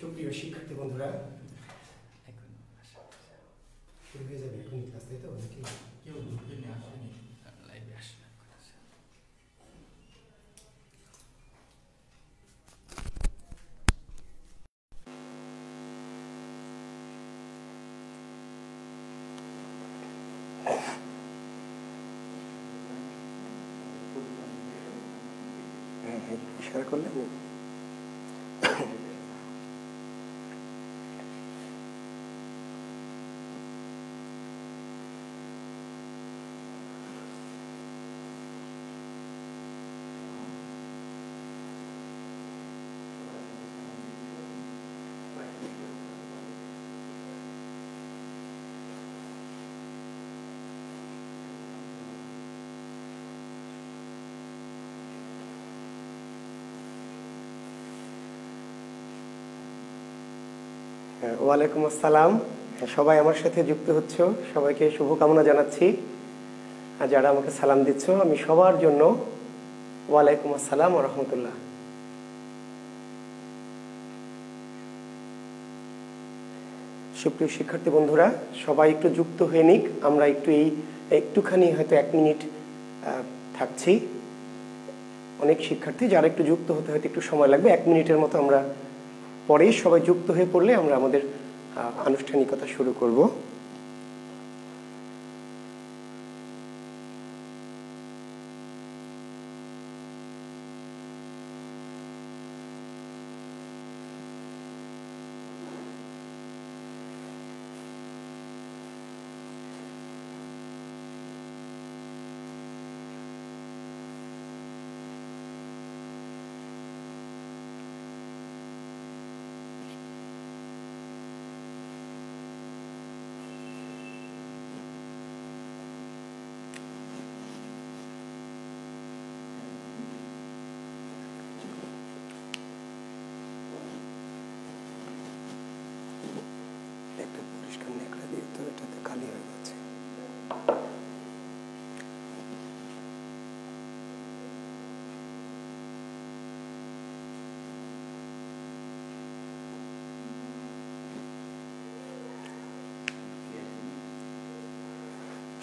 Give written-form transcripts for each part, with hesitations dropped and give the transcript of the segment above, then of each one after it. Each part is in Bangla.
সুপ্রিয় শিক্ষার্থী বন্ধুরা, শুরু হয়ে যাবে এখন ক্লাস, তাই তো? নাকি কেউ ঢুকেনি, আসেনি, লাইভে আসবে। ইশারা করলে ওয়ালাইকুম আসসালাম। সবাই আমার সাথে যুক্ত হচ্ছ, সবাইকে শুভকামনা জানাচ্ছি। আর যারা আমাকে সালাম দিচ্ছ, আমি সবার জন্য ওয়ালাইকুম আসসালাম ওয়া রাহমাতুল্লাহ। সুপ্রিয় শিক্ষার্থী বন্ধুরা, সবাই একটু যুক্ত হয়ে নিক। আমরা একটুখানি হয়তো 1 মিনিট থাকছি। অনেক শিক্ষার্থী যারা একটু যুক্ত হতে হয়তো একটু সময় লাগবে, 1 মিনিটের মতো আমরা পরেই সবাই যুক্ত হয়ে পড়লে আমরা আমাদের আনুষ্ঠানিকতা শুরু করব।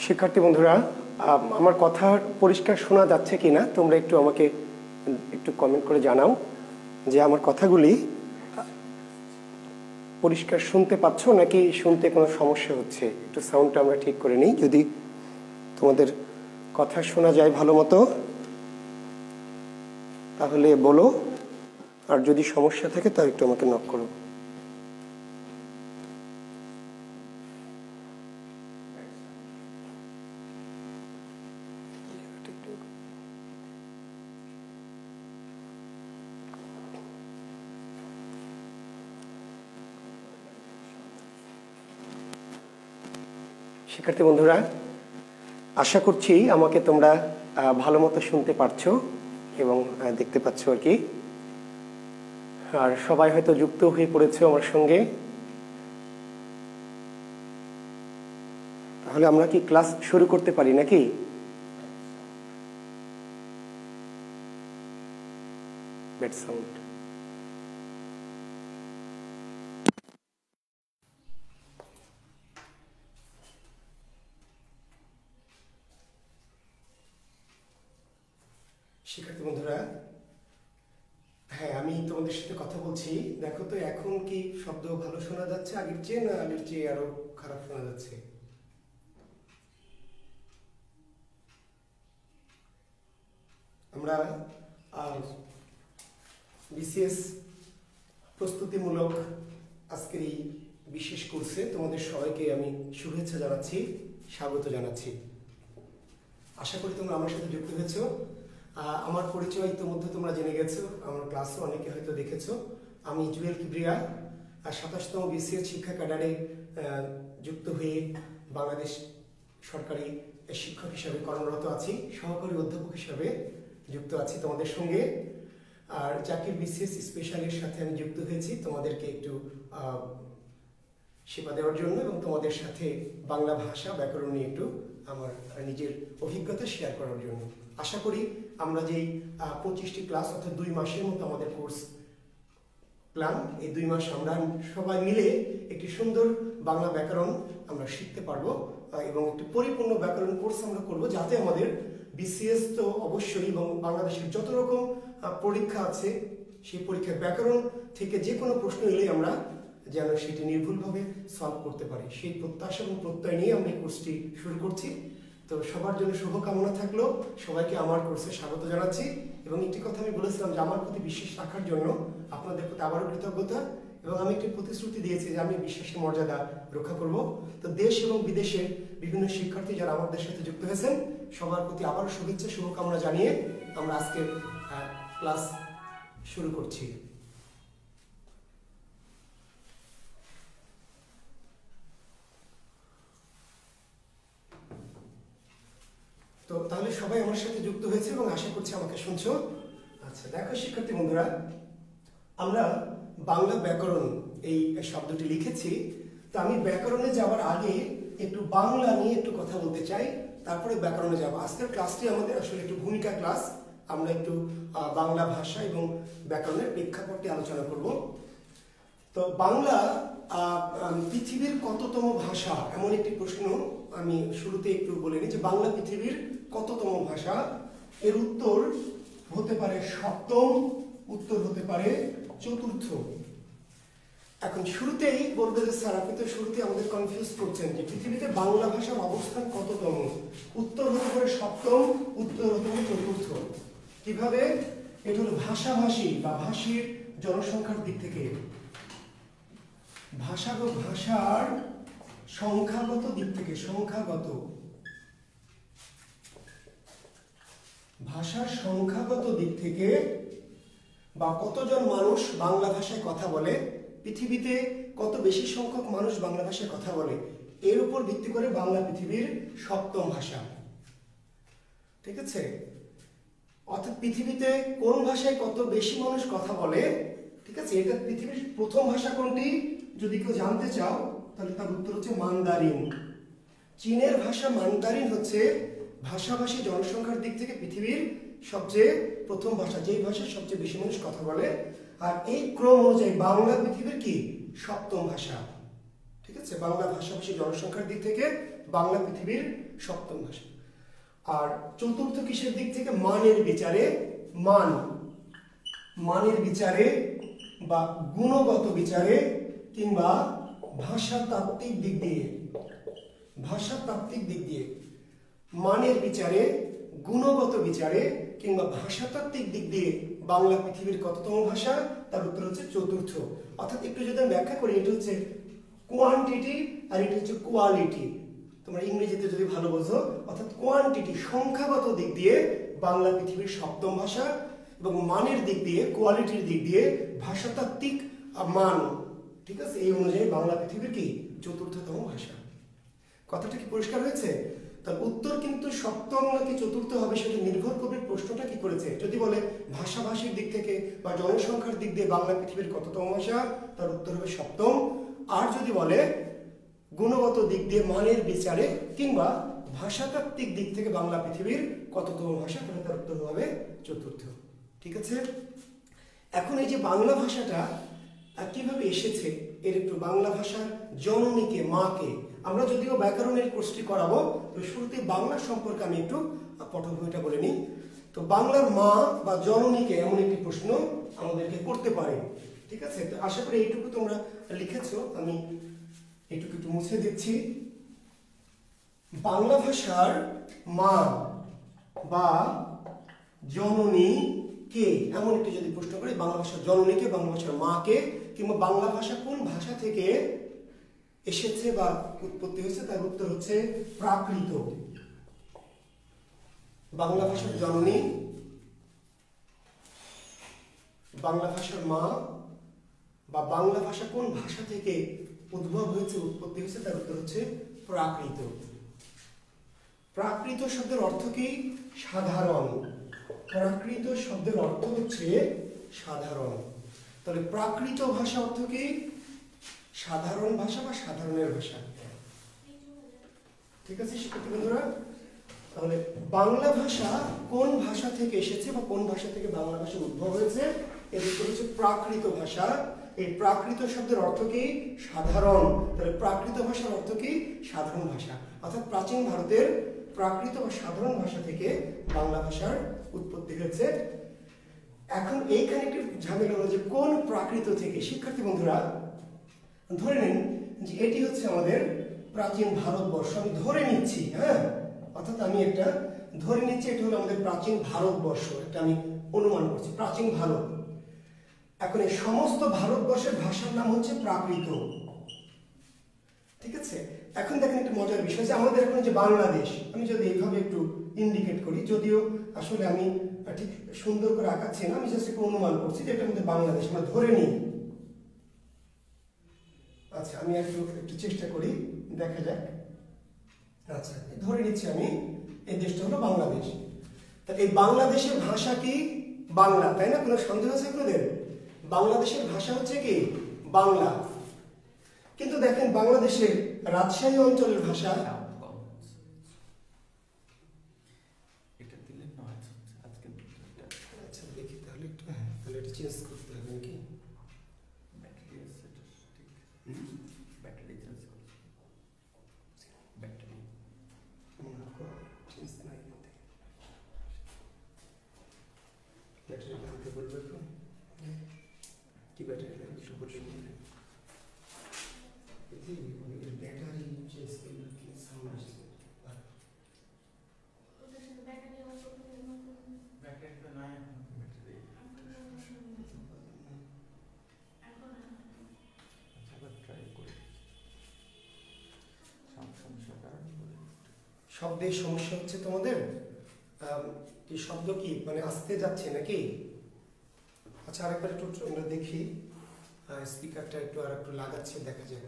শিক্ষার্থী বন্ধুরা, আমার কথা পরিষ্কার শোনা যাচ্ছে কিনা তোমরা একটু আমাকে একটু কমেন্ট করে জানাও যে আমার কথাগুলি পরিষ্কার শুনতে পাচ্ছ নাকি শুনতে কোনো সমস্যা হচ্ছে। একটু সাউন্ডটা আমরা ঠিক করে নিই। যদি তোমাদের কথা শোনা যায় ভালো মতো তাহলে বলো, আর যদি সমস্যা থাকে তাহলে একটু আমাকে নক করো। শিক্ষার্থী বন্ধুরা, আশা করছি আমাকে তোমরা ভালো মতো শুনতে পারছো এবং দেখতে পাচ্ছ আর কি। আর সবাই হয়তো যুক্ত হয়ে পড়েছো আমার সঙ্গে। তাহলে আমরা কি ক্লাস শুরু করতে পারি নাকি? Bad sound. শিক্ষার্থী বন্ধুরা, হ্যাঁ, আমি তোমাদের সাথে কথা বলছি। দেখো তো এখন কি শব্দ ভালো শোনা যাচ্ছে আগের চেয়ে, না আগের চেয়ে আরো খারাপ শোনা যাচ্ছে? আমরা বিসিএস প্রস্তুতিমূলক আজকের এই বিশেষ কোর্সে তোমাদের সবাইকে আমি শুভেচ্ছা জানাচ্ছি, স্বাগত জানাচ্ছি। আশা করি তোমরা আমার সাথে যুক্ত হয়েছো। আমার পরিচয় ইতিমধ্যে তোমরা জেনে গেছো, আমার ক্লাসও অনেকে হয়তো দেখেছো। আমি জুয়েল কিবরিয়া, 27তম বিসিএস শিক্ষা ক্যাডারে যুক্ত হয়ে বাংলাদেশ সরকারি শিক্ষক হিসাবে কর্মরত আছি, সহকারী অধ্যাপক হিসাবে যুক্ত আছি তোমাদের সঙ্গে। আর জাকির বিসিএস স্পেশালের সাথে আমি যুক্ত হয়েছি তোমাদেরকে একটু সেবা দেওয়ার জন্য এবং তোমাদের সাথে বাংলা ভাষা ব্যাকরণ নিয়ে একটু আমার নিজের অভিজ্ঞতা শেয়ার করার জন্য। আশা করি আমরা যেই 25টি ক্লাস অর্থাৎ 2 মাসের মতো আমাদের কোর্স প্ল্যান। এই 2 মাস আমরা সবাই মিলে একটি সুন্দর বাংলা ব্যাকরণ আমরা শিখতে পারবো এবং একটি পরিপূর্ণ ব্যাকরণ কোর্স আমরা করব, যাতে আমাদের বিসিএস তো অবশ্যই এবং বাংলাদেশের যত রকম পরীক্ষা আছে সেই পরীক্ষার ব্যাকরণ থেকে যে কোনো প্রশ্ন এলেই আমরা যেন সেটি নির্ভুলভাবে সলভ করতে পারি, সেই প্রত্যাশা এবং প্রত্যয় নিয়ে আমরা এই কোর্সটি শুরু করছি। তো সবার জন্য শুভকামনা থাকলো, সবাইকে আমার কোর্সে স্বাগত জানাচ্ছি। এবং একটি কথা আমি বলেছিলাম যে আমার প্রতি বিশ্বাস রাখার জন্য আপনাদের প্রতি আবারও কৃতজ্ঞতা, এবং আমি একটি প্রতিশ্রুতি দিয়েছি যে আমি বিশ্বাসের মর্যাদা রক্ষা করব। তো দেশ এবং বিদেশের বিভিন্ন শিক্ষার্থী যারা আমাদের সাথে যুক্ত হয়েছেন সবার প্রতি আবারও শুভেচ্ছা শুভকামনা জানিয়ে আমরা আজকের ক্লাস শুরু করছি। তো তাহলে সবাই আমার সাথে যুক্ত হয়েছে এবং আশা করছি আমাকে শুনছো। আচ্ছা, দেখো শিক্ষার্থী বন্ধুরা, আমরা বাংলা ব্যাকরণ এই শব্দটি লিখেছি। তো আমি ব্যাকরণে যাওয়ার আগে একটু বাংলা নিয়ে একটু কথা বলতে চাই, তারপরে ব্যাকরণে যাব। আজকের ক্লাসটি আমাদের আসলে একটু ভূমিকা ক্লাস, আমরা একটু বাংলা ভাষা এবং ব্যাকরণের প্রেক্ষাপটে আলোচনা করব। তো বাংলা পৃথিবীর কততম ভাষা, এমন একটি প্রশ্ন আমি শুরুতে একটু বলে নিই যে বাংলা পৃথিবীর কততম ভাষা। এর উত্তর হতে পারে সপ্তম, উত্তর হতে পারে চতুর্থ। এখন শুরুতেই বলবে যে স্যার আপনি তো শুরুতে আমাদের কনফিউজ করছেন যে পৃথিবীতে বাংলা ভাষার অবস্থান কততম। উত্তর হতে পারে সপ্তম, উত্তর হতে পারে চতুর্থ। কিভাবে? এটা হলো ভাষাভাষী বা ভাষীর জনসংখ্যার দিক থেকে, ভাষার সংখ্যাগত দিক থেকে, ভাষার সংখ্যাগত দিক থেকে বা কতজন মানুষ বাংলা ভাষায় কথা বলে, পৃথিবীতে কত বেশি সংখ্যক মানুষ বাংলা ভাষায় কথা বলে, এর উপর ভিত্তি করে বাংলা পৃথিবীর সপ্তম ভাষা। ঠিক আছে? অর্থাৎ পৃথিবীতে কোন ভাষায় কত বেশি মানুষ কথা বলে, ঠিক আছে, এটা পৃথিবীর প্রথম ভাষা কোনটি যদি কেউ জানতে চাও তাহলে তার উত্তর হচ্ছে মান্দারিন। চীনের ভাষা মান্দারিন হচ্ছে ভাষাভাষী জনসংখ্যার দিক থেকে পৃথিবীর সবচেয়ে প্রথম ভাষা, যেই ভাষায় সবচেয়ে বেশি মানুষ কথা বলে। আর এই ক্রম অনুযায়ী বাংলা পৃথিবীর কি সপ্তম ভাষা। ঠিক আছে, বাংলা ভাষাভাষী জনসংখ্যার দিক থেকে বাংলা পৃথিবীর সপ্তম ভাষা। আর চতুর্থ কিসের দিক থেকে? মানের বিচারে, মানের বিচারে বা গুণগত বিচারে কিংবা ভাষাতাত্ত্বিক দিক দিয়ে, মানের বিচারে, গুণগত বিচারে কিংবা ভাষাতাত্ত্বিক দিক দিয়ে বাংলা পৃথিবীর কততম ভাষা? তার উত্তর হচ্ছে চতুর্থ। অর্থাৎ একটু যদি আমি ব্যাখ্যা করি, এটা হচ্ছে কোয়ান্টিটি আর এটা হচ্ছে কোয়ালিটি। তোমরা ইংরেজিতে যদি ভালো বোঝো, অর্থাৎ কোয়ান্টিটি সংখ্যাগত দিক দিয়ে বাংলা পৃথিবীর সপ্তম ভাষা, এবং মানের দিক দিয়ে, কোয়ালিটির দিক দিয়ে ভাষাতাত্ত্বিক মান, ঠিক আছে, এই অনুযায়ী বাংলা পৃথিবীর কি চতুর্থতম ভাষা। কথাটা কি পরিষ্কার হয়েছে? তার উত্তর কিন্তু সপ্তম নাকি চতুর্থ হবে সেটা নির্ভর করবে প্রশ্নটা কি করেছে। যদি বলে ভাষাভাষীর দিক থেকে বা জনসংখ্যার দিক দিয়ে বাংলা পৃথিবীর কততম ভাষা, তার উত্তর হবে সপ্তম। আর যদি বলে গুণগত দিক দিয়ে, মানের বিচারে কিংবা ভাষাতাত্ত্বিক দিক থেকে বাংলা পৃথিবীর কততম ভাষা, তাহলে তার উত্তর হবে চতুর্থ। ঠিক আছে? এখন এই যে বাংলা ভাষাটা কিভাবে এসেছে, এর একটু বাংলা ভাষার জননীকে, মাকে, আমরা যদিও ব্যাকরণের কোর্সটি করাবো, তো শুরুতে বাংলা সম্পর্কে আমি একটু পটভূমিটা বলে নিই। তো বাংলার মা বা জননীকে এমন একটি প্রশ্ন আমাদেরকে করতে পারে। ঠিক আছে? তো আশা করি এইটুকু তোমরা লিখেছো, আমি এইটুকু একটু মুছে দিচ্ছি। বাংলা ভাষার মা বা জননী কে, এমন একটি যদি প্রশ্ন করে, বাংলা ভাষার জননীকে, বাংলা ভাষার মাকে, কিংবা বাংলা ভাষা কোন ভাষা থেকে এসেছে বা উৎপত্তি হয়েছে, তার উত্তর হচ্ছে প্রাকৃত। বাংলা ভাষার জননী, বাংলা ভাষার মা বা বাংলা ভাষা কোন ভাষা থেকে উদ্ভব হয়েছে, উৎপত্তি হয়েছে, তার উত্তর হচ্ছে প্রাকৃত। প্রাকৃত শব্দের অর্থ কি? সাধারণ। প্রাকৃত শব্দের অর্থ হচ্ছে সাধারণ। তাহলে প্রাকৃত ভাষা অর্থ কি? সাধারণ ভাষা বা সাধারণের ভাষা। ঠিক আছে শিক্ষার্থী বন্ধুরা? তাহলে বাংলা ভাষা কোন ভাষা থেকে এসেছে বা কোন ভাষা থেকে বাংলা ভাষার উদ্ভব হয়েছে, এর উত্তর হচ্ছে প্রাকৃত ভাষা। এই প্রাকৃত শব্দের অর্থ কি? সাধারণ। তাহলে প্রাকৃত ভাষার অর্থ কি? সাধারণ ভাষা। অর্থাৎ প্রাচীন ভারতের প্রাকৃত বা সাধারণ ভাষা থেকে বাংলা ভাষার উৎপত্তি হয়েছে। এখন এইখানে একটি ঝামেলা হলো যে কোন প্রাকৃত থেকে। শিক্ষার্থী বন্ধুরা ধরে নিন যে এটি হচ্ছে আমাদের প্রাচীন ভারতবর্ষ, আমি ধরে নিচ্ছি, হ্যাঁ, অর্থাৎ আমি একটা ধরে নিচ্ছি এটা হলো আমাদের প্রাচীন ভারতবর্ষ, একটা আমি অনুমান করছি প্রাচীন ভারত। এখন এই সমস্ত ভারতবর্ষের ভাষার নাম হচ্ছে প্রাকৃত, ঠিক আছে। এখন দেখেন একটা মজার বিষয় যে আমাদের এখন যে বাংলাদেশ, আমি যদি এইভাবে একটু ইন্ডিকেট করি, যদিও আসলে আমি ঠিক সুন্দর করে আঁকাচ্ছি না, আমি জাস্ট একটু অনুমান করছি যে এটা আমাদের বাংলাদেশ, আমরা ধরে নিই। আচ্ছা আমি একটু চেষ্টা করি, দেখা যাক। আচ্ছা ধরে নিচ্ছি আমি এই দেশটা হলো বাংলাদেশ। তা এই বাংলাদেশের ভাষা কি? বাংলা, তাই না? কোনো সন্দেহ আছে আপনাদের? বাংলাদেশের ভাষা হচ্ছে কি? বাংলা। কিন্তু দেখেন বাংলাদেশের রাজশাহী অঞ্চলের ভাষা, আচ্ছা দেখি তাহলে একটু, হ্যাঁ তাহলে এটা চেঞ্জ করতে হবে নাকি? কি ব্যাটারি একটু বলবেন? ব্যাটারি চেঞ্জ করলে কি সাউন্ড আসছে? শব্দের সমস্যা হচ্ছে তোমাদের? কি শব্দ কি মানে আসতে যাচ্ছে নাকি? আচ্ছা আরেকবার একটু আমরা দেখি, স্পিকারটা একটু আর একটু লাগাচ্ছে, দেখা যাক।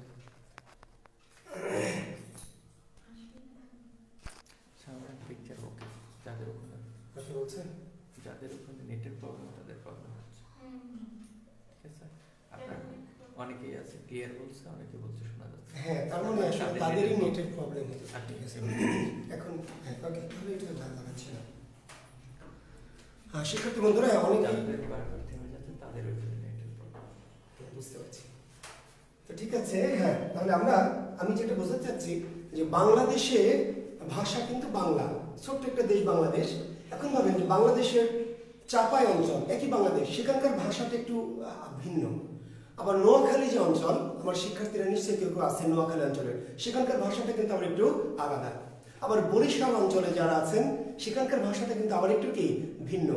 পিকচার ওকে, যাদের ওখানে কথা বলছেন, যাদের ওখানে নেটের প্রবলেম তাদের প্রবলেম হচ্ছে, ঠিক আছে। আপনার অনেকেই আছে ক্লিয়ার বলছে, অনেকে বলছে শোনা যাচ্ছে। হ্যাঁ তার মানে আসলে তাদেরই নেটের প্রবলেম হচ্ছে, ঠিক আছে। এখন হ্যাঁ ওকে, তাহলে এটা লাগাচ্ছে না। শিক্ষার্থী বন্ধুরা অনেকেই থেমে যাচ্ছে, তাদের ওইখানে নেটের প্রবলেম, বুঝতে পারছি। তো ঠিক আছে, হ্যাঁ তাহলে আমি যেটা বোঝাতে চাচ্ছি যে বাংলাদেশে ভাষা কিন্তু বাংলা, ছোট্ট একটা দেশ বাংলাদেশ। এখন ভাবেন যে বাংলাদেশের চাপাই অঞ্চল, একই বাংলাদেশ, সেখানকার ভাষাটা একটু ভিন্ন। আবার নোয়াখালী যে অঞ্চল, আমার শিক্ষার্থীরা নিশ্চয়ই কেউ কেউ আছে নোয়াখালী অঞ্চলের, সেখানকার ভাষাটা কিন্তু আবার একটু আলাদা। আবার বরিশাল অঞ্চলে যারা আছেন সেখানকার ভাষাটা কিন্তু আবার একটু কি ভিন্ন।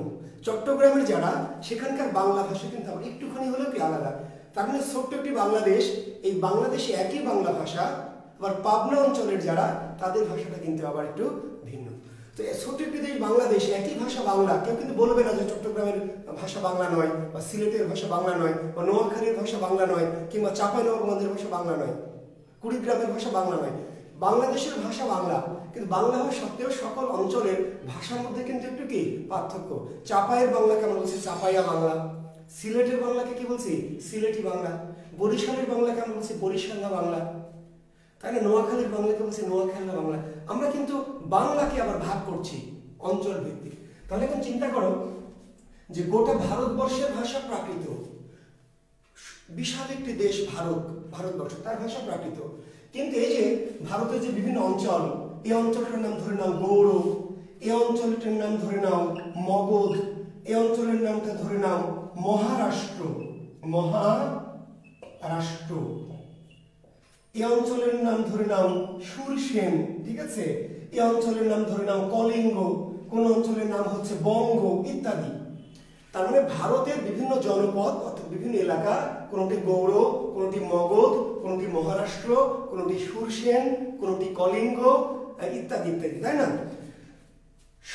চট্টগ্রামের যারা, সেখানকার বাংলা ভাষা কিন্তু আবার একটুখানি হলেও কি আলাদা। তার মানে ছোট্ট একটি বাংলাদেশ, এই বাংলাদেশে একই বাংলা ভাষা, আবার পাবনা অঞ্চলের যারা, তাদের ভাষাটা কিন্তু আবার একটু ভিন্ন। তো ছোট্ট একটি দেশ বাংলাদেশ, একই ভাষা বাংলা, কেউ কিন্তু বলবে না যে চট্টগ্রামের ভাষা বাংলা নয়, বা সিলেটের ভাষা বাংলা নয়, বা নোয়াখালীর ভাষা বাংলা নয়, কিংবা চাঁপাইনবাবগঞ্জের ভাষা বাংলা নয়, কুড়িগ্রামের ভাষা বাংলা নয়। বাংলাদেশের ভাষা বাংলা, কিন্তু বাংলা হওয়া সত্ত্বেও সকল অঞ্চলের ভাষার মধ্যে কিন্তু একটু কি পার্থক্য। চাঁপাইয়ের বাংলাকে আমরা বলছি চাঁপাইয়া বাংলা, সিলেটের বাংলাকে কি বলছি? সিলেটি বাংলা। বরিশালের বাংলাকে আমরা বলছি বরিশাল্লা বাংলা, তাই না? নোয়াখালীর বাংলাকে বলছি নোয়াখালী বাংলা। আমরা কিন্তু বাংলাকে আবার ভাগ করছি অঞ্চল ভিত্তিক। তাহলে এখন চিন্তা করো যে গোটা ভারতবর্ষের ভাষা প্রাকৃত, বিশাল একটি দেশ ভারতবর্ষ, তার ভাষা প্রাকৃত। কিন্তু এই যে ভারতের যে বিভিন্ন অঞ্চল, এই অঞ্চলটার নাম ধরে নাও গৌড়, এই অঞ্চলটার নাম ধরে নাও মগধ, এই অঞ্চলের নামটা ধরে নাও মহারাষ্ট্র, এই অঞ্চলের নাম ধরে নাও সুরসেন, ঠিক আছে। এই অঞ্চলের নাম ধরে নাও কলিঙ্গ, কোন অঞ্চলের নাম হচ্ছে বঙ্গ ইত্যাদি। তার মানে ভারতের বিভিন্ন জনপদ অর্থাৎ বিভিন্ন এলাকা, কোনটি গৌড়, কোনটি মগধ, কোনটি মহারাষ্ট্র, কোনটি সুরসেন, কোনটি কলিঙ্গ ইত্যাদি ইত্যাদি, তাই না?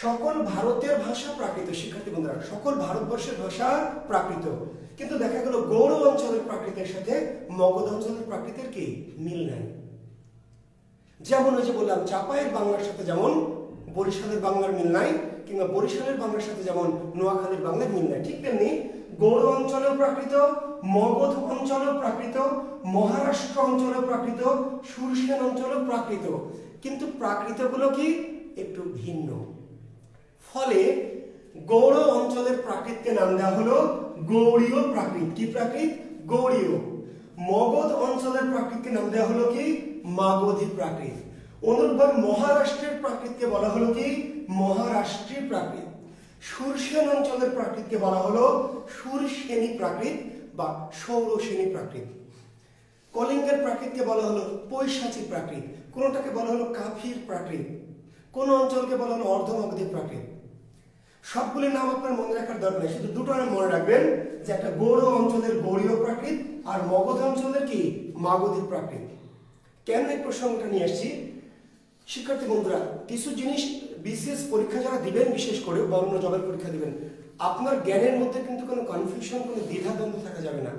সকল ভারতের ভাষা প্রাকৃত। শিক্ষার্থী বন্ধুরা, সকল ভারতবর্ষের ভাষা প্রাকৃত, কিন্তু দেখা গেল গৌড় অঞ্চলের প্রাকৃতের সাথে মগধ অঞ্চলের প্রাকৃতের কি মিল নাই। যেমন ওই যে বললাম চাঁপাইয়ের বাংলার সাথে যেমন বরিশালের বাংলার মিল নাই, কিংবা বরিশালের বাংলার সাথে যেমন নোয়াখালীর বাংলার মিল নাই, ঠিক তেমনি গৌড় অঞ্চলেও প্রাকৃত, মগধ অঞ্চলেও প্রাকৃত, মহারাষ্ট্র অঞ্চলেও প্রাকৃত, সুরসেন অঞ্চলেও প্রাকৃত, কিন্তু প্রাকৃতগুলো কি একটু ভিন্ন। ফলে গৌড় অঞ্চলের প্রাকৃতকে নাম দেওয়া হলো গৌড়ীয় প্রাকৃত। কি প্রাকৃত? গৌড়ীয়। মগধ অঞ্চলের প্রাকৃতকে নাম দেওয়া হলো কি মাগধী প্রাকৃত। অনুরূপভাবে মহারাষ্ট্রের প্রাকৃতকে বলা হলো কি মহারাষ্ট্রী প্রাকৃত। সুরসেন অঞ্চলের প্রাকৃতকে বলা হলো সুরসেনী প্রাকৃত বা সৌরসেনী প্রাকৃত। কলিঙ্গের প্রাকৃতকে বলা হলো পৈশাচী প্রাকৃত, কোনটাকে বলা হলো কাফির প্রাকৃত, কোন অঞ্চলকে বলা হলো অর্ধমাগধী প্রাকৃত। সবগুলির নাম আপনার মনে রাখার দরকার নেই, শুধু দুটো নাম মনে রাখবেন যে একটা গৌড় অঞ্চলের গৌড়ীয় প্রাকৃত আর মগধ অঞ্চলের কি মাগধী প্রাকৃত। কেন এই প্রসঙ্গটা নিয়ে আসছি শিক্ষার্থী বন্ধুরা, কিছু জিনিস বিসিএস পরীক্ষা যারা দিবেন, বিশেষ করে বা অন্য জবের পরীক্ষা দিবেন, আপনার জ্ঞানের মধ্যে কিন্তু কোনো কনফিউশন, কোনো দ্বিধাদ্বন্দ্ব থাকা যাবে না।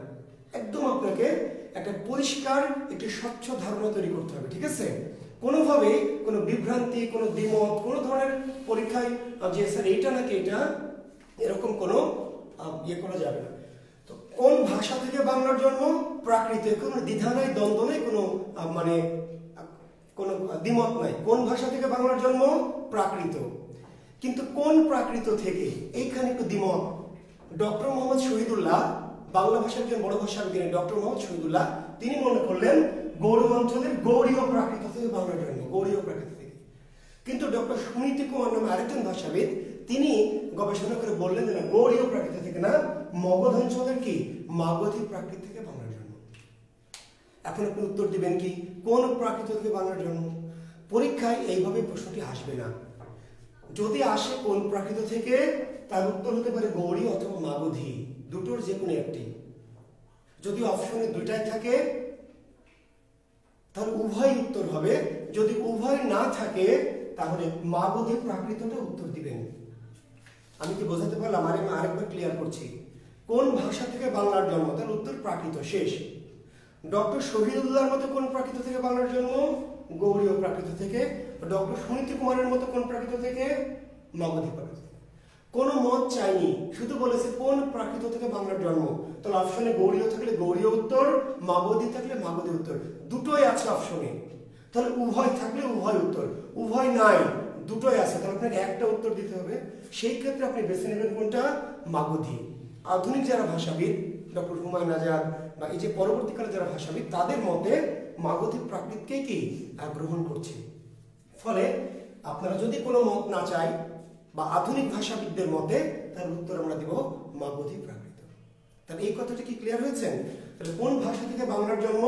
একদম আপনাকে একটা পরিষ্কার একটি স্বচ্ছ ধারণা তৈরি করতে হবে, ঠিক আছে? কোনোভাবে কোনো বিভ্রান্তি, কোনো দ্বিমত, কোনো ধরনের পরীক্ষায় যে স্যার এইটা নাকি এটা, এরকম কোনো ইয়ে করা যাবে না। তো কোন ভাষা থেকে বাংলার জন্ম? প্রাকৃত। কোনো দ্বিধা নাই, দ্বন্দ্ব নেই, কোনো মানে কোনো দ্বিমত নাই। কোন ভাষা থেকে বাংলার জন্ম? প্রাকৃত। কিন্তু কোন প্রাকৃত থেকে, এইখানে একটু দ্বিমত। ডক্টর মোহাম্মদ শহীদুল্লাহ, বাংলা ভাষার একজন বড় ভাষাবিজ্ঞানী ডক্টর মোহাম্মদ শহীদুল্লাহ, তিনি মনে করলেন গৌড় অঞ্চলের গৌড়ীয় প্রাকৃত থেকে বাংলার জন্ম, গৌড়ীয় প্রাকৃত থেকে। কিন্তু ডক্টর সুনীতি কুমার নামে আরেকজন ভাষাবিদ, তিনি গবেষণা করে বললেন না, গৌড়ীয় প্রাকৃত থেকে না, মগধ অঞ্চলের কি মাগধী প্রাকৃত থেকে বাংলার জন্ম। এখন আপনি উত্তর দিবেন কি কোন প্রাকৃত থেকে বাংলার জন্ম? পরীক্ষায় এইভাবে প্রশ্নটি আসবে না। যদি আসে কোন প্রাকৃত থেকে, তার উত্তর হতে পারে গৌড়ী অথবা মাগধী, দুটোর যে কোনো একটি। যদি অপশনে দুইটাই থাকে তাহলে উভয় উত্তর হবে। যদি উভয় না থাকে তাহলে মাগধী প্রাকৃতটা উত্তর দিবেন। আমি কি বোঝাতে পারলাম? আমি আরেকবার ক্লিয়ার করছি। কোন ভাষা থেকে বাংলার জন্ম? তাহলে উত্তর প্রাকৃত, শেষ। ডক্টর শহীদুল্লাহর মতো কোন প্রাকৃত থেকে বাংলার জন্ম? গৌড়ীয় প্রাকৃত থেকে। ডক্টর সুনীতি কুমারের মতো কোন প্রাকৃত থেকে? মাগধী প্রাকৃত। কোনো মত চাইনি, শুধু বলেছে কোন প্রাকৃত থেকে বাংলার জন্ম। তাহলে অপশনে গৌড়ীয় থাকলে গৌড়ীয় উত্তর, মাগধী থাকলে মাগধী উত্তর, দুটোই আছে অপশনে। তাহলে উভয় থাকলে উভয় উত্তর, উভয় নাই, দুটোই আছে, তাহলে আপনাকে একটা উত্তর দিতে হবে। সেই ক্ষেত্রে আপনি বেছে নেবেন কোনটা? মাগধী। আধুনিক যারা ভাষাবিদ, ডক্টর হুমায়ুন আজাদ বা এই যে পরবর্তীকালে যারা ভাষাবিদ, তাদের মতে মাগধী প্রাকৃতকেই কি গ্রহণ করছে। ফলে আপনারা যদি কোনো মত না চাই বা আধুনিক ভাষাবিদদের মতে, তার উত্তর আমরা দিব মাগধী প্রাকৃত। তাহলে এই কথাটা কি ক্লিয়ার হয়েছে? তাহলে কোন ভাষা থেকে বাংলার জন্ম?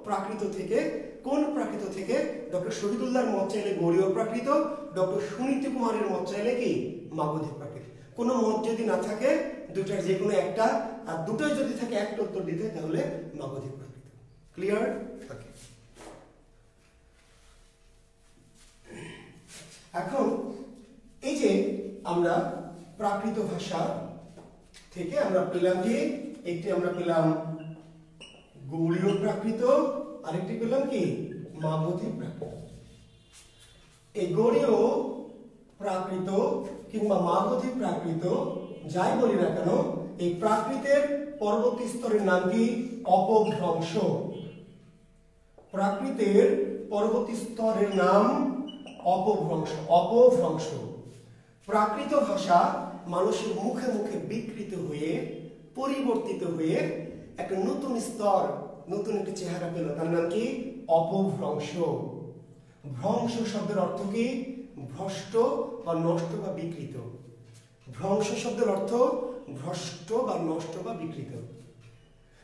প্রাকৃত থেকে। কোন প্রাকৃত থেকে? ডক্টর শহীদুল্লাহর মত চাইলে গৌড়ীয় প্রাকৃত, ডক্টর সুনীতি কুমারের মত চাইলে কি মাগধী প্রাকৃত। কোনো মত যদি না থাকে, দুটার যে কোনো একটা, আর দুটোই যদি থাকে একটা উত্তর দিতে, তাহলে মাগধী প্রাকৃত। ক্লিয়ার? ওকে। এখন এই যে আমরা প্রাকৃত ভাষা থেকে আমরা পেলাম কি, একটি আমরা পেলাম গৌড়ীয় প্রাকৃত, আরেকটি পেলাম কি মাগধী প্রাকৃত। এই গৌড়ীয় প্রাকৃত কিংবা মাগধী প্রাকৃত যাই বলি না কেন, এই প্রাকৃতের পরবর্তী স্তরের নাম কি? অপভ্রংশ। প্রাকৃতের পরবর্তী স্তরের নাম অপভ্রংশ। অপভ্রংশ। প্রাকৃত ভাষা মানুষের মুখে মুখে বিকৃত হয়ে, পরিবর্তিত হয়ে একটা নতুন স্তর, নতুন একটি চেহারা পেল, তার নাম কি? অপভ্রংশ। ভ্রংশ শব্দের অর্থ কি? ভ্রষ্ট বা নষ্ট বা বিকৃত। ভ্রংশ শব্দের অর্থ ভ্রষ্ট বা নষ্ট বা বিকৃত।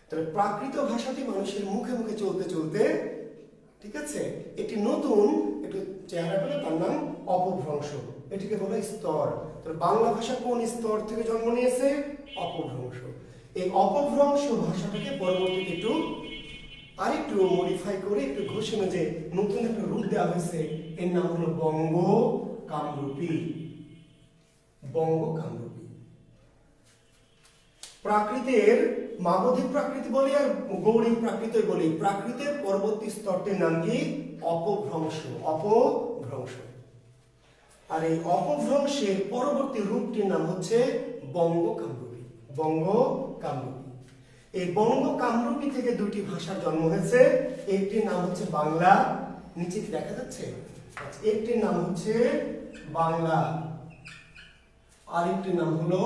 তবে প্রাকৃত ভাষাটি মানুষের মুখে মুখে চলতে চলতে, ঠিক আছে, একটি নতুন একটু চেহারা পেলে, তার নাম অপভ্রংশ। এটিকে বলে স্তর। তবে বাংলা ভাষা কোন স্তর থেকে জন্ম নিয়েছে? অপভ্রংশ। এই অপভ্রংশ ভাষাটাকে পরবর্তীতে একটু আরেকটু মডিফাই করে, একটু ঘষে মেজে নতুন একটা রূপ দেওয়া হয়েছে। এর নাম হলো বঙ্গ কামরূপী। বঙ্গ কামরূপী। প্রাকৃতের মাগধী প্রাকৃত বলি আর গৌড়ী প্রাকৃত বলি, প্রাকৃতের পরবর্তী স্তরটির নাম কি? অপভ্রংশ। অপভ্রংশ। আর এই অপভ্রংশের পরবর্তী রূপটির নাম হচ্ছে বঙ্গ কামরূপী। বঙ্গ কামরূপী। এই বঙ্গ কামরূপী থেকে দুটি ভাষার জন্ম হয়েছে। একটির নাম হচ্ছে বাংলা, নিচে কি দেখা যাচ্ছে? একটির নাম হচ্ছে বাংলা, আরেকটির নাম হলো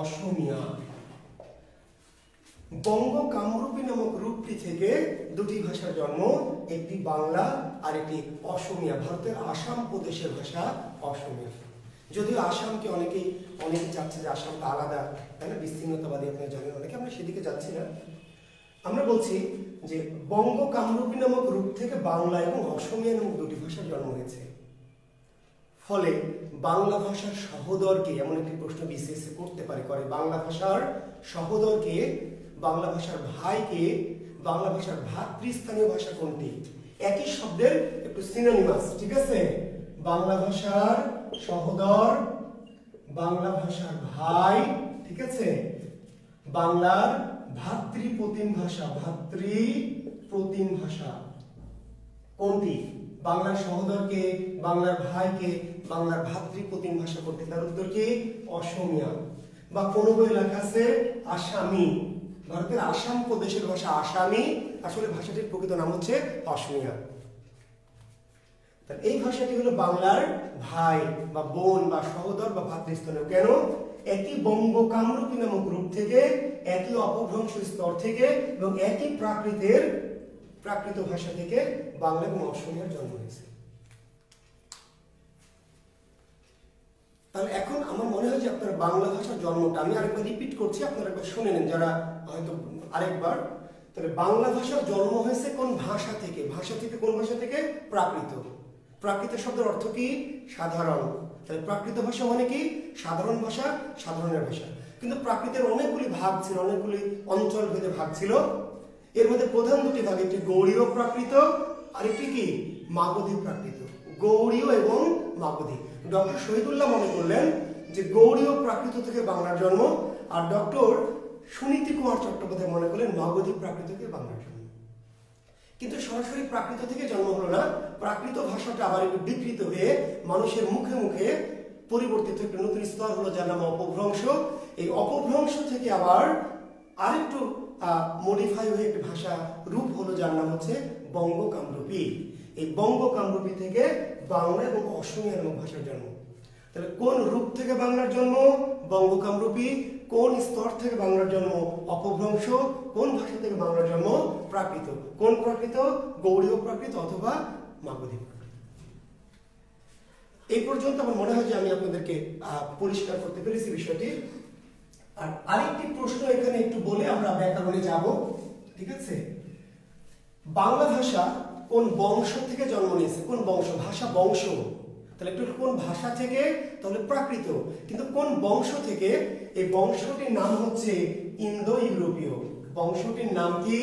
অসমীয়া। বঙ্গ কামরূপী নামক রূপটি থেকে দুটি ভাষার জন্ম, একটি বাংলা আর একটি অসমীয়া। ভারতের আসাম প্রদেশের ভাষা অসমীয়া। যদিও আসামকে অনেকে চাচ্ছে যে আসামটা আলাদা, তাই না, বিস্তীর্ণতাবাদী, আপনারা জানেন অনেকে, আমরা সেদিকে যাচ্ছি না। আমরা বলছি যে বঙ্গ কামরূপী নামক রূপ থেকে বাংলা এবং অসমীয়া নামক দুটি ভাষার জন্ম হয়েছে। ফলে বাংলা ভাষার সহোদরকে, এমন একটি প্রশ্ন বিশেষ করতে পারে, বাংলা ভাষার সহোদরকে, বাংলা ভাষার ভাইকে, বাংলা ভাষার ভাতৃস্থানীয় ভাষা কোনটি? একই শব্দের একটু সিনোনিমাস, ঠিক আছে? বাংলা ভাষার সহোদর, বাংলা ভাষার ভাই, ঠিক আছে, বাংলার ভাতৃপ্রতিম ভাষা, ভাতৃপ্রতিম ভাষা কোনটি? বাংলার সহোদরকে, বাংলার ভাইকে, বাংলার ভাতৃপ্রতিম ভাষা কোনটি? তার উত্তর কি? অসমীয়া। বা কোনো বই লেখা আছে আসামি। ভারতের আসাম প্রদেশের ভাষা আসামি, আসলে ভাষাটির প্রকৃত নাম হচ্ছে অসমীয়া। এই ভাষাটি হলো বাংলার ভাই বা বোন বা সহোদর বা ভাতৃস্থানীয়। কেন? একই বঙ্গ কামরূপী নামক রূপ থেকে, একই অপভ্রংশ স্তর থেকে এবং একই প্রাকৃত ভাষা থেকে বাংলা এবং অসমীয়ার জন্ম হয়েছে। তাহলে এখন আমার মনে হয় যে আপনারা বাংলা ভাষার জন্মটা, আমি আরেকবার রিপিট করছি, আপনারা একবার শুনে নেন যারা হয়তো আরেকবার। তাহলে বাংলা ভাষার জন্ম হয়েছে কোন ভাষা থেকে? ভাষা থেকে কোন ভাষা থেকে? প্রাকৃত। প্রাকৃত শব্দের অর্থ কি? সাধারণ। তাহলে প্রাকৃত ভাষা মানে কি? সাধারণ ভাষা, সাধারণের ভাষা। কিন্তু প্রাকৃতের অনেকগুলি ভাগ ছিল, অনেকগুলি অঞ্চল ভেদে ভাগ ছিল। এর মধ্যে প্রধান দুটি ভাগ, একটি গৌড়ীয় প্রাকৃত আর একটি কি? মাগধী প্রাকৃত। গৌড়ীয় এবং মাগধী। ডক্টর শহীদুল্লাহ মনে করলেন যে গৌড়ীয় প্রাকৃত থেকে বাংলার জন্ম, আর ডক্টর সুনীতি কুমার চট্টোপাধ্যায় মনে করলেন মাগধী প্রাকৃত থেকে বাংলার জন্ম। কিন্তু সরাসরি প্রাকৃত থেকে জন্ম হলো না। প্রাকৃত ভাষাটা আবার একটু বিকৃত হয়ে মানুষের মুখে মুখে পরিবর্তিত একটি নতুন স্তর হলো, যার নাম অপভ্রংশ। এই অপভ্রংশ থেকে আবার আরেকটু মডিফাই হয়ে একটি ভাষা রূপ হলো, যার নাম হচ্ছে বঙ্গ কামরূপী। এই বঙ্গ কামরূপী থেকে বাংলা এবং অসমীয়া নামক ভাষার জন্ম। তাহলে কোন রূপ থেকে বাংলার জন্ম? বঙ্গ কামরূপী। কোন স্তর থেকে বাংলার জন্ম? অপভ্রংশ। কোন ভাষা থেকে বাংলার জন্ম? প্রাকৃত। কোন প্রাকৃত? গৌড়ীয় প্রাকৃত অথবা মাগধী প্রাকৃত। এই পর্যন্ত আমার মনে হয় যে আমি আপনাদেরকে পরিষ্কার করতে পেরেছি বিষয়টি। আর আরেকটি প্রশ্ন এখানে একটু বলে আমরা ব্যাকরণে যাব, ঠিক আছে? বাংলা ভাষা কোন বংশ থেকে জন্ম নিয়েছে? কোন বংশ? ভাষা বংশ। তাহলে একটু কোন ভাষা থেকে? তাহলে প্রাকৃত। কিন্তু কোন বংশ থেকে? এই বংশটির নাম হচ্ছে ইন্দো ইউরোপীয়। বংশটির নাম কি?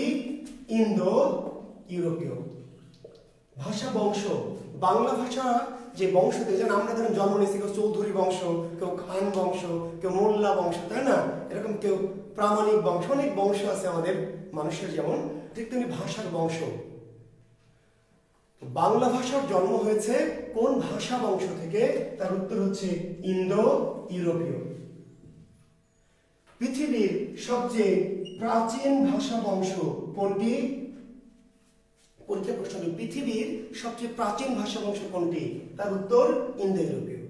ইন্দো ইউরোপীয়। ভাষা বংশ। বাংলা ভাষা যে বংশতে, যেন আমরা ধরেন জন্ম নিয়েছি, কেউ চৌধুরী বংশ, কেউ খান বংশ, কেউ মোল্লা বংশ, তাই না? এরকম কেউ প্রামাণিক বংশ, অনেক বংশ আছে আমাদের মানুষের, যেমন ঠিক তেমনি ভাষার বংশ। বাংলা ভাষার জন্ম হয়েছে কোন ভাষা বংশ থেকে? তার উত্তর হচ্ছে ইন্দো ইউরোপীয়। পৃথিবীর সবচেয়ে প্রাচীন ভাষা বংশ কোনটি? পরীক্ষা প্রশ্ন, পৃথিবীর সবচেয়ে প্রাচীন ভাষা বংশ কোনটি? তার উত্তর ইন্দো ইউরোপীয়।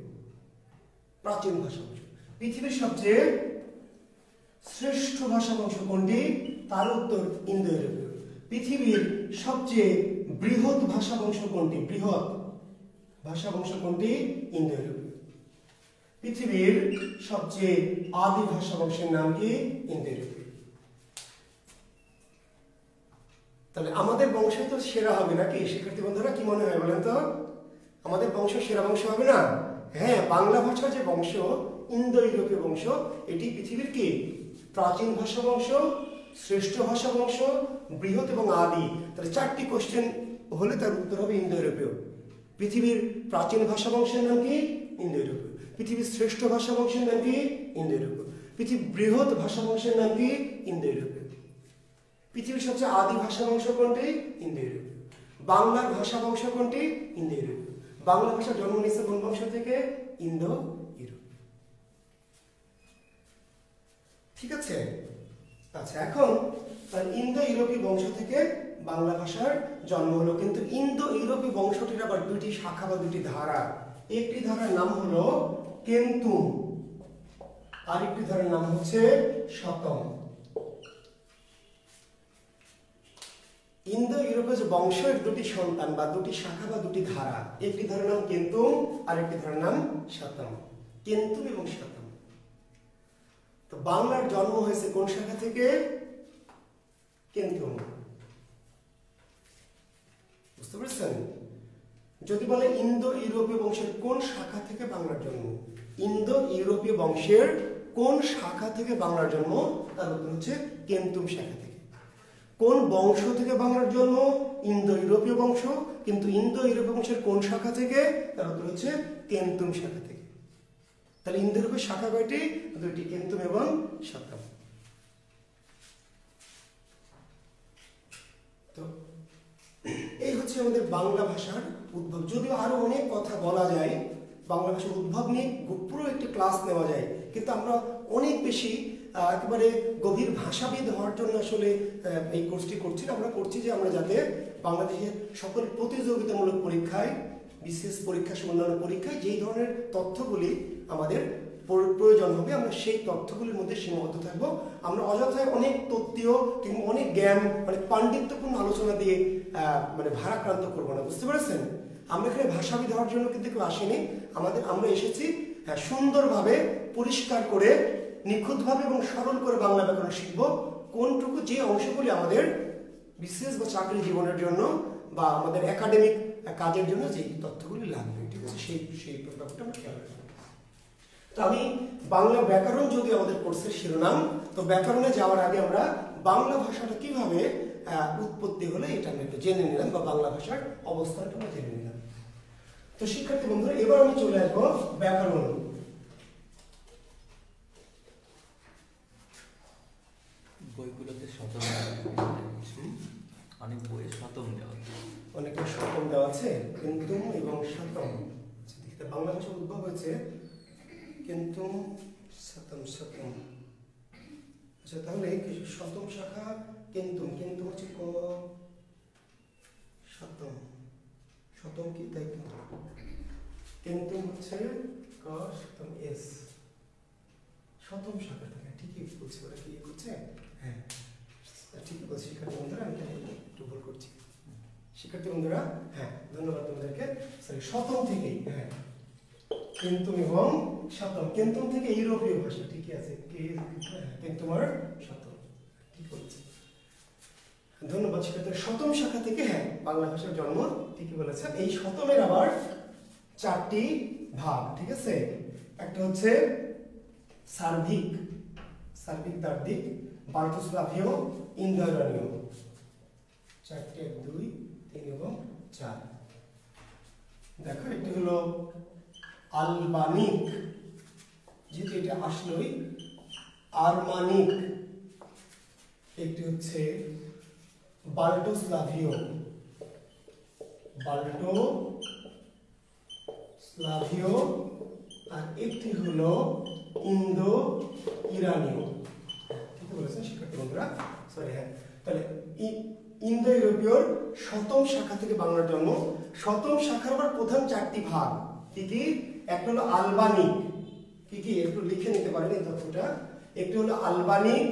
প্রাচীন ভাষা বংশ। পৃথিবীর সবচেয়ে শ্রেষ্ঠ ভাষা বংশ কোনটি? তার উত্তর ইন্দো ইউরোপীয়। পৃথিবীর সবচেয়ে বৃহৎ ভাষা বংশ কোনটি? বৃহৎ ভাষা বংশ কোনটি? ইন্দো ইউরোপীয়। পৃথিবীর সবচেয়ে আদি ভাষা বংশের নাম কি? ইন্দো ইউরোপীয়। তাহলে আমাদের বংশ তো সেরা হবে নাকি শিক্ষার্থী বন্ধুরা? কি মনে হয় বলেন তো? আমাদের বংশ সেরা বংশ হবে না? হ্যাঁ, বাংলা ভাষার যে বংশ ইন্দো ইউরোপীয় বংশ, এটি পৃথিবীর কি? প্রাচীন ভাষা বংশ, শ্রেষ্ঠ ভাষা বংশ, বৃহৎ এবং আদি। তাহলে চারটি কোশ্চেন হলে তার উত্তর হবে ইন্দো ইউরোপীয়। পৃথিবীর প্রাচীন ভাষা বংশের নাম কি? ইন্দো ইউরোপীয়। পৃথিবীর শ্রেষ্ঠ ভাষা বংশের নাম কি? ইন্দো ইউরোপীয়। পৃথিবীর বৃহৎ ভাষা বংশের নাম কি? ইন্দো ইউরোপীয়। পৃথিবীর সবচেয়ে আদি ভাষা বংশ কোনটি? ইন্দো ইউরোপীয়। বাংলার ভাষা বংশ কোনটি? ইন্দো ইউরোপীয়। বাংলা ভাষা জন্ম নিয়েছে কোন বংশ থেকে? ইন্দো ইউরোপীয়। ঠিক আছে? আচ্ছা, এখন ইন্দো ইউরোপীয় বংশ থেকে বাংলা ভাষার জন্ম হলো। কিন্তু ইন্দো ইউরোপীয় বংশটির আবার দুটি শাখা বা দুটি ধারা। একটি ধারার নাম হলো কেন্তুম, আরেকটি ধারার নাম হচ্ছে শতম। ইন্দো ইউরোপীয় যে বংশের দুটি সন্তান বা দুটি শাখা বা দুটি ধারা, একটি ধারার নাম কেন্তুম আর একটি ধারার নাম শাতম। কেন্তুম এবং শাতম। তো বাংলার জন্ম হয়েছে কোন শাখা থেকে? কেন্তুম। বুঝতে পেরেছেন? যদি বলে ইন্দো ইউরোপীয় বংশের কোন শাখা থেকে বাংলার জন্ম, ইন্দো ইউরোপীয় বংশের কোন শাখা থেকে বাংলার জন্ম, তার উত্তর হচ্ছে কেন্তুম শাখা থেকে। কোন বংশ থেকে বাংলার জন্ম? ইন্দো ইউরোপীয় বংশ। কিন্তু ইন্দো ইউরোপীয় বংশের কোন শাখা থেকে? তার উত্তর হচ্ছে কেন্তুম শাখা থেকে। তাহলে ইন্দো ইউরোপীয় শাখা কয়টি? দুইটি, কেন্তুম এবং শাতম। তো এই হচ্ছে আমাদের বাংলা ভাষার উদ্ভব। যদিও আরো অনেক কথা বলা যায় বাংলা ভাষার উদ্ভব নিয়ে, পুরো একটি ক্লাস নেওয়া যায়, কিন্তু আমরা অনেক বেশি একেবারে গভীর ভাষাবিদ হওয়ার জন্য আসলে এই কোর্সটি করছি। আমরা করছি যে আমরা যাতে বাংলাদেশের সকল প্রতিযোগিতামূলক পরীক্ষায়, বিশেষ পরীক্ষা সহ অন্যান্য পরীক্ষায় যেই ধরনের তথ্যগুলি আমাদের প্রয়োজন হবে, আমরা সেই তথ্যগুলির মধ্যে সীমাবদ্ধ থাকবো। আমরা অযথায় অনেক তত্ত্বীয় কিংবা অনেক জ্ঞান, মানে পাণ্ডিত্যপূর্ণ আলোচনা দিয়ে মানে ভারাক্রান্ত করবো না। বুঝতে পেরেছেন? আমরা এখানে ভাষাবিদ হওয়ার জন্য কিন্তু কেউ আসেনি। আমরা এসেছি সুন্দরভাবে, পরিষ্কার করে, নিখুঁতভাবে এবং সরল করে বাংলা ব্যাকরণ শিখবো। কোনটুকু যে অংশগুলি আমাদের বিশেষ বা চাকরি জীবনের জন্য বা আমাদের একাডেমিক কাজের জন্য যে তথ্যগুলি লাগবে, ঠিক আছে, সেই ব্যাপারটা আমরা খেয়াল রাখবো। তো আমি বাংলা ব্যাকরণ যদি আমাদের কোর্সের শিরোনাম, তো ব্যাকরণে যাওয়ার আগে আমরা বাংলা ভাষাটা কিভাবে উৎপত্তি হলে এটা আমরা একটু জেনে নিলাম, বা বাংলা ভাষার অবস্থানটা আমরা জেনে নিলাম। তো শিক্ষার্থী বন্ধুরা, এবার আমি চলে আসবো ব্যাকরণ। বইগুলোতে শতম, অনেক বইয়ে শতম দেওয়া আছে, অনেকে শতম দেওয়া আছে, কেন্তুম এবং শাতম। বাংলা ভাষার উদ্ভব হয়েছে কেন্তুম, শাতম, শাতম। আচ্ছা, তাহলে শতম শাখা কেন্তুম, কেন্তুম হচ্ছে ক, শাতম, শতম কি তাই তো, কেন্তুম হচ্ছে ক, শাতম এস, শতম শাখা থেকে। ঠিকই বলছি, ওরা কি করছে? হ্যাঁ, ঠিকই বলছি শিক্ষার্থী বন্ধুরা, আমি একটু ভুল করছি শিক্ষার্থী বন্ধুরা। হ্যাঁ, ধন্যবাদ তোমাদেরকে। সরি, শতম থেকেই, হ্যাঁ, কেন্তুম এবং শাতম। কেন্তুম থেকে ইউরোপীয় ভাষা, ঠিকই আছে, কেন্তুম আর শাতম, ঠিক বলছি। ধন্যবাদ শিক্ষার্থী। শতম শাখা থেকে, হ্যাঁ, বাংলা ভাষার জন্ম, ঠিকই বলেছেন। এই শতমের আবার চারটি ভাগ, ঠিক আছে। একটা হচ্ছে সার্বিক, দ্বার্থিক, বাল্টোস্লাভীয়, ইন্দো ইউরোপীয়। চারটি, 1, 2, 3 এবং 4। দেখো, একটি হলো আলবানিক, যেহেতু এটা আসলোই, আরমানিক, একটি হচ্ছে বাল্টোস্লাভীয়, আর একটি হলো ইন্দো ইরানীয়। ঠিক বলেছেন শিক্ষার্থী বন্ধুরা, সরি, হ্যাঁ। তাহলে ইন্দো ইউরোপীয় শতম শাখা থেকে বাংলার জন্ম। শতম শাখার আবার প্রধান চারটি ভাগ, কি কি? একটা হলো আলবানিক, কি কি একটু লিখে নিতে পারেন এই তথ্যটা। একটি হলো আলবানিক,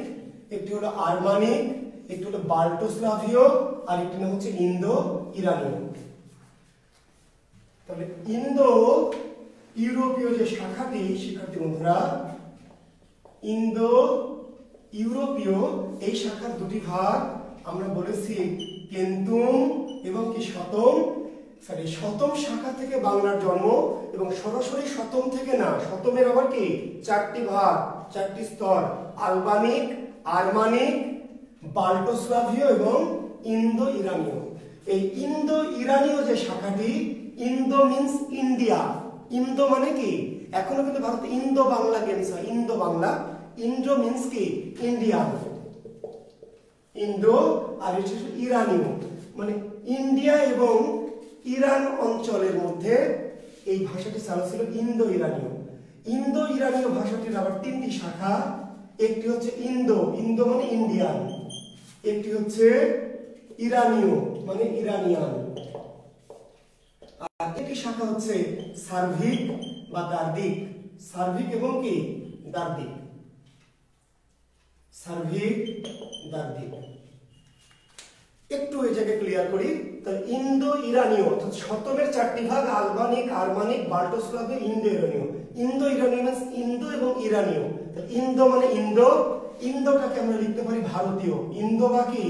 একটি হলো আরমানিক, একটি হলো বাল্টোস্লাভীয়, আর একটি নাম হচ্ছে ইন্দো ইরানীয়। তাহলে ইন্দো ইউরোপীয় যে শাখাটি শিক্ষার্থী বন্ধুরা, ইন্দো ইউরোপীয়, এই শাখার দুটি ভাগ আমরা বলেছি, কেন্তুম এবং কি শতম। শতম শাখা থেকে বাংলার জন্ম, এবং সরাসরি শতম থেকে না, শতমের আবার কি চারটি ভাগ, চারটি স্তর, আলবানিক, আরমানিক, বাল্টোস্লাভীয় এবং ইন্দো ইরানীয়। এই ইন্দো ইরানীয় যে শাখাটি, ইন্দো মিন্স ইন্ডিয়া, ইন্দো মানে কি, এখনো কিন্তু ভারতে ইন্দো বাংলা গেমস হয়, ইন্দো বাংলা, ইন্দো মিন্স কি ইন্ডিয়া, ইন্দো, আর ইরানীয় মানে ইন্ডিয়া এবং ইরান অঞ্চলের মধ্যে এই ভাষাটি চালু ছিল, ইন্দো ইরানীয়। ইন্দো ইরানীয় ভাষাটির আবার তিনটি শাখা, একটি হচ্ছে ইন্দো, ইন্দো মানে ইন্ডিয়ান, একটি হচ্ছে ইরানীয় মানে ইরানিয়ান, আর একটি শাখা হচ্ছে সার্বিক বা দ্বার্থিক, সার্বিক এবং কি দ্বার্থিক, সার্বিক, দ্বার্থিক। একটু এই জায়গায় ক্লিয়ার করি। তাহলে ইন্দো ইরানীয় অর্থাৎ শতমের 4টি ভাগ, আলবানিক, Armanik, বাল্টোস্লাভিক, Indo ইরানীয়। Indo ইরানীয় means Indo এবং ইরানীয়। তাহলে ইন্দো মানে ইন্দো, ইন্দোটাকে আমরা লিখতে পারি ভারতীয়। ইন্দো বা কি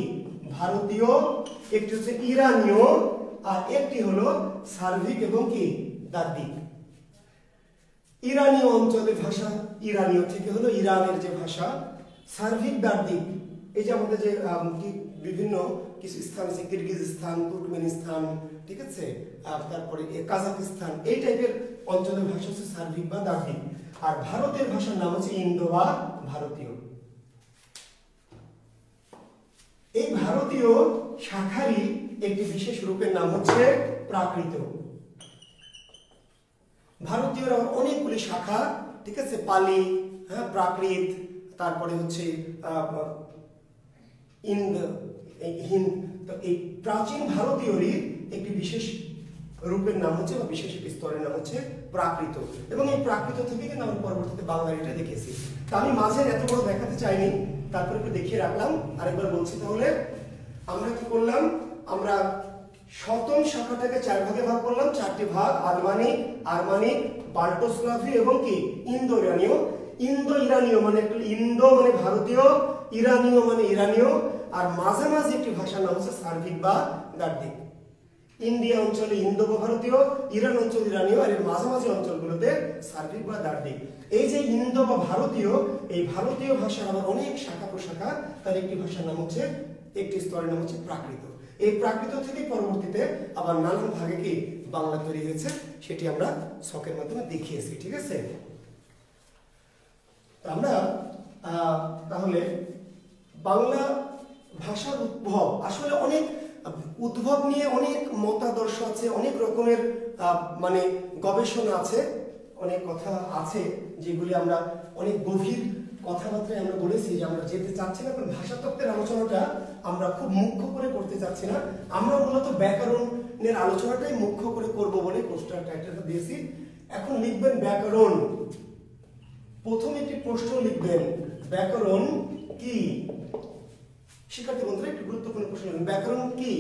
ভারতীয়, একটি হচ্ছে ইরানীয়, আর একটি হলো সার্বিক এবং কি দাদ্বিক। ইরানীয় অঞ্চলের ভাষা ইরানীয় থেকে হলো ইরানের যে ভাষা। সার্বিক দাদ্বিক এই যে আমাদের যে বিভিন্ন কিছু স্থান আছে, কিরগিজস্তান, তুর্কমেনিস্তান, ঠিক আছে, তারপরে কাজাকিস্তান, এই টাইপের অঞ্চলের ভাষা হচ্ছে সার্বিক বা দাদ্বিক। আর ভারতের ভাষার নাম হচ্ছে ইন্দো বা ভারতীয়। এই ভারতীয় শাখারই একটি বিশেষ রূপের নাম হচ্ছে প্রাকৃত। ভারতীয়র অনেকগুলি শাখা, ঠিক আছে, পালি, হ্যাঁ, প্রাকৃত, তারপরে হচ্ছে হিন্দ। তো এই প্রাচীন ভারতীয়রই একটি বিশেষ রূপের নাম হচ্ছে বা বিশেষ একটি স্তরের নাম হচ্ছে প্রাকৃত। এবং এই প্রাকৃত থেকে কিন্তু আমরা পরবর্তীতে বাংলার এটা দেখেছি। তা আমি মাঝে এত বড় দেখাতে চাইনি, তারপরে একটু দেখিয়ে রাখলাম। আরেকবার বলছি, তাহলে আমরা কি করলাম, আমরা শতম শাখাটাকে 4 ভাগে ভাগ করলাম। 4টি ভাগ, আলবানিক, আর্মানিক, বাল্টোস্লাভি এবং কি ইন্দো ইরানীয়। ইন্দো ইরানীয় মানে ইন্দো মানে ভারতীয়, ইরানীয় মানে ইরানীয়, আর মাঝামাঝি একটি ভাষার নাম হচ্ছে সার্বিক বা দাদ্বিক। ইন্ডিয়া অঞ্চলে ইন্দো বা ভারতীয়, ইরান অঞ্চল ইরানীয়, আর এর মাঝামাঝি অঞ্চলগুলোতে সার্বিক বা দাদ্বিক। এই যে ইন্দো বা ভারতীয়, এই ভারতীয় ভাষার আবার অনেক শাখা প্রশাখা। তার একটি ভাষার নাম হচ্ছে, একটি স্তরের নাম হচ্ছে প্রাকৃত। এই প্রাকৃত থেকে পরবর্তীতে আবার নানান ভাগে কি বাংলা তৈরি হয়েছে, সেটি আমরা ছকের মাধ্যমে দেখিয়েছি, ঠিক আছে। আমরা তাহলে বাংলা ভাষার উদ্ভব, আসলে অনেক উদ্ভব নিয়ে অনেক মতাদর্শ আছে, অনেক রকমের মানে গবেষণা আছে, অনেক কথা আছে, যেগুলি আমরা অনেক গভীর কথাবার্তায় আমরা বলেছি যে আমরা যেতে চাচ্ছি না, কারণ ভাষাতত্ত্বের আলোচনাটা আমরা খুব মুখ্য করে করতে চাচ্ছি না। আমরা মূলত ব্যাকরণের আলোচনাটাই মুখ্য করে করব বলে পোস্টার টাইটেলটা দিয়েছি। এখন লিখবেন ব্যাকরণ। প্রথম একটি প্রশ্ন লিখবেন, ব্যাকরণ কি? শিক্ষার্থী বন্ধুরা একটু গুরুত্বপূর্ণ প্রশ্ন লিখবেন, ব্যাকরণ কি?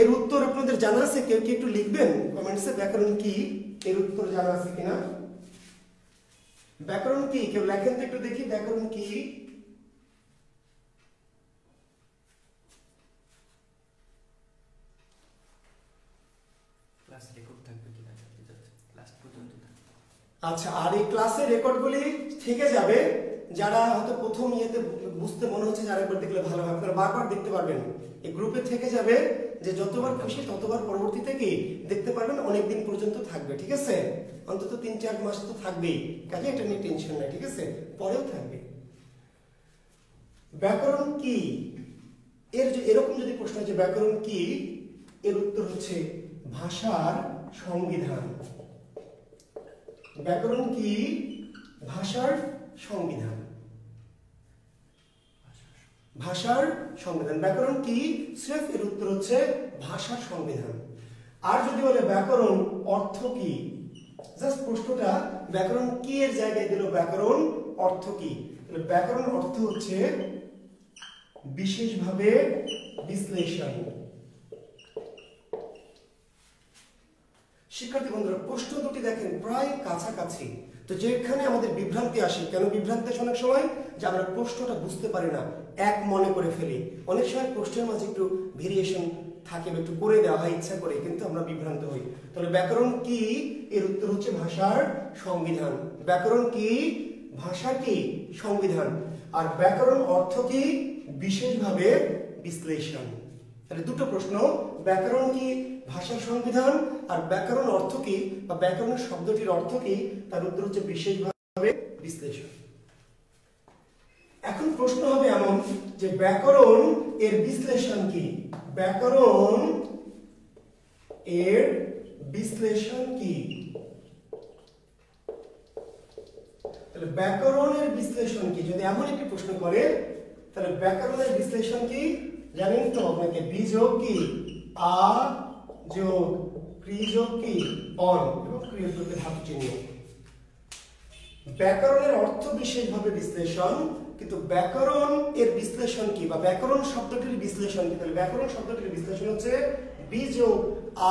এর উত্তর আপনাদের জানা আছে? কেউ কি একটু লিখবেন কমেন্টসে, ব্যাকরণ কি, এর উত্তর জানা আছে কিনা? ব্যাকরণ কি কেউ লেখেন তো একটু দেখি, ব্যাকরণ কি? ক্লাস রেকর্ড থাকবে কিনা ক্লাস পর্যন্ত থাকবে। আচ্ছা, আর এই ক্লাসের রেকর্ডগুলি থেকে যাবে। যারা হয়তো প্রথম ইয়েতে বুঝতে মনে হচ্ছে, যারা একবার দেখলে ভালো হবে, আপনারা বারবার দেখতে পারবেন। এই গ্রুপে থেকে যাবে, যে যতবার খুশি ততবার পরবর্তীতে কি দেখতে পারবেন, অনেকদিন পর্যন্ত থাকবে, ঠিক আছে। অন্তত 3-4 মাস তো থাকবেই, কাজে এটা নিয়ে টেনশন নাই, ঠিক আছে, পরেও থাকবে। ব্যাকরণ কি? এরকম যদি প্রশ্ন হয় যে ব্যাকরণ কি, এর উত্তর হচ্ছে ভাষার সংবিধান। ব্যাকরণ কি? ভাষার সংবিধান। ভাষার সংবিধান। ব্যাকরণ কি? স্রেফ এর উত্তর হচ্ছে ভাষার সংবিধান। আর যদি বলে ব্যাকরণ অর্থ কি, জাস্ট প্রশ্নটা ব্যাকরণ কি এর জায়গায় দিল, ব্যাকরণ অর্থ কি? ব্যাকরণ অর্থ হচ্ছে বিশেষভাবে বিশ্লেষণ। শিক্ষার্থী বন্ধুরা, প্রশ্ন দুটি দেখেন প্রায় কাছাকাছি। তো যেখানে আমাদের বিভ্রান্তি আসে, কেন বিভ্রান্তি আসে অনেক সময়, যে আমরা প্রশ্নটা বুঝতে পারি না, এক মনে করে ফেলি। অনেক সময় প্রশ্নের মাঝে একটু ভেরিয়েশন থাকে, একটু করে দেওয়া হয় ইচ্ছা করে, কিন্তু আমরা বিভ্রান্ত হই। তাহলে ব্যাকরণ কি, এর উত্তর হচ্ছে ভাষার সংবিধান। ব্যাকরণ কি? ভাষা কি? সংবিধান। আর ব্যাকরণ অর্থ কি? বিশেষভাবে বিশ্লেষণ। তাহলে দুটো প্রশ্ন, ব্যাকরণ কি ভাষার সংবিধান, আর ব্যাকরণ অর্থ কি বা ব্যাকরণ শব্দটির অর্থ কি, তার উত্তর হচ্ছে বিশেষভাবে বিশ্লেষণ। এখন প্রশ্ন হবে এমন যে ব্যাকরণ এর বিশ্লেষণ কি? ব্যাকরণ এর বিশ্লেষণ কি? তাহলে ব্যাকরণের বিশ্লেষণ কি, যদি এমন একটি প্রশ্ন করে, তাহলে ব্যাকরণের বিশ্লেষণ কি জানেন তো আপনাকে? বিযোগ কি আ যোগ ক্রিযোগ কি অন এবং ক্রিয়োগের ধাতু চিহ্ন। ব্যাকরণের অর্থ বিশেষভাবে বিশ্লেষণ, কিন্তু ব্যাকরণ এর বিশ্লেষণ কি বা ব্যাকরণ শব্দটির বিশ্লেষণ কি? তাহলে ব্যাকরণ শব্দটির বিশ্লেষণ হচ্ছে বি যোগ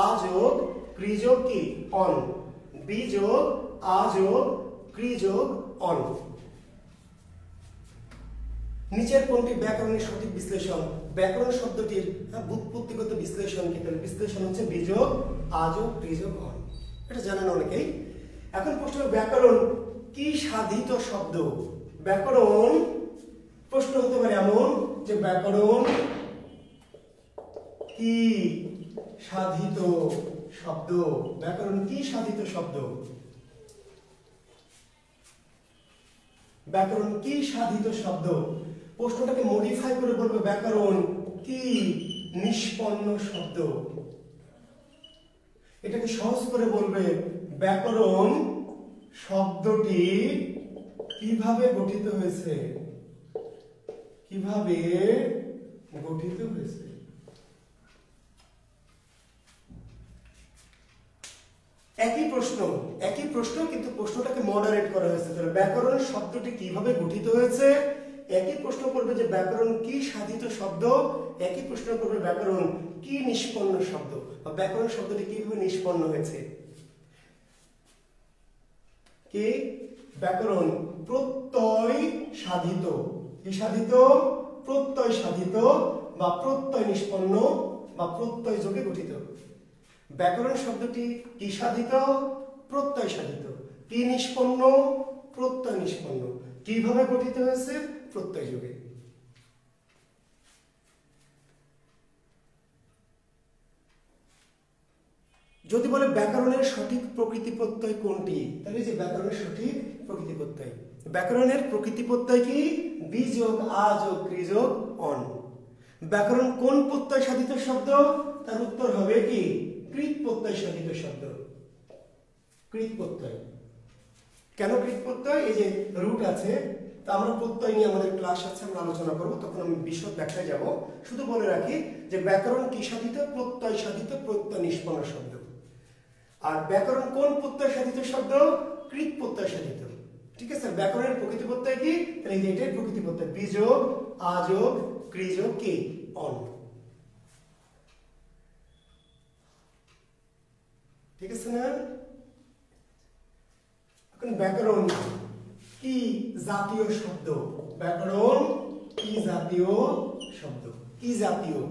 আ যোগ ক্রি যোগ কি অন, বি যোগ আ যোগ ক্রি যোগ অন। নিচের কোনটি ব্যাকরণের সঠিক বিশ্লেষণ? ব্যাকরণ শব্দটির ব্যুৎপত্তিগত বিশ্লেষণ কি? তাহলে বিশ্লেষণ হচ্ছে বি যোগ আ যোগ ক্রি যোগ অন, এটা জানেন অনেকেই। এখন প্রশ্ন, ব্যাকরণ কি সাধিত শব্দ? ব্যাকরণ প্রশ্ন হতে পারে এমন যে ব্যাকরণ কি সাধিত শব্দ? ব্যাকরণ কি সাধিত শব্দ? ব্যাকরণ কি সাধিত শব্দ? প্রশ্নটাকে মডিফাই করে বলবে ব্যাকরণ কি নিষ্পন্ন শব্দ। এটাকে সহজ করে বলবে ব্যাকরণ শব্দটি কিভাবে গঠিত হয়েছে, কিভাবে গঠিত হয়েছে। একই প্রশ্ন কিন্তু প্রশ্নটাকে মডারেট করা হয়েছে। তাহলে ব্যাকরণ শব্দটি কিভাবে গঠিত হয়েছে, একই প্রশ্ন করবে যে ব্যাকরণ কি সাধিত শব্দ, একই প্রশ্ন করবে ব্যাকরণ কি নিষ্পন্ন শব্দ বা ব্যাকরণ শব্দটি কিভাবে নিষ্পন্ন হয়েছে। কি ব্যাকরণ প্রত্যয় সাধিত, কি সাধিত? প্রত্যয় সাধিত বা প্রত্যয় নিষ্পন্ন বা প্রত্যয় যোগে গঠিত। ব্যাকরণ শব্দটি কি সাধিত? প্রত্যয় সাধিত। কি নিষ্পন্ন? প্রত্যয় নিষ্পন্ন। কিভাবে গঠিত হয়েছে? প্রত্যয় যোগে। যদি বলে ব্যাকরণের সঠিক প্রকৃতি প্রত্যয় কোনটি, তাহলে যে ব্যাকরণের সঠিক প্রকৃতি প্রত্যয়, ব্যাকরণের প্রকৃতি প্রত্যয় কি? বি যোগ আ যোগ ক্রি যোগ অন। ব্যাকরণ কোন প্রত্যয় সাধিত শব্দ? তার উত্তর হবে কি কৃৎ প্রত্যয় সাধিত শব্দ। কৃৎ প্রত্যয়। কেন কৃৎ প্রত্যয়? এই যে রুট আছে, তা আমরা প্রত্যয় নিয়ে আমাদের ক্লাস আছে, আমরা আলোচনা করব, তখন আমি বিশদ ব্যাখ্যায় যাব। শুধু বলে রাখি যে ব্যাকরণ কি সাধিত? প্রত্যয় সাধিত, প্রত্যয় নিষ্পন্ন শব্দ। আর ব্যাকরণ কোন প্রত্যয় সাধিত শব্দ? কৃৎ প্রত্যয় সাধিত। ঠিক আছে, ব্যাকরণের প্রকৃতি প্রত্যয় কি? তাহলে এই যে এটাই প্রকৃতি প্রত্যয়, বি যোগ আ যোগ ক্রি যোগ কি অন। ঠিক আছে না? এখন ব্যাকরণ কি জাতীয় শব্দ? ব্যাকরণ কি জাতীয় শব্দ? কি জাতীয়?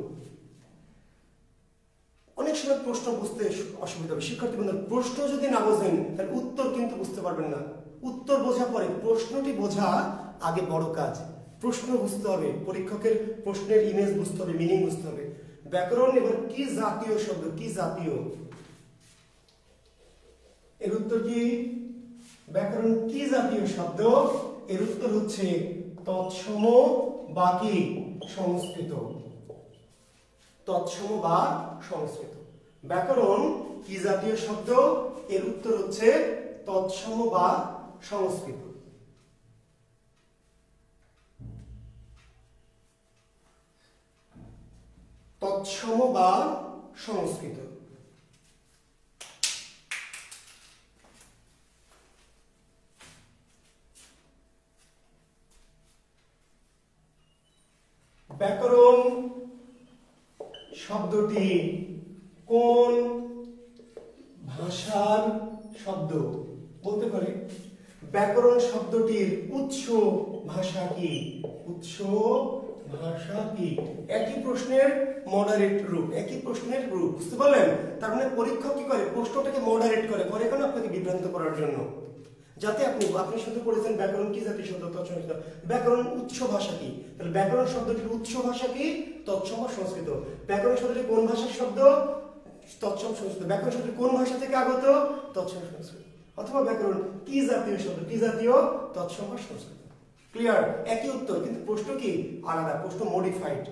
অনেক সময় প্রশ্ন বুঝতে অসুবিধা হবে। শিক্ষার্থী বন্ধুরা, প্রশ্ন যদি না বোঝেন তাহলে উত্তর কিন্তু বুঝতে পারবেন না। উত্তর বোঝা পরে, প্রশ্নটি বোঝা আগে বড় কাজ। প্রশ্ন বুঝতে হবে, পরীক্ষকের প্রশ্নের ইমেজ বুঝতে হবে, মিনিং বুঝতে হবে। ব্যাকরণ এবার কি জাতীয় শব্দ? কি জাতীয়? এর উত্তর কি? ব্যাকরণ কি জাতীয় শব্দ? এর উত্তর হচ্ছে তৎসম বা কি সংস্কৃত। তৎসম বা সংস্কৃত। ব্যাকরণ কি জাতীয় শব্দ? এর উত্তর হচ্ছে তৎসম বা সংস্কৃত। তৎসম বা সংস্কৃত। ব্যাকরণ শব্দটি কোন ভাষার শব্দ? বলতে পারে ব্যাকরণ শব্দটির উৎস ভাষা কি? উৎস ভাষা কি? একই প্রশ্নের মডারেট রূপ, একই প্রশ্নের রূপ। বুঝতে পারলেন? তার মানে পরীক্ষক কি করে? প্রশ্নটাকে মডারেট করে কেন? আপনাকে বিভ্রান্ত করার জন্য, যাতে আপনি শুধু পড়েছেন ব্যাকরণ কি জাতীয় শব্দ, তৎসম। ব্যাকরণ উৎস ভাষা কি? তাহলে ব্যাকরণ শব্দটির উৎস ভাষা কি? তৎসম সংস্কৃত। ব্যাকরণ শব্দটি কোন ভাষার শব্দ? তৎসম সংস্কৃত। ব্যাকরণ শব্দটি কোন ভাষা থেকে আগত? তৎসম সংস্কৃত। অথবা ব্যাকরণ কি জাতীয় শব্দ? কি জাতীয়? তৎসম সংস্কৃত। ক্লিয়ার? একই উত্তর, কিন্তু প্রশ্ন কি আলাদা, প্রশ্ন মডিফাইড।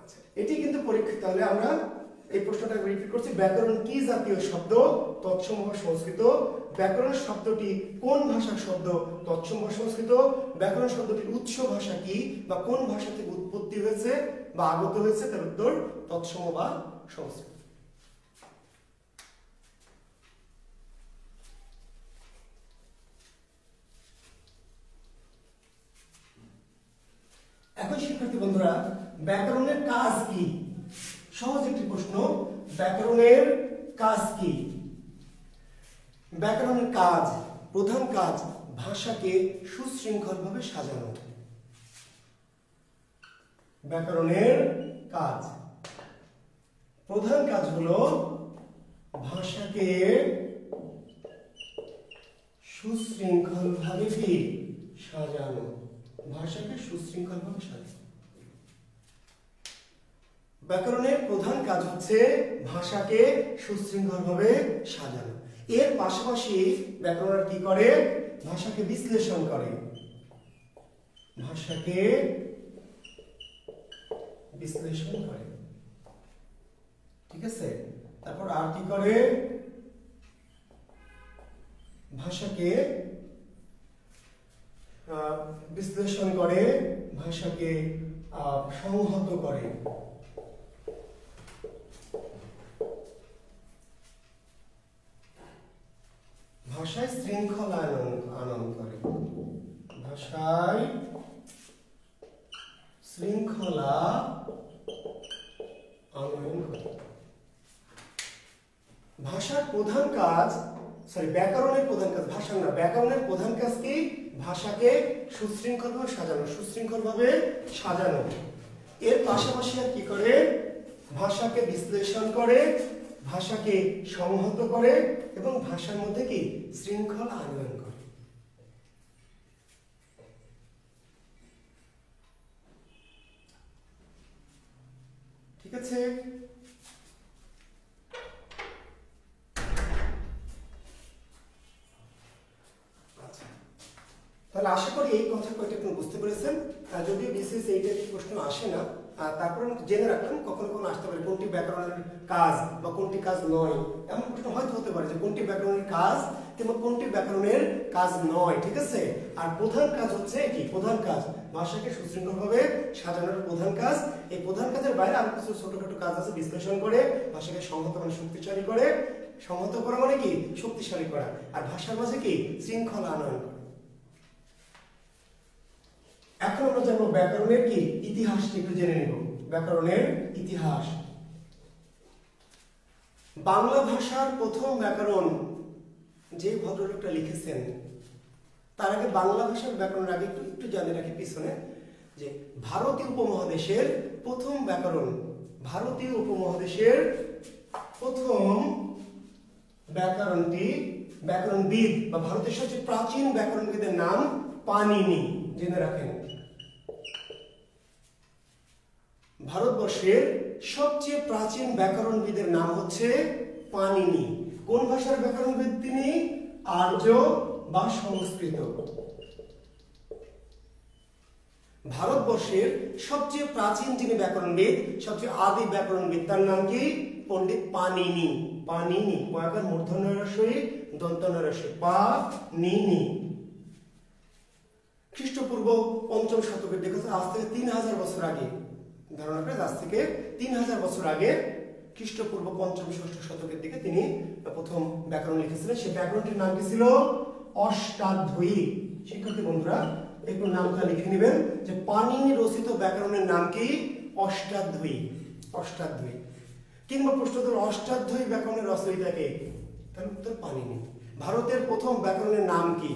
আচ্ছা, এটি কিন্তু পরীক্ষা। তাহলে আমরা এই প্রশ্নটা রিপিট করছি। ব্যাকরণ কি জাতীয় শব্দ? তৎসম বা সংস্কৃত। ব্যাকরণ শব্দটি কোন ভাষার শব্দ? তৎসম বা সংস্কৃত। ব্যাকরণ শব্দটির উৎস ভাষা কি বা কোন ভাষা থেকে উৎপত্তি হয়েছে বা আগত হয়েছে? তার উত্তর তৎসম বা সংস্কৃত। এখন শিক্ষার্থী বন্ধুরা, ব্যাকরণের কাজ কি? সহজ একটি প্রশ্ন, ব্যাকরণের কাজ কি? ব্যাকরণের কাজ, প্রধান কাজ ভাষাকে সুশৃঙ্খলভাবে সাজানো। ব্যাকরণের কাজ, প্রধান কাজ হলো ভাষাকে সুশৃঙ্খলভাবে কি সাজানো, ভাষাকে সুশৃঙ্খলভাবে সাজানো। ব্যাকরণের প্রধান কাজ হচ্ছে ভাষাকে সুশৃঙ্খলভাবে সাজানো। এর পাশাপাশি ব্যাকরণ কি করে? ভাষাকে বিশ্লেষণ করে, ভাষাকে বিশ্লেষণ করে, ঠিক আছে? তারপর আর কি করে? ভাষাকে বিশ্লেষণ করে, ভাষাকে সংহত করে। ভাষায় শৃঙ্খলা আনয়ন করে, ভাষায় শৃঙ্খলা আনয়ন করে। ভাষার প্রধান কাজ, ব্যাকরণের প্রধান কাজ, ভাষার না, ব্যাকরণের প্রধান কাজ কি? ভাষাকে সুশৃঙ্খলভাবে সাজানো, সুশৃঙ্খলভাবে সাজানো। এর পাশাপাশি আর কি করে? ভাষাকে বিশ্লেষণ করে, ভাষাকে সংহত করে এবং ভাষার মধ্যে কি শৃঙ্খলা আনয়ন করে। ঠিক আছে? আচ্ছা, তাহলে আশা করি এই কথা কয়টা আপনি বুঝতে পেরেছেন। যদিও বিশেষ এইটা প্রশ্ন আসে না, তারপরে জেনে রাখলাম কখনো কখনো আসতে পারে কোনটি ব্যাকরণের কাজ বা কোনটি কাজ নয়, এমন প্রশ্ন হয়তো হতে পারে যে কোনটি ব্যাকরণের কাজ কিংবা কোনটি ব্যাকরণের কাজ নয়। ঠিক আছে? আর প্রধান কাজ হচ্ছে কি? প্রধান কাজ ভাষাকে সুশৃঙ্খলভাবে সাজানোর প্রধান কাজ। এই প্রধান কাজের বাইরে আরো কিছু ছোটখাটো কাজ আছে, বিশ্লেষণ করে, ভাষাকে সংহত মানে শক্তিশালী করে, সংহত করা মানে কি শক্তিশালী করা, আর ভাষার মাঝে কি শৃঙ্খলা আনয়ন করা। এখন আমরা জানবো ব্যাকরণের কি ইতিহাসটি একটু জেনে নিব। ব্যাকরণের ইতিহাস। বাংলা ভাষার প্রথম ব্যাকরণ যে ভদ্রলোকটা লিখেছেন, তার আগে বাংলা ভাষার ব্যাকরণের আগে একটু জানে রাখি পিছনে যে ভারতীয় উপমহাদেশের প্রথম ব্যাকরণ, ভারতীয় উপমহাদেশের প্রথম ব্যাকরণটি, ব্যাকরণবিদ বা ভারতের সবচেয়ে প্রাচীন ব্যাকরণবিদের নাম পাণিনি, জেনে রাখেন। ভারতবর্ষের সবচেয়ে প্রাচীন ব্যাকরণবিদের নাম হচ্ছে পাণিনি। কোন ভাষার ব্যাকরণবিদ তিনি? আর্য বা সংস্কৃত। ভারতবর্ষের সবচেয়ে প্রাচীন যিনি ব্যাকরণবিদ, সবচেয়ে আদি ব্যাকরণবিদ, তার নাম কি? পণ্ডিত পাণিনি। পাণিনি, পয়াকার মূর্ধন্য রস্বই দন্ত রস্বই, পাণিনি। খ্রিস্টপূর্ব ৫ম শতকের দিকে, আজ থেকে ৩০০০ বছর আগে, ধারণা করে আজ থেকে ৩০০০ বছর আগে খ্রিস্টপূর্ব ৫ম-৬ষ্ঠ শতকের দিকে তিনি প্রথম ব্যাকরণ লিখেছিলেন। সেই ব্যাকরণটির নাম কি ছিল? অষ্টাধ্যায়ী। শিক্ষার্থী বন্ধুরা একটু নামটা লিখে নেবেন যে পাণিনি রচিত ব্যাকরণের নাম কি? অষ্টাধ্যায়ী। অষ্টাধ্যায়ী। কিংবা প্রশ্ন হলো অষ্টাধ্যায়ী ব্যাকরণের রচয়িতা কে? তার উত্তর পাণিনি। ভারতের প্রথম ব্যাকরণের নাম কি?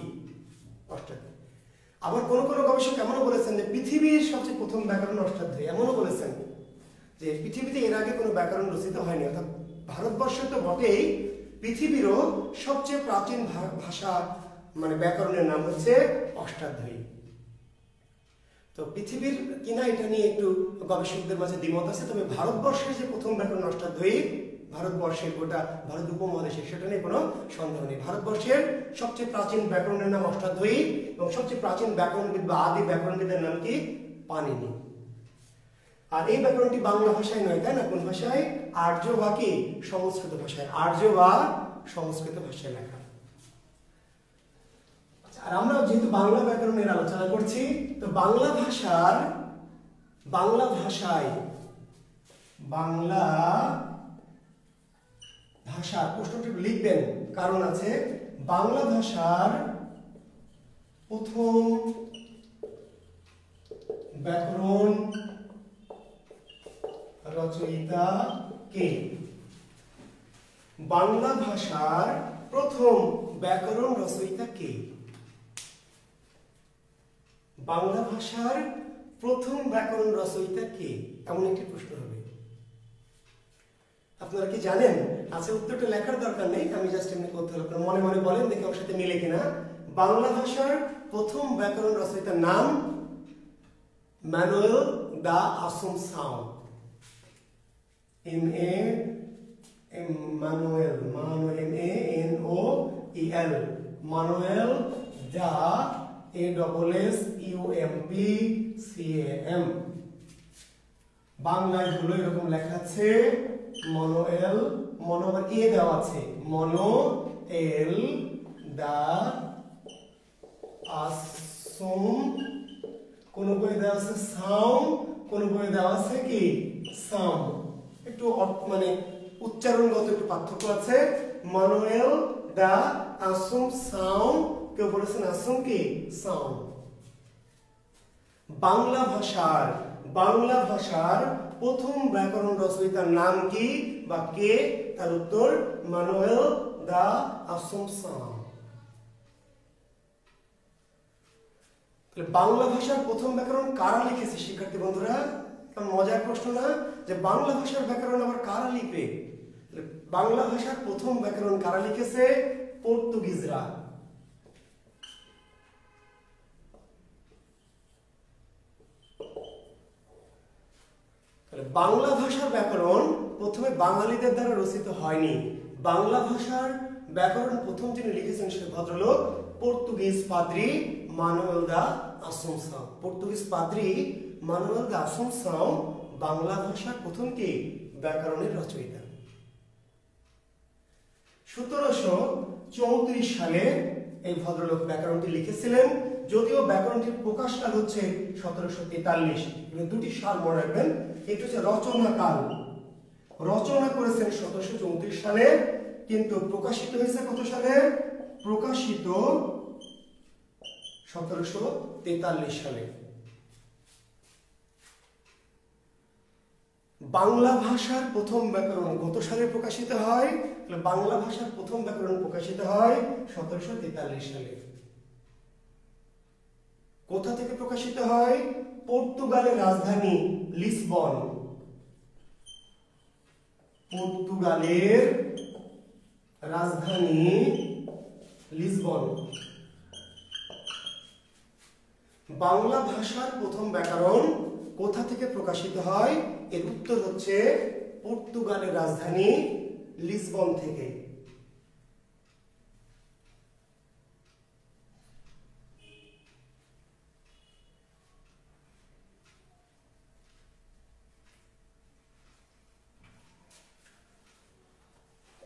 অষ্টাধ্যায়ী। আবার কোন কোন গবেষক এমনও বলেছেন যে পৃথিবীর সবচেয়ে প্রথম ব্যাকরণ অষ্টাধ্যায়ী, এমনও বলেছেন যে পৃথিবীতে এর আগে কোনো ব্যাকরণ রচিত হয়নি। অর্থাৎ ভারতবর্ষের তো বটেই, পৃথিবীরও সবচেয়ে প্রাচীন ভাষা মানে ব্যাকরণের নাম হচ্ছে অষ্টাধ্যায়ী। তো পৃথিবীর কিনা এটা নিয়ে একটু গবেষকদের মাঝে দ্বিমত আছে, তবে ভারতবর্ষের যে প্রথম ব্যাকরণ অষ্টাধ্যায়ী, ভারতবর্ষের গোটা ভারত উপমহাদেশে, সেটা নিয়ে কোনো সন্দেহ নেই। ভারতবর্ষের সবচেয়ে প্রাচীন ব্যাকরণের নাম অষ্টাধ্যায়ী এবং সবচেয়ে প্রাচীন ব্যাকরণবিদ বা আদি ব্যাকরণবিদের নাম কি? পাণিনি। আর এই ব্যাকরণটি বাংলা ভাষায় নয়, তাই না? কোন ভাষায়? আর্য বা কি সংস্কৃত ভাষায়, আর্য বা সংস্কৃত ভাষায় লেখা। আর আমরা যেহেতু বাংলা ব্যাকরণের আলোচনা করছি, তো বাংলা ভাষায় বাংলা ভাষার প্রশ্নটি লিখবেন, কারণ আছে। বাংলা ভাষার প্রথম ব্যাকরণ রচয়িতা কে? বাংলা ভাষার প্রথম ব্যাকরণ রচয়িতা কে? বাংলা ভাষার প্রথম ব্যাকরণ রচয়িতা কে? এমন একটি প্রশ্ন হবে। আপনারা কি জানেন? আচ্ছা, উত্তরটা লেখার দরকার নেই, আমি জাস্ট এমনি করতে হলো, আপনারা মনে মনে বলেন, দেখি আমার সাথে মিলে কিনা। বাংলা ভাষার প্রথম ব্যাকরণ রচয়িতার নাম ম্যানুয়েল দা আসুনসাও। ম্যানুয়েল, MANOEL, ম্যানুয়েল দা ASSUMPCAM। বাংলায় হলো এরকম লেখা আছে মনোয়েল, মনো আবার এ দেওয়া আছে, মনোয়েল দা আসুম, কোন বইয়ে দেওয়া আছে সাউম, কোন বইয়ে দেওয়া আছে কি সাম। একটু মানে উচ্চারণগত একটু পার্থক্য আছে। মনোয়েল দা আসুম সাউম, কেউ বলেছেন আসুম কি সাউম। বাংলা ভাষার প্রথম ব্যাকরণ রচয়িতার নাম কি বা কে? তার উত্তর ম্যানুয়েল দা আসুনসাও। বাংলা ভাষার প্রথম ব্যাকরণ কারা লিখেছে শিক্ষার্থী বন্ধুরা? মজার প্রশ্ন না, যে বাংলা ভাষার ব্যাকরণ আবার কারা লিখবে? বাংলা ভাষার প্রথম ব্যাকরণ কারা লিখেছে? পর্তুগিজরা। বাংলা ভাষার ব্যাকরণ প্রথমে বাঙালিদের দ্বারা রচিত হয়নি। বাংলা ভাষার ব্যাকরণ প্রথম যিনি লিখেছেন সে ভদ্রলোক পর্তুগিজ পাদ্রী ম্যানুয়েল দা আসুনসাও। পর্তুগিজ পাদ্রী ম্যানুয়েল দা আসুনসাও বাংলা ভাষার প্রথম কি ব্যাকরণের রচয়িতা। 1734 সালে এই ভদ্রলোক ব্যাকরণটি লিখেছিলেন। যদিও ব্যাকরণটির প্রকাশকাল হচ্ছে 1743, দুটি সাল মনে রাখবেন। এটা হচ্ছে রচনাকাল, রচনা করেছেন 1734 সালে, কিন্তু প্রকাশিত হয়েছে কত সালে? প্রকাশিত 1743 সালে। বাংলা ভাষার প্রথম ব্যাকরণ কত সালে প্রকাশিত হয়? বাংলা ভাষার প্রথম ব্যাকরণ প্রকাশিত হয় 1743 সালে। কোথা থেকে প্রকাশিত হয়? পর্তুগালের রাজধানী লিসবন। পর্তুগালের রাজধানী লিসবন। বাংলা ভাষার প্রথম ব্যাকরণ কোথা থেকে প্রকাশিত হয়? এর উত্তর হচ্ছে পর্তুগালের রাজধানী লিসবন থেকে।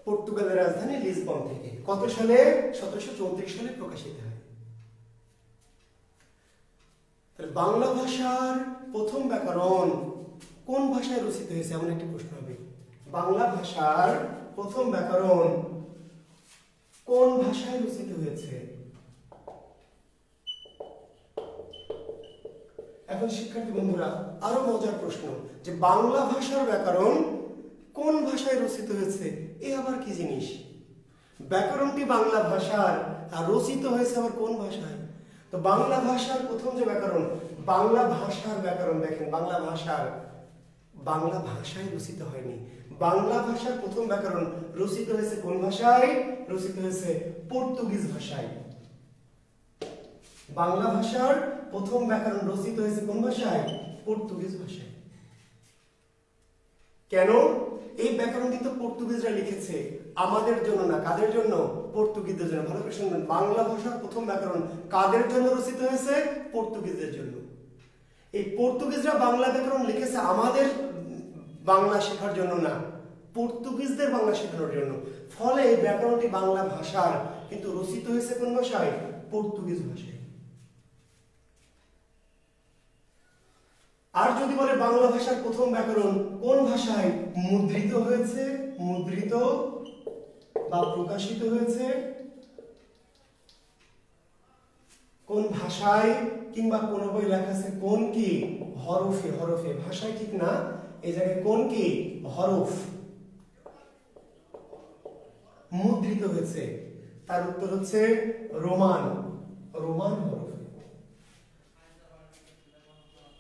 পর্তুগালের রাজধানী লিসবন থেকে কত সালে? 1734 সালে প্রকাশিত হয়। বাংলা ভাষার প্রথম ব্যাকরণ কোন ভাষায় রচিত হয়েছে? এমন একটি প্রশ্ন হবে। বাংলা ভাষার প্রথম ব্যাকরণ কোন ভাষায় রচিত হয়েছে? এখন শিক্ষার্থী বন্ধুরা আরো মজার প্রশ্ন, যে বাংলা ভাষার ব্যাকরণ কোন ভাষায় রচিত হয়েছে, এ আবার কি জিনিস? ব্যাকরণটি বাংলা ভাষার, আর রচিত হয়েছে আবার কোন ভাষায়? তো বাংলা ভাষার প্রথম যে ব্যাকরণ, বাংলা ভাষার ব্যাকরণ দেখেন, বাংলা ভাষায় রচিত হয়নি। বাংলা ভাষার প্রথম ব্যাকরণ রচিত হয়েছে কোন ভাষায়? রচিত হয়েছে পর্তুগিজ ভাষায়। বাংলা ভাষার প্রথম ব্যাকরণ রচিত হয়েছে কোন ভাষায়? পর্তুগিজ ভাষায়। কেন? এই ব্যাকরণটি তো পর্তুগিজরা লিখেছে, আমাদের জন্য না। কাদের জন্য? পর্তুগিজদের জন্য। ভালো করে শুনবেন, বাংলা ভাষার প্রথম ব্যাকরণ কাদের জন্য রচিত হয়েছে? পর্তুগিজদের জন্য। এই পর্তুগিজরা বাংলা ব্যাকরণ লিখেছে আমাদের বাংলা শেখার জন্য না, পর্তুগিজদের বাংলা শেখানোর জন্য। ফলে এই ব্যাকরণটি বাংলা ভাষার, কিন্তু রচিত হয়েছে কোন ভাষায়? পর্তুগিজ ভাষায়। আর যদি বলে বাংলা ভাষার প্রথম ব্যাকরণ কোন ভাষায় মুদ্রিত হয়েছে, মুদ্রিত বা প্রকাশিত হয়েছে, কোন ভাষায় কিংবা কোন বই লেখা আছে কোন কি হরফে, হরফে ভাষায় ঠিক না, এই জায়গায় কোন কি হরফ মুদ্রিত হয়েছে, তার উত্তর হচ্ছে রোমান, রোমান হরফ।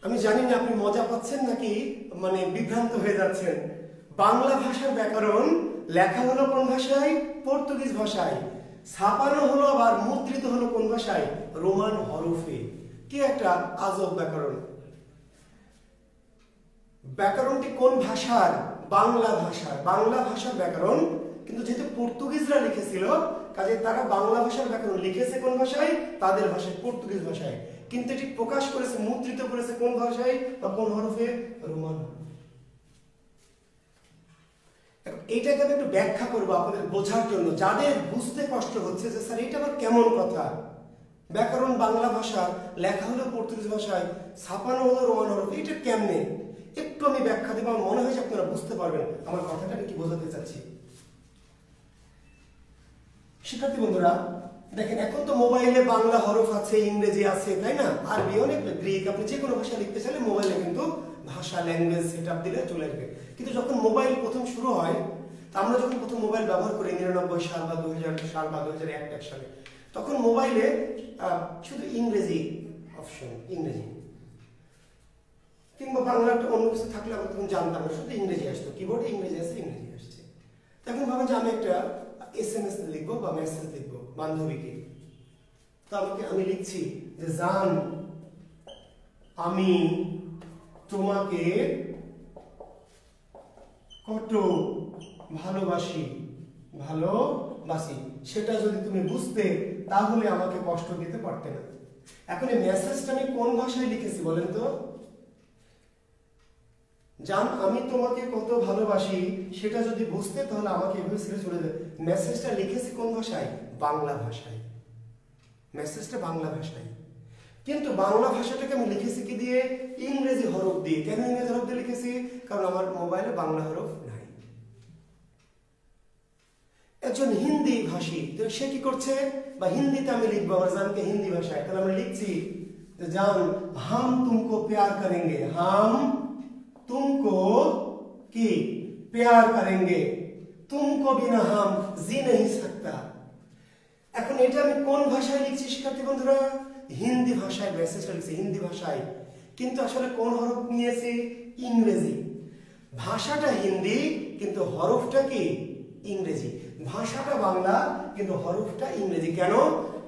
আমি জানি না আপনি মজা পাচ্ছেন নাকি মানে বিভ্রান্ত হয়ে যাচ্ছেন। বাংলা ভাষার ব্যাকরণ লেখা হলো কোন ভাষায়, পর্তুগিজ ভাষায়, ছাপানো হলো আবার মুদ্রিত হলো কোন ভাষায়, রোমান হরফে। কি একটা আজব ব্যাকরণ। ব্যাকরণটি কোন ভাষার, বাংলা ভাষার, বাংলা ভাষার ব্যাকরণ, কিন্তু যেহেতু পর্তুগিজরা লিখেছিল কাজে তারা বাংলা ভাষার ব্যাকরণ লিখেছে কোন ভাষায়, তাদের ভাষায়, পর্তুগিজ ভাষায়, কিন্তু এটি প্রকাশ করেছে, মুদ্রিত করেছে কোন ভাষায় বা কোন হরফে, রোমান। এইটাকে আমি একটু ব্যাখ্যা করবো আপনাদের বোঝার জন্য, যাদের বুঝতে কষ্ট হচ্ছে যে স্যার এটা আবার কেমন কথা, ব্যাকরণ বাংলা ভাষা, লেখা হলো পর্তুগিজ ভাষায়, ছাপানো হলো রোমান হরফে, এটা কেমনে, একটু আমি ব্যাখ্যা দেবো, আমার মনে হয় যে আপনারা বুঝতে পারবেন আমার কথাটা আমি কি বোঝাতে চাচ্ছি। শিক্ষার্থী বন্ধুরা দেখেন, এখন তো মোবাইলে বাংলা হরফ আছে, ইংরেজি আছে, তাই না, আরবি, অনেক গ্রিক, আপনি যে কোনো ভাষা লিখতে চাইলে মোবাইলে কিন্তু ভাষা ল্যাঙ্গুয়েজ সেটআপ দিলে চলে আসবে। কিন্তু যখন মোবাইল প্রথম শুরু হয়, তা আমরা যখন প্রথম মোবাইল ব্যবহার করি 99 সাল বা 2000 সাল বা 2001 সালে, তখন মোবাইলে শুধু ইংরেজি অপশন, ইংরেজি কিংবা বাংলা একটা অন্য কিছু থাকলে আমরা তখন জানতাম না, শুধু ইংরেজি আসতো, কিবোর্ডে ইংরেজি আছে, ইংরেজি আসছে। তখন ভাবেন যে আমি একটা SMS লিখবো বা মেসেজ লিখবো বান্ধবীকে, তো আমি লিখছি যে জান আমি তোমাকে কত ভালোবাসি, ভালোবাসি, সেটা যদি তুমি বুঝতে তাহলে আমাকে কষ্ট দিতে পারতে না। এখন এই মেসেজটা আমি কোন ভাষায় লিখেছি বলেন তো, জান আমি তোমাকে কত ভালোবাসি সেটা যদি বুঝতে তাহলে আমাকে এভাবে ছেড়ে চলে যাবে। মেসেজটা লিখেছি কোন ভাষায়, বাংলা ভাষায়, মেসেজটা বাংলা ভাষায়, কিন্তু বাংলা ভাষাটাকে আমি লিখেছি কি দিয়ে, ইংরেজি হরফ দিয়ে। কেন ইংরেজি হরফ দিয়ে লিখেছি, কারণ আমার মোবাইলে বাংলা হরফ নাই। একজন হিন্দি ভাষী সে কি করছে, বা হিন্দিতে আমি লিখবো আমার জানকে হিন্দি ভাষায়, তাহলে আমরা লিখছি যে জান হাম তুমকো প্যার করেঙ্গে, হাম तुमको की प्यार करेंगे, तुमको बिना हम जी नहीं सकता। এখন এটা আমি কোন ভাষায় লিখছি শিক্ষার্থী বন্ধুরা, হিন্দি ভাষায় মেসেজটা লিখছি, হিন্দি ভাষায়, কিন্তু আসলে কোন হরফ নিয়েছি, ইংরেজি। ভাষাটা হিন্দি কিন্তু হরফটা কি ইংরেজি, ভাষাটা বাংলা কিন্তু হরফটা ইংরেজি। কেন,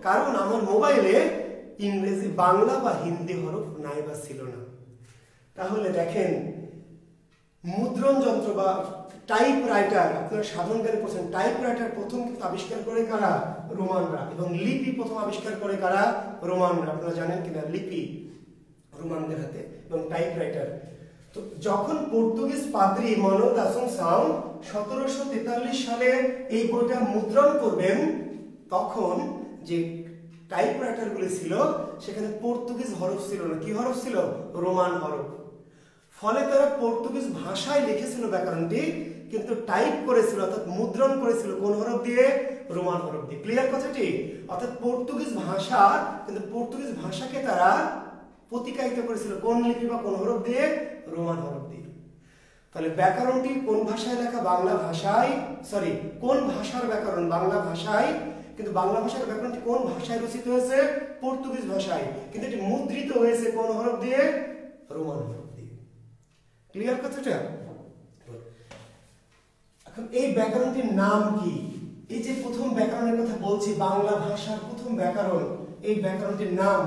কারণ আমার মোবাইলে ইংরেজি, বাংলা বা হিন্দি হরফ নাই বা ছিল না। তাহলে দেখেন মুদ্রণ যন্ত্র বা টাইপ রাইটার, আপনারা সাধারণ জ্ঞানে পড়ছেন, টাইপ রাইটার প্রথম কিন্তু আবিষ্কার করে কারা, রোমানরা, এবং লিপি প্রথম আবিষ্কার করে কারা, রোমানরা। আপনারা জানেন কিনা লিপি রোমানদের হাতে, এবং টাইপ রাইটার। তো যখন পর্তুগিজ পাদ্রী মানুয়েল দা আসুনসাও 1743 সালে এই বইটা মুদ্রণ করবেন, তখন যে টাইপ রাইটার গুলি ছিল সেখানে পর্তুগিজ হরফ ছিল না, কি হরফ ছিল, রোমান হরফ। ফলে তারা পর্তুগিজ ভাষায় লিখেছিল ব্যাকরণটি, কিন্তু টাইপ করেছিল অর্থাৎ মুদ্রণ করেছিল কোন হরফ দিয়ে, রোমান হরফ দিয়ে। ক্লিয়ার কথাটি, অর্থাৎ পর্তুগিজ ভাষা, কিন্তু পর্তুগিজ ভাষাকে তারা প্রতিকায়িত করেছিল কোন লিপি বা কোন হরফ দিয়ে, রোমান হরফ দিয়ে। তাহলে ব্যাকরণটি কোন ভাষায় লেখা, বাংলা ভাষায়, সরি কোন ভাষার ব্যাকরণ, বাংলা ভাষায়, কিন্তু বাংলা ভাষার ব্যাকরণটি কোন ভাষায় রচিত হয়েছে, পর্তুগিজ ভাষায়, কিন্তু এটি মুদ্রিত হয়েছে কোন হরফ দিয়ে, রোমান হরফ দিয়ে। ক্লিয়ার কথাটা। এখন এই ব্যাকরণটির নাম কি, এই যে প্রথম ব্যাকরণের কথা বলছি, বাংলা ভাষার প্রথম ব্যাকরণ, এই ব্যাকরণটির নাম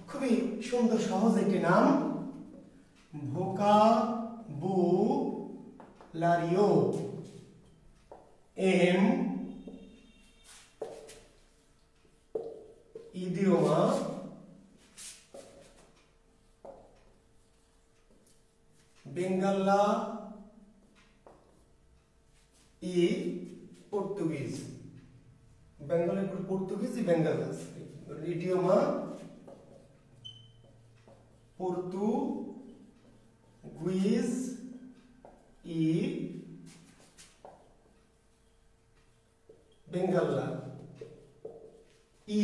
খুবই সুন্দর সহজ একটি নাম, ভোকাবুলারিও, এম ইডিওমা বেঙ্গালা ই পর্তুগিজ, বেঙ্গলের পর্তুগিজ ই বেঙ্গালা, ইডিওমা পর্তুগুইজ ই বেঙ্গালা ই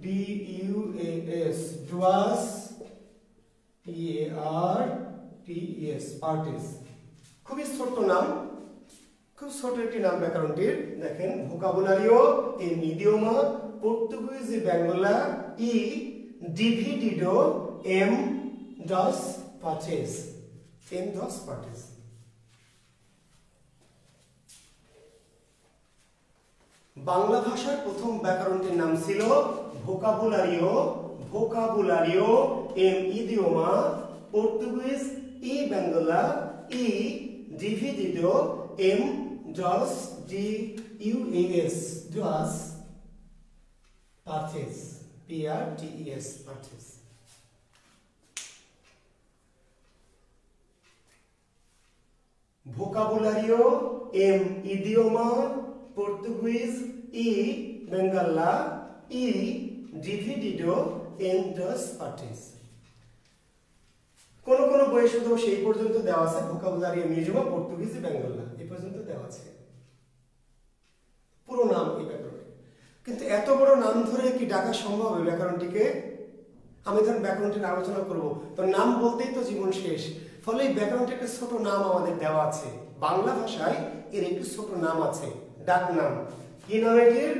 DUAS, ডুয়াস, PARTES, পার্টিস। খুবই ছোট নাম, খুব ছোট একটি নাম ব্যাকরণটির। দেখেন, ভোকাবুলারিও এম ইডিওমা পর্তুগিজ e বাংলা ই ডিভিডিডো এম dos partes, এম dos partes। বাংলা ভাষার প্রথম ব্যাকরণটির নাম ছিল ভোকাবুলারিও, ভোকাবুলারিও এম ইডিওমা পর্তুগিজ ই বাংলা ই ডিভিডিডো এম dos DUAS, duas partes, PARTES, partes। ভোকাবুলারিও এম ইডিওমা পর্তুগিজ ই বাংলা ই ডিভিডিডো এম dos partes। কোন কোন বইয়ে শুধু সেই পর্যন্ত দেওয়া আছে, ভোকাবুলারিও মিউজিয়াম পর্তুগিজ বাংলা এই পর্যন্ত দেওয়া আছে, পুরো নাম এই ব্যাকরণে। কিন্তু এত বড় নাম ধরে কি ডাকা সম্ভব এই ব্যাকরণটিকে? আমি ধরুন ব্যাকরণটির আলোচনা করব, তো নাম বলতেই তো জীবন শেষ। ফলে এই ব্যাকরণটির একটা ছোট নাম আমাদের দেওয়া আছে। বাংলা ভাষায় এর একটি ছোট নাম আছে, ডাক নাম। কি নাম এটির?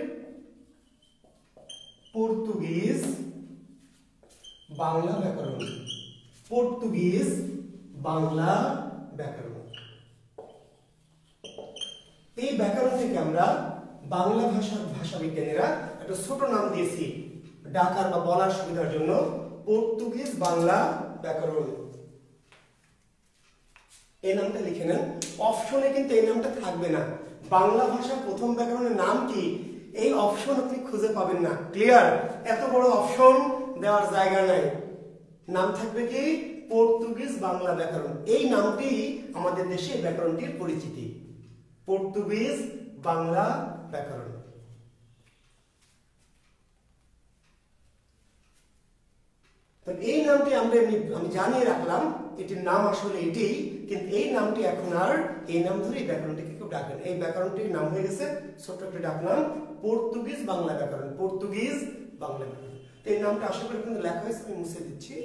পর্তুগিজ বাংলা ব্যাকরণ, পর্তুগিজ বাংলা ব্যাকরণ। এই ব্যাকরণটিকে আমরা বাংলা ভাষার ভাষাবিজ্ঞানীরা একটা ছোট নাম দিয়েছি ডাকার বা বলার সুবিধার জন্য, পর্তুগিজ বাংলা ব্যাকরণ। এই নামটা লিখে নেন, অপশনে কিন্তু এই নামটা থাকবে না। বাংলা ভাষার প্রথম ব্যাকরণের নাম কি, এই অপশন আপনি খুঁজে পাবেন না। ক্লিয়ার? এত বড় অপশন দেওয়ার জায়গা নাই। নাম থাকবে কি? পর্তুগিজ বাংলা ব্যাকরণ। এই নামটি আমাদের দেশে ব্যাকরণটির পরিচিতি, পর্তুগিজ বাংলা ব্যাকরণ। তো এই নামটি আমি জানিয়ে রাখলাম, এটির নাম আসলে এটি, কিন্তু এই নামটি এখন আর এই নাম ধরে এই ব্যাকরণটিকে কেউ ডাকেন। এই ব্যাকরণটির নাম হয়ে গেছে ছোট্ট একটি ডাকনাম, পর্তুগিজ বাংলা ব্যাকরণ, পর্তুগিজ বাংলা ব্যাকরণ। তো এই নামটা আশা করি কিন্তু লেখা হয়েছে, আমি মুছে দিচ্ছি।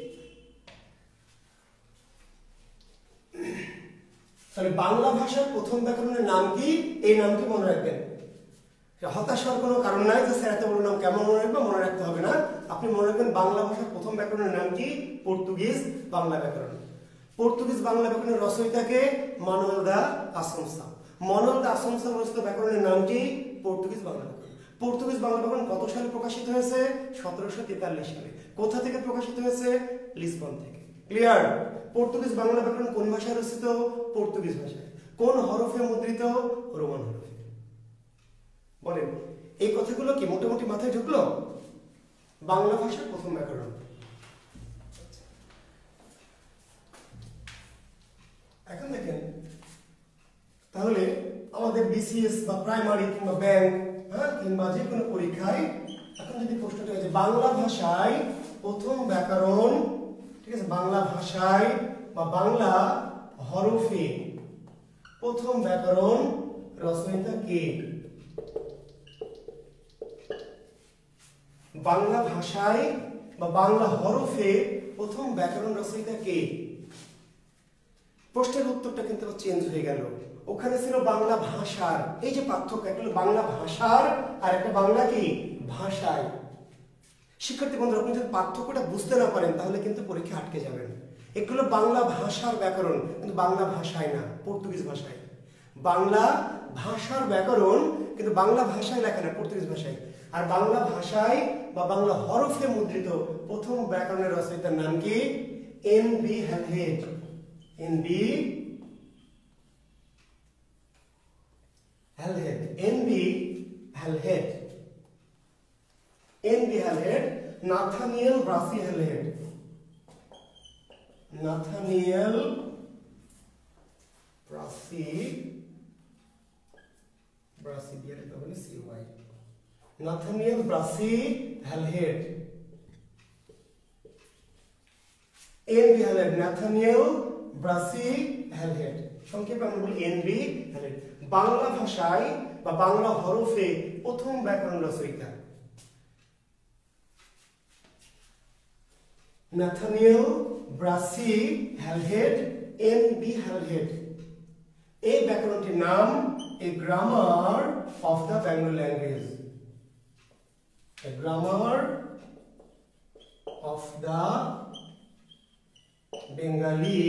তাহলে বাংলা ভাষার প্রথম ব্যাকরণের নাম কি, এই নামটি মনে রাখবেন। হতাশ হওয়ার কোনো কারণ নাই যে স্যার এত বড় নাম কেমন মনে রাখবে, মনে রাখতে হবে না। আপনি মনে রাখবেন বাংলা ভাষার প্রথম ব্যাকরণের নাম কি, পর্তুগিজ বাংলা ব্যাকরণ। পর্তুগিজ বাংলা ব্যাকরণের রচয়িতাকে মানুয়েল দা আসুনসা। মানুয়েল দা আসুনসা রচিত ব্যাকরণের নামটি পর্তুগিজ বাংলা ব্যাকরণ। পর্তুগিজ বাংলা ব্যাকরণ কত সালে প্রকাশিত হয়েছে? 1743 সালে। কোথা থেকে প্রকাশিত হয়েছে? লিসবন থেকে। ক্লিয়ার? পর্তুগিজ বাংলা ব্যাকরণ কোন ভাষায় রচিত? পর্তুগিজ ভাষায়। কোন হরফে মুদ্রিত? রোমান হরফে। বলেন, এই কথাগুলো কি মোটামুটি মাথায় ঢুকলো? বাংলা ভাষার প্রথম ব্যাকরণ। এখন দেখেন, তাহলে আমাদের বিসিএস বা প্রাইমারি কিংবা ব্যাংক, কিংবা যে কোনো পরীক্ষায় এখন যদি প্রশ্নটা হয় যে বাংলা ভাষায় প্রথম ব্যাকরণ, ঠিক আছে, বাংলা ভাষায় বা বাংলা হরফে প্রথম ব্যাকরণ রচয়িতা কে? বাংলা ভাষায় বা বাংলা হরফে প্রথম ব্যাকরণ রচয়িতা কে? প্রশ্নের উত্তরটা কিন্তু চেঞ্জ হয়ে গেল। ওখানে ছিল বাংলা ভাষার, এই যে পার্থক্য, একটা হলো বাংলা ভাষার আর একটা বাংলা কি ভাষায়। শিক্ষার্থী বন্ধুরা, আপনি যদি পার্থক্যটা বুঝতে না পারেন তাহলে কিন্তু পরীক্ষা আটকে যাবেন। এগুলো বাংলা ভাষার ব্যাকরণ, কিন্তু বাংলা ভাষায় না, পর্তুগিজ ভাষায়। বাংলা ভাষার ব্যাকরণ কিন্তু বাংলা ভাষায় লেখা না, পর্তুগিজ ভাষায়। আর বাংলা ভাষায় বা বাংলা হরফে মুদ্রিত প্রথম ব্যাকরণের রচয়িতার নাম কি? NB. Halhed. N B. Halhed. N B. Halhed. N B. Halhed. Nathaniel Brassey Halhed. Nathaniel Brassey, Brassey দিয়ে লিখতে হবে CY। Nathaniel Brassey Halhed. N B. Halhed. Nathaniel Brassey Halhed. সংক্ষেপে আমরা বলি এন.বি. হ্যালহেড। বাংলা ভাষায় বা বাংলা হরফে প্রথম ব্যাকরণ রচয়িতা। Nathaniel Brassey Halhed, N B. Halhed. এই ব্যাকরণটির নাম a grammar of the Bengali language. A grammar of the Bengali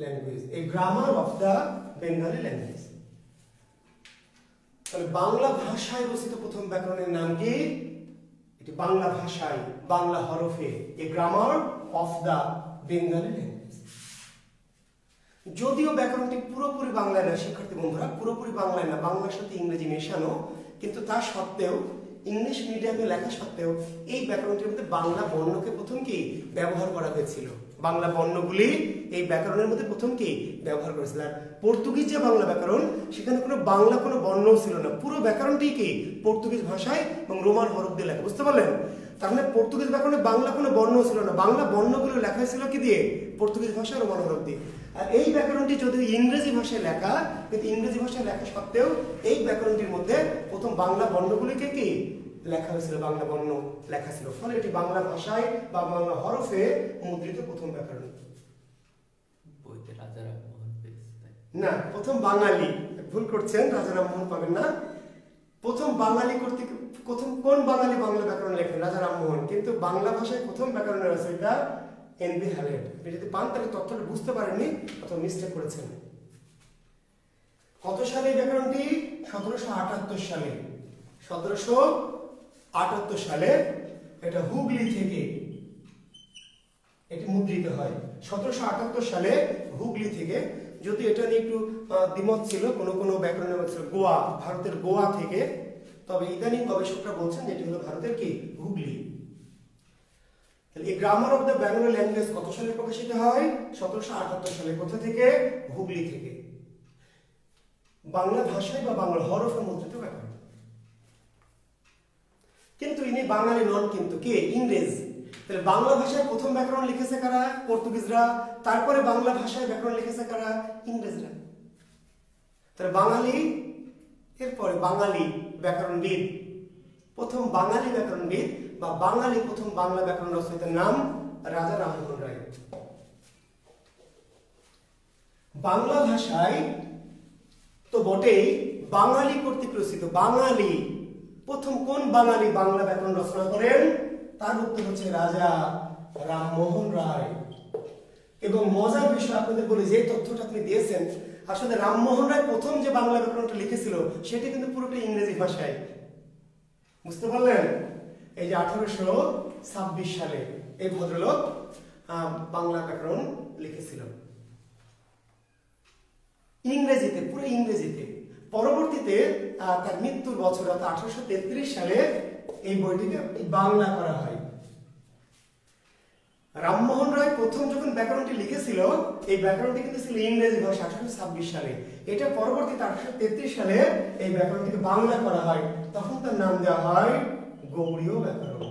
language. A grammar of the Bengali language. তাহলে বাংলা ভাষায় রচিত প্রথম ব্যাকরণের নাম কি? এটি বাংলা ভাষায়, বাংলা হরফে, a grammar of the Bengali language. যদিও ব্যাকরণটি পুরোপুরি বাংলায় না শিক্ষার্থী বন্ধুরা, পুরোপুরি বাংলায় না, বাংলার সাথে ইংরেজি মেশানো, কিন্তু তা সত্ত্বেও ইংলিশ মিডিয়ামে লেখা সত্ত্বেও এই ব্যাকরণটির মধ্যে বাংলা বর্ণকে প্রথম কি ব্যবহার করা হয়েছিল। বাংলা বর্ণগুলি এই ব্যাকরণের মধ্যে প্রথম কি ব্যবহার করেছিল। আর পর্তুগিজ যে বাংলা ব্যাকরণ, সেখানে কোনো বাংলা কোনো বর্ণও ছিল না, পুরো ব্যাকরণটি কি পর্তুগিজ ভাষায় এবং রোমান হরফ দিয়ে লেখা। বুঝতে পারলেন? তার মানে পর্তুগিজ ব্যাকরণে বাংলা কোনো বর্ণ ছিল না, বাংলা বর্ণগুলো লেখা ছিল কি দিয়ে? পর্তুগিজ ভাষায় রোমান হরফ দিয়ে। আর এই ব্যাকরণটি যদিও ইংরেজি ভাষায় লেখা, কিন্তু ইংরেজি ভাষায় লেখা সত্ত্বেও এই ব্যাকরণটির মধ্যে প্রথম বাংলা বর্ণগুলিকে কি লেখা হয়েছিল, বাংলা বর্ণ লেখা ছিল। ফলে এটি বাংলা ভাষায় বা বাংলা হরফে মুদ্রিত প্রথম ব্যাকরণ। বইতে রাজা রামমোহন পেয়েছে না, প্রথম বাঙালি। ভুল করছেন, রাজা রামমোহন পাবেন না। প্রথম বাঙালি কর্তৃক, প্রথম কোন বাঙালি বাংলা ব্যাকরণ লেখেন? রাজা রামমোহন। কিন্তু বাংলা ভাষায় প্রথম ব্যাকরণের রচয়িতা এন.বি. হ্যালহেড। আপনি যদি পান তাহলে তথ্যটা বুঝতে পারেননি অথবা মিস্টেক করেছেন। কত সালে এই ব্যাকরণটি? 1778 সালে। 1778 সালে এটা হুগলি থেকে এটি মুদ্রিত হয়। 1778 সালে হুগলি থেকে। যদি এটা নিয়ে একটু দ্বিমত ছিল, কোনো ব্যাকরণের মধ্যে ছিল গোয়া, ভারতের গোয়া থেকে, তবে ইদানিং গবেষকরা বলছেন এটি হলো ভারতের কি হুগলি। তাহলে এই grammar of the Bengali language কত সালে প্রকাশিত হয়? 1778 সালে। কোথা থেকে? হুগলি থেকে। বাংলা ভাষায় বা বাংলা হরফে মুদ্রিত ব্যাকরণ। কিন্তু ইনি বাঙালি নন, কিন্তু কে? ইংরেজ। তাহলে বাংলা ভাষায় প্রথম ব্যাকরণ লিখেছে কারা? পর্তুগিজরা। তারপরে বাংলা ভাষায় ব্যাকরণ লিখেছে কারা? ইংরেজরা। তাহলে বাঙালি, এরপরে বাঙালি ব্যাকরণবিদ, প্রথম বাঙালি ব্যাকরণবিদ বা বাঙালি প্রথম বাংলা ব্যাকরণ রচয়িতার নাম রাজা রামমোহন রায়। বাংলা ভাষায় তো বটেই, বাঙালি কর্তৃক রচিত, বাঙালি প্রথম কোন বাঙালি বাংলা ব্যাকরণ রচনা করেন? তার উত্তর হচ্ছে রাজা রামমোহন রায়। এবং মজার বিষয় আপনাদের বলি, যে তথ্যটা আপনি দিয়েছেন, আসলে রামমোহন রায় প্রথম যে বাংলা ব্যাকরণটা লিখেছিল সেটি কিন্তু পুরোটা ইংরেজি ভাষায়। বুঝতে পারলেন? এই যে 1826 সালে এই ভদ্রলোক বাংলা ব্যাকরণ লিখেছিল ইংরেজিতে, পুরো ইংরেজিতে। পরবর্তীতে তার মৃত্যুর বছর অর্থাৎ 1833 সালে এই বইটিকে বাংলা করা হয়। রামমোহন রায় প্রথম যখন ব্যাকরণটি লিখেছিল, এই ব্যাকরণটি কিন্তু ছিল ইংরেজি ভাষা 1826 সালে। এটা পরবর্তীতে 1833 সালে এই ব্যাকরণটিকে বাংলা করা হয়। তখন তার নাম দেওয়া হয় গৌড়ীয় ব্যাকরণ।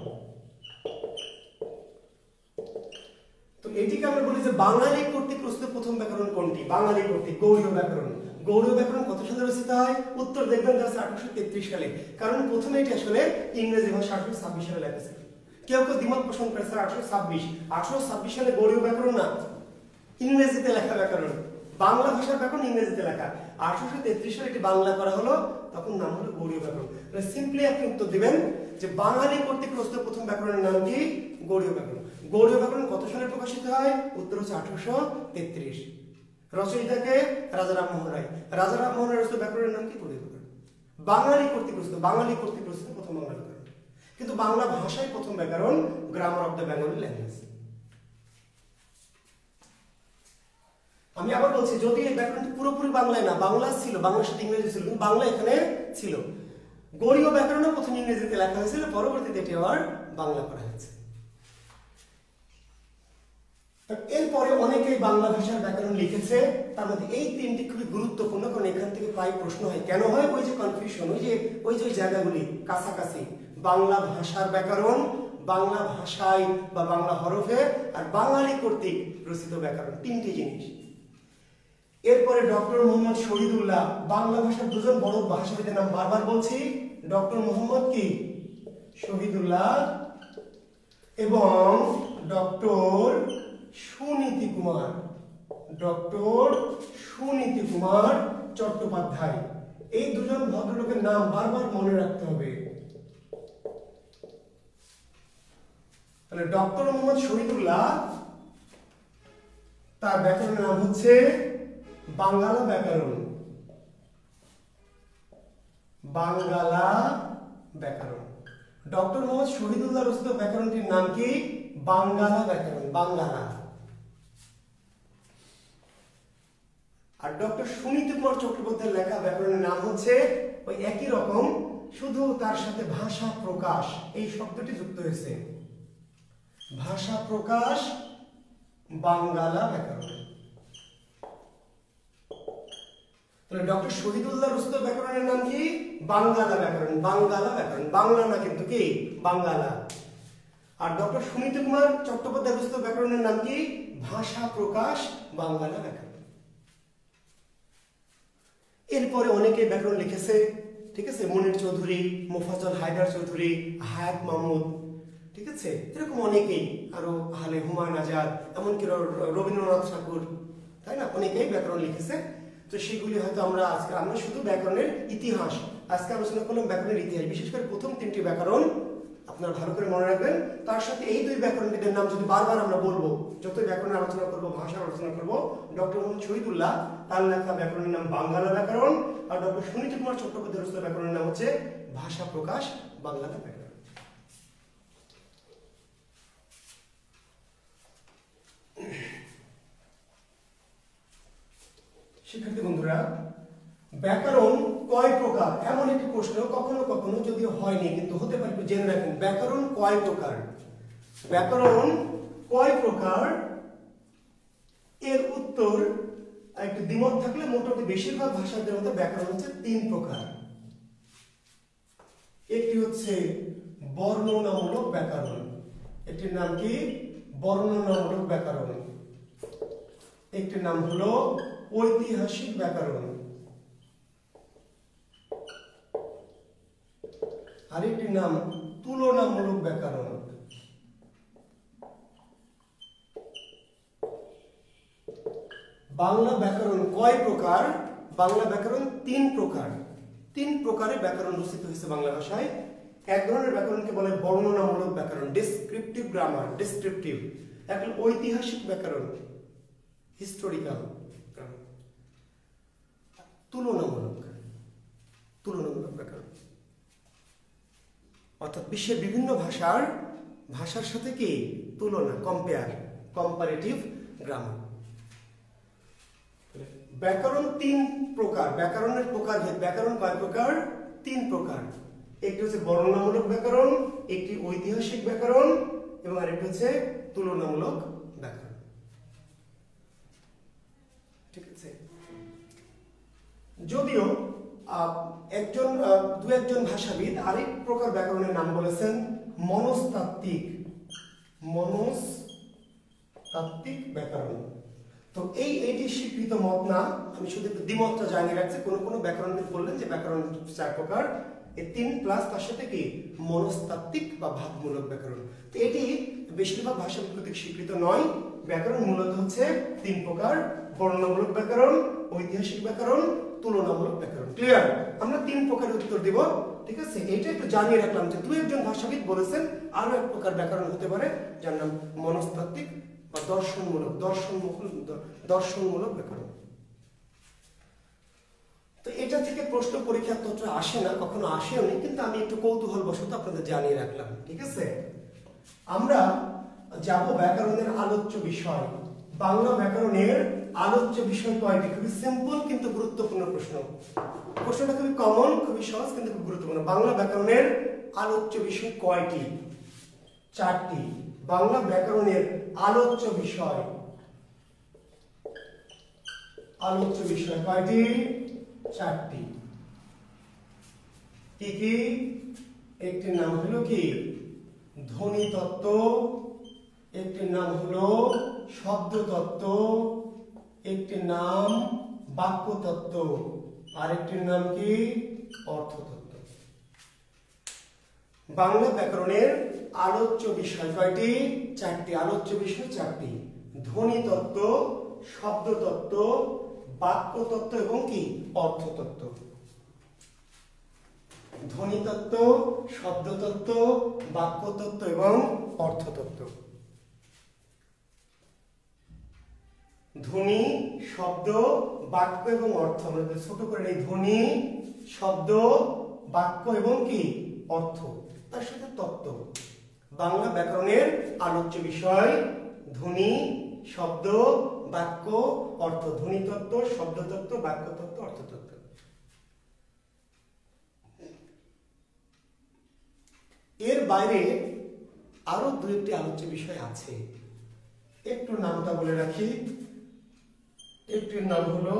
তো এটিকে আমরা বলি যে বাঙালি কর্তৃক রচিত প্রথম ব্যাকরণ কোনটি? বাঙালি কর্তৃক গৌড়ীয় ব্যাকরণ। গৌড়ীয় ব্যাকরণ কত সালে রচিত হয়? উত্তর দেখবেন 1833 সালে। কারণ প্রথমে এটি আসলে ইংরেজি ভাষা 1826 সালে লেখা ছিল। কেউ কেউ দ্বিমত পোষণ করেছে 1826 সালে গৌড়ীয় ব্যাকরণ না, ইংরেজিতে লেখা ব্যাকরণ। বাংলা ভাষার ব্যাকরণ ইংরেজিতে লেখা। 1833 সালে এটি বাংলা করা হলো, তখন নাম হলো গৌড়ীয় ব্যাকরণ। সিম্পলি আপনি উত্তর দিবেন যে বাঙালি কর্তৃক রচিত প্রথম ব্যাকরণের নাম কি? গৌড়ীয় ব্যাকরণ। গৌড়ীয় ব্যাকরণ কত সালে প্রকাশিত হয়? উত্তর হচ্ছে 1833। রচয়িতাকে রাজা রামমোহন রায়। রাজা রামমোহন রায় রচিত ব্যাকরণের নাম কি? গৌড়ীয় ব্যাকরণ। বাঙালি কর্তৃক রচিত, বাঙালি কর্তৃক রচিত প্রথম বাংলা ব্যাকরণ। কিন্তু বাংলা ভাষায় প্রথম ব্যাকরণ grammar of the Bengali language. আমি আবার বলছি, যদি এই ব্যাকরণটি পুরোপুরি বাংলায় না, বাংলা ছিল, বাংলার সাথে ইংরেজি ছিল, কিন্তু বাংলা এখানে ছিল। গৌড়ীয় ব্যাকরণও প্রথম ইংরেজিতে লেখা হয়েছিল, পরবর্তীতে এটি আবার বাংলা করা হয়েছে। এরপরে অনেকেই বাংলা ভাষার ব্যাকরণ লিখেছে, তার মধ্যে এই তিনটি খুবই গুরুত্বপূর্ণ, কারণ এখান থেকে প্রায় প্রশ্ন হয়। কেন হয়? ওই যে কনফিউশন, ওই যে জায়গাগুলি কাছাকাছি, বাংলা ভাষার ব্যাকরণ, বাংলা ভাষায় বা বাংলা হরফে, আর বাঙালি কর্তৃক রচিত ব্যাকরণ, তিনটি জিনিস। এরপরে ডক্টর মোহাম্মদ শহীদুল্লাহ, বাংলা ভাষার দুজন বড় ভাষাবিদের নাম বারবার বলছি, ডক্টর মোহাম্মদ কি? শহীদুল্লাহ এবং ডক্টর সুনীতি কুমার, ডক্টর সুনীতি কুমার চট্টোপাধ্যায়। এই দুজন ভদ্রলোকের নাম বারবার মনে রাখতে হবে। তাহলে ডক্টর মোহাম্মদ শহীদুল্লাহ, তার ব্যাকরণের নাম হচ্ছে বাঙ্গালা ব্যাকরণ, বাঙ্গালা ব্যাকরণ। ডক্টর মোহাম্মদ শহীদুল্লাহ রচিত ব্যাকরণটির নাম কি? বাঙ্গালা ব্যাকরণ, বাঙ্গালা। আর ডক্টর সুনীতি কুমার চট্টোপাধ্যায়ের লেখা ব্যাকরণের নাম হচ্ছে ওই একই রকম, শুধু তার সাথে ভাষা প্রকাশ এই শব্দটি যুক্ত হয়েছে। ভাষা প্রকাশ বাঙ্গালা ব্যাকরণ। তাহলে ডক্টর শহীদুল্লাহ রচিত ব্যাকরণের নাম কি? বাঙ্গালা ব্যাকরণ, বাঙ্গালা ব্যাকরণ, বাংলা না কিন্তু কি বাঙ্গালা। আর ডক্টর সুনীতি কুমার চট্টোপাধ্যায় রচিত ব্যাকরণের নাম কি? ভাষা প্রকাশ বাঙ্গালা ব্যাকরণ। এরপরে অনেকে ব্যাকরণ লিখেছে, ঠিক আছে, মনির চৌধুরী, মোফাজ্জল হায়দার চৌধুরী, হায়াত মাহমুদ, ঠিক আছে, এরকম অনেকেই, আরো হালে হুমায়ুন আজাদ, এমনকি রবীন্দ্রনাথ ঠাকুর, তাই না, অনেকেই ব্যাকরণ লিখেছে। তো সেগুলি হয়তো আমরা আজকে, আমরা শুধু ব্যাকরণের ইতিহাস আজকে আলোচনা করলাম, ব্যাকরণের ইতিহাস, বিশেষ করে প্রথম তিনটি ব্যাকরণ আপনারা ভালো করে মনে রাখবেন। তার সাথে এই দুই ব্যাকরণবিদের নাম যদি বারবার আমরা বলবো, যত ব্যাকরণের আলোচনা করবো, ভাষার আলোচনা করবো, ডক্টর মোহাম্মদ শহীদুল্লাহ তার লেখা ব্যাকরণের নাম বাঙ্গালা ব্যাকরণ, আর ডক্টর সুনীতি কুমার চট্টোপাধ্যায় রচিত ব্যাকরণের নাম হচ্ছে ভাষা প্রকাশ বাংলা ব্যাকরণ। শিক্ষার্থী বন্ধুরা, ব্যাকরণ কয় প্রকার, এমন একটি প্রশ্ন কখনো কখনো যদিও হয়নি কিন্তু হতে পারে, জেনে রাখেন ব্যাকরণ কয় প্রকার। ব্যাকরণ কয় প্রকার এর উত্তর একটু দ্বিমত থাকলে মোটামুটি বেশিরভাগ ভাষাদের মধ্যে ব্যাকরণ হচ্ছে তিন প্রকার। একটি হচ্ছে বর্ণনামূলক ব্যাকরণ, একটির নাম কি বর্ণনামূলক ব্যাকরণ, একটির নাম হলো ঐতিহাসিক ব্যাকরণ, আরেকটির নাম তুলনামূলক ব্যাকরণ। বাংলা ব্যাকরণ কয় প্রকার? বাংলা ব্যাকরণ তিন প্রকার। তিন প্রকারে ব্যাকরণ রচিত হয়েছে বাংলা ভাষায়। এক ধরনের ব্যাকরণকে বলে বর্ণনামূলক ব্যাকরণ, ডেসক্রিপটিভ গ্রামার, ডেসক্রিপটিভ। এক হলো ঐতিহাসিক ব্যাকরণ, হিস্টোরিক্যাল। তুলনামূলক, তুলনামূলক ব্যাকরণ অর্থাৎ বিশ্বের বিভিন্ন ভাষার সাথে কি তুলনা, কম্পেয়ার, কম্পারেটিভ গ্রামার। ব্যাকরণ তিন প্রকার, ব্যাকরণের প্রকারভেদ। ব্যাকরণ কয় প্রকার? তিন প্রকার। একটি হচ্ছে বর্ণনামূলক ব্যাকরণ, একটি ঐতিহাসিক ব্যাকরণ এবং আরেকটি হচ্ছে তুলনামূলক ব্যাকরণ। ঠিক আছে, যদিও দু একজন ভাষাবিদ আরেক প্রকার ব্যাকরণের নাম বলেছেন মনস্তাত্ত্বিক, মনস্তাত্ত্বিক ব্যাকরণ। তো এইটি স্বীকৃত মত না, আমি শুধু একটু দ্বিমতটা জানিয়ে রাখছি। কোনো ব্যাকরণবিদ বললেন যে ব্যাকরণ চার প্রকার, এই তিন প্লাস তার সাথে কি মনস্তাত্ত্বিক বা ভাবমূলক ব্যাকরণ। তো এটি বেশিরভাগ ভাষাবিদ কর্তৃক স্বীকৃত নয়। ব্যাকরণ মূলত হচ্ছে তিন প্রকার: বর্ণনামূলক ব্যাকরণ, ঐতিহাসিক ব্যাকরণ, তুলনামূলক ব্যাকরণ। ক্লিয়ার? আমরা তিন প্রকারের উত্তর দেব, ঠিক আছে? এইটা একটু জানিয়ে রাখলাম যে দু একজন ভাষাবিদ বলেছেন আরো এক প্রকার ব্যাকরণ হতে পারে যার নাম মনস্তাত্ত্বিক বা দর্শনমূলক ব্যাকরণ। তো এটা থেকে প্রশ্ন পরীক্ষার তথ্য আসে না, কখনো আসেওনি, কিন্তু আমি একটু কৌতূহল বশত আপনাদের জানিয়ে রাখলাম, ঠিক আছে? আমরা যাব ব্যাকরণের আলোচ্য বিষয়। বাংলা ব্যাকরণের আলোচ্য বিষয় কয়টি? খুবই সিম্পল কিন্তু গুরুত্বপূর্ণ প্রশ্ন। প্রশ্নটা খুবই কমন, খুবই সহজ কিন্তু খুব গুরুত্বপূর্ণ। বাংলা ব্যাকরণের আলোচ্য বিষয় কয়টি? চারটি। বাংলা ব্যাকরণের আলোচ্য বিষয়, আলোচ্য বিষয় কয়টি? চারটি। কি কি? একটির নাম হলো কি ধ্বনি তত্ত্ব, একটির নাম হলো শব্দ তত্ত্ব, একটির নাম বাক্য তত্ত্ব, আরেকটির নাম কি অর্থ তত্ত্ব। বাংলা ব্যাকরণের আলোচ্য বিষয় কয়টি? চারটি। আলোচ্য বিষয় চারটি: ধ্বনিতত্ত্ব, শব্দতত্ত্ব, বাক্যতত্ত্ব এবং কি অর্থতত্ত্ব। ধ্বনিতত্ত্ব, শব্দতত্ত্ব, বাক্যতত্ত্ব এবং অর্থতত্ত্ব। ধ্বনি, শব্দ, বাক্য এবং অর্থ। আমরা ছোট করে এই ধ্বনি, শব্দ, বাক্য এবং কি অর্থ, তার সাথে তত্ত্ব। বাংলা ব্যাকরণের আলোচ্য বিষয় ধ্বনি, শব্দ, বাক্য, অর্থ। ধ্বনিতত্ত্ব, শব্দতত্ত্ব, বাক্যতত্ত্ব, অর্থতত্ত্ব। এর বাইরে আরো দু একটি আলোচ্য বিষয় আছে, একটু নামটা বলে রাখি। একটির নাম হলো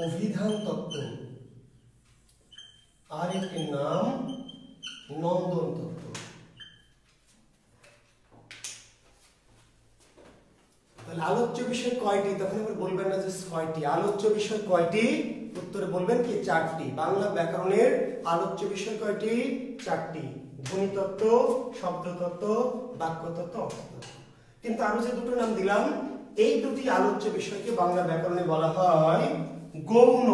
অভিধান তত্ত্ব, আর একটির নাম নন্দন তত্ত্ব। তাহলে আলোচ্য বিষয় কয়টি? তখন আবার বলবেন না যে 6টি। আলোচ্য বিষয় কয়টি? উত্তরে বলবেন কি 4টি। বাংলা ব্যাকরণের আলোচ্য বিষয় কয়টি? 4টি: ধ্বনিতত্ত্ব, শব্দতত্ত্ব, বাক্যতত্ত্ব, অর্থতত্ত্ব। কিন্তু আরো যে দুটো নাম দিলাম, এই দুটি আলোচ্য বিষয়কে বাংলা ব্যাকরণে বলা হয় গৌণ,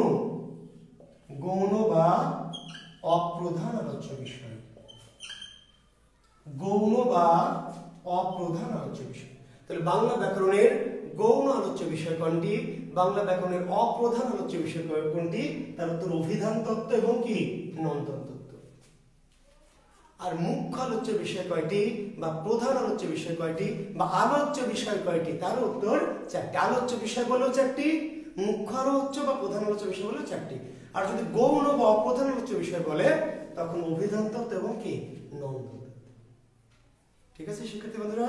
গৌণ বা অপ্রধান আলোচ্য বিষয়। গৌণ বা অপ্রধান আলোচ্য বিষয়। তাহলে বাংলা ব্যাকরণের গৌণ আলোচ্য বিষয় কোনটি? বাংলা ব্যাকরণের অপ্রধান আলোচ্য বিষয় কোনটি? তার উত্তর অভিধান তত্ত্ব এবং কি নন্দন তত্ত্ব। আর মুখ্য আলোচ্য বিষয় কয়টি বা প্রধান আলোচ্য বিষয় কয়টি বা আলোচ্য বিষয় কয়টি? তার উত্তর 4টি। আলোচ্য বিষয় বলেও 4টি, মুখ্য আলোচ্য বা প্রধান আলোচ্য বিষয় বলেও 4টি। আর যদি গৌণ বা অপ্রধান আলোচ্য বিষয় বলে তখন অভিধান তত্ত্ব এবং কি নন্দন তত্ত্ব। ঠিক আছে শিক্ষার্থী বন্ধুরা?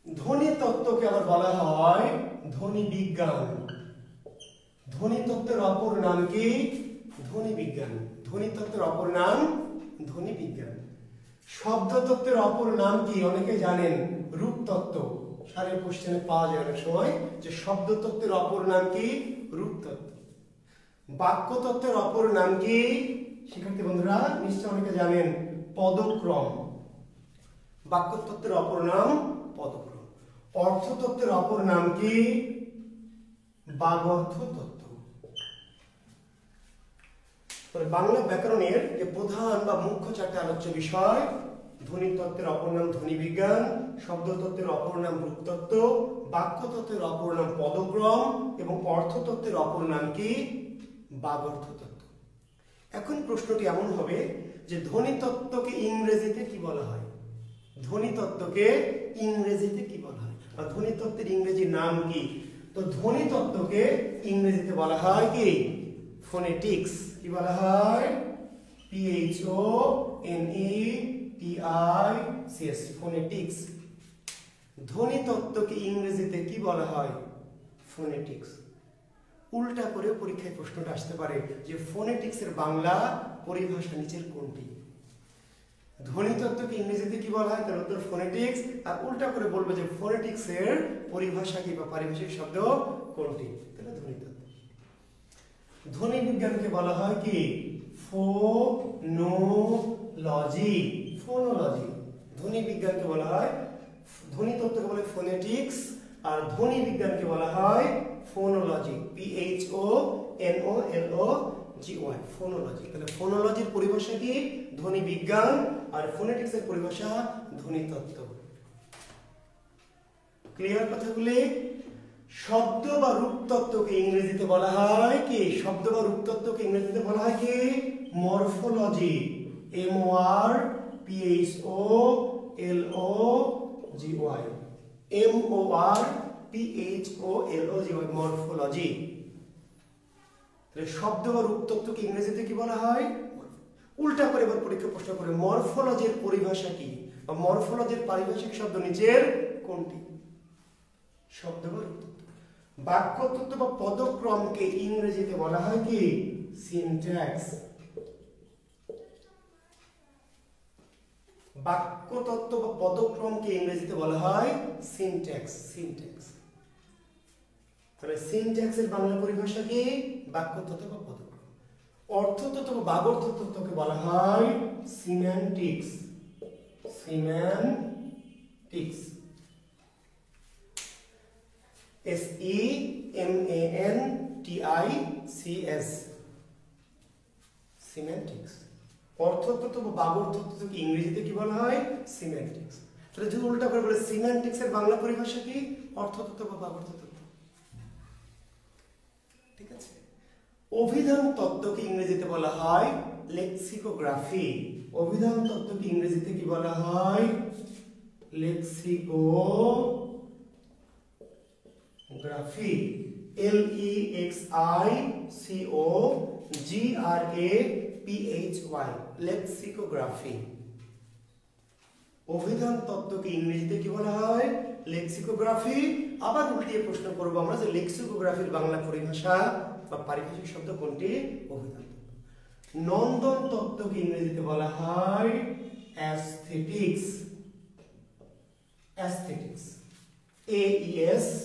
ধ্বনি তত্ত্বকে আবার বলা হয় ধ্বনি বিজ্ঞান। ধ্বনি তত্ত্বের অপর নাম কি? ধ্বনি বিজ্ঞান। ধ্বনি তত্ত্বের অপর নাম ধ্বনি বিজ্ঞান। শব্দ তত্ত্বের অপর নাম কি? অনেকে জানেন রূপতত্ত্ব। সারের কোশ্চেনে পাওয়া যায় অনেক সময় যে শব্দ তত্ত্বের অপর নাম কি? রূপতত্ত্ব। বাক্য তত্ত্বের অপর নাম কি? শিক্ষার্থী বন্ধুরা নিশ্চয় অনেকে জানেন পদক্রম। বাক্য তত্ত্বের অপর নাম পদক্রম। অর্থতত্ত্বের অপর নাম কি? বাগর্থ তত্ত্ব। বাংলা ব্যাকরণের যে প্রধান বা মুখ্য 4টি আলোচ্য বিষয়: ধ্বনি তত্ত্বের অপর নাম ধ্বনি বিজ্ঞান, শব্দতত্ত্বের অপর নাম রূপতত্ত্ব, বাক্যতত্ত্বের অপর নাম পদক্রম এবং অর্থতত্ত্বের অপর নাম কি? বাগর্থ তত্ত্ব। এখন প্রশ্নটি এমন হবে যে ধ্বনি তত্ত্বকে ইংরেজিতে কি বলা হয়? ধ্বনি তত্ত্বকে ইংরেজিতে কি বলা হয় বা ধ্বনি তত্ত্বের ইংরেজি নাম কি? তো ধ্বনি তত্ত্বকে ইংরেজিতে বলা হয় কি? ফোনেটিক্স। কি বলা হয়? PHONETICS, phonetics. ধ্বনি তত্ত্বকে ইংরেজিতে কি বলা হয়? ফোনেটিক্স। উল্টা করে পরীক্ষায় প্রশ্নটা আসতে পারে যে ফোনেটিক্সের বাংলা পরিভাষা নিচের কোনটি? ধ্বনি তত্ত্বকে ইংরেজিতে কি বলা হয়? তার উত্তর ফোনেটিক্স। আর উল্টা করে বলবে যে ফোনেটিক্সের পরিভাষা কি বা পারিভাষিক শব্দ কোনটি? তাহলে ধ্বনি তত্ত্ব। ধ্বনি বিজ্ঞানকে বলা হয় কি? ফোনোলজি। ফোনোলজি। ধ্বনি বিজ্ঞানকে বলা হয়, ধ্বনি তত্ত্বকে বলে ফোনেটিক্স আর ধ্বনি বিজ্ঞানকে বলা হয় ফোনোলজি। PHONOLOGY, phonology. তাহলে ফোনোলজির পরিভাষা কি? ধ্বনি বিজ্ঞান। আর ফোনেটিক্সের পরিভাষা ধ্বনি তত্ত্ব। ক্লিয়ার কথাগুলি? শব্দ বা রূপতত্ত্বকে ইংরেজিতে বলা হয় কি? শব্দ বা রূপতত্ত্বকে ইংরেজিতে বলা হয় কি? মরফোলজি। MORPHOLOGY, morphology. তাহলে শব্দ বা রূপতত্ত্বকে ইংরেজিতে কি বলা হয়? উল্টা করে এবার পরীক্ষা প্রশ্ন করে মরফোলজির পরিভাষা কি বা মরফোলজির পারিভাষিক শব্দ নিচের কোনটি? শব্দ বা রূপতত্ত্ব। বাক্যতত্ত্ব বা পদক্রমকে ইংরেজিতে বলা হয় কি? সিনট্যাক্স। বাক্যতত্ত্ব বা পদক্রমকে ইংরেজিতে বলা হয় সিনট্যাক্স। সিনট্যাক্স। তাহলে সিনট্যাক্সের বাংলা পরিভাষা কি? বাক্যতত্ত্ব বা পদক্রম। অর্থতত্ত্ব বা বাগর্থ তত্ত্বকে বলা হয় সিম্যান্টিক্স। Semantics, SEMANTICS, semantics. অর্থতত্ত্ব বা বাগড়তত্ত্বকে ইংরেজিতে কি বলা হয়? সিম্যান্টিক্স। তাহলে যদি উল্টা করে বলে সিম্যান্টিক্স এর বাংলা পরিভাষা কি? অর্থতত্ত্ব বা বাগড়তত্ত্ব। ঠিক আছে। অভিধান তত্ত্বকে ইংরেজিতে বলা হয় লেক্সিকোগ্রাফি। অভিধান তত্ত্বকে ইংরেজিতে কি বলা হয়? Lexicography, LEXICOGRAPHY, lexicography. অভিধান তত্ত্বকে ইংরেজিতে কি বলা হয়? লেক্সিকোগ্রাফি। আবার উল্টিয়ে প্রশ্ন করব আমরা যে লেক্সিকোগ্রাফির বাংলা পরিভাষা বা পারিভাষিক শব্দ কোনটি? অভিধান তত্ত্ব। নন্দন তত্ত্বকে ইংরেজিতে বলা হয় অ্যাস্থেটিক্স। Aesthetics, AESTHETICS,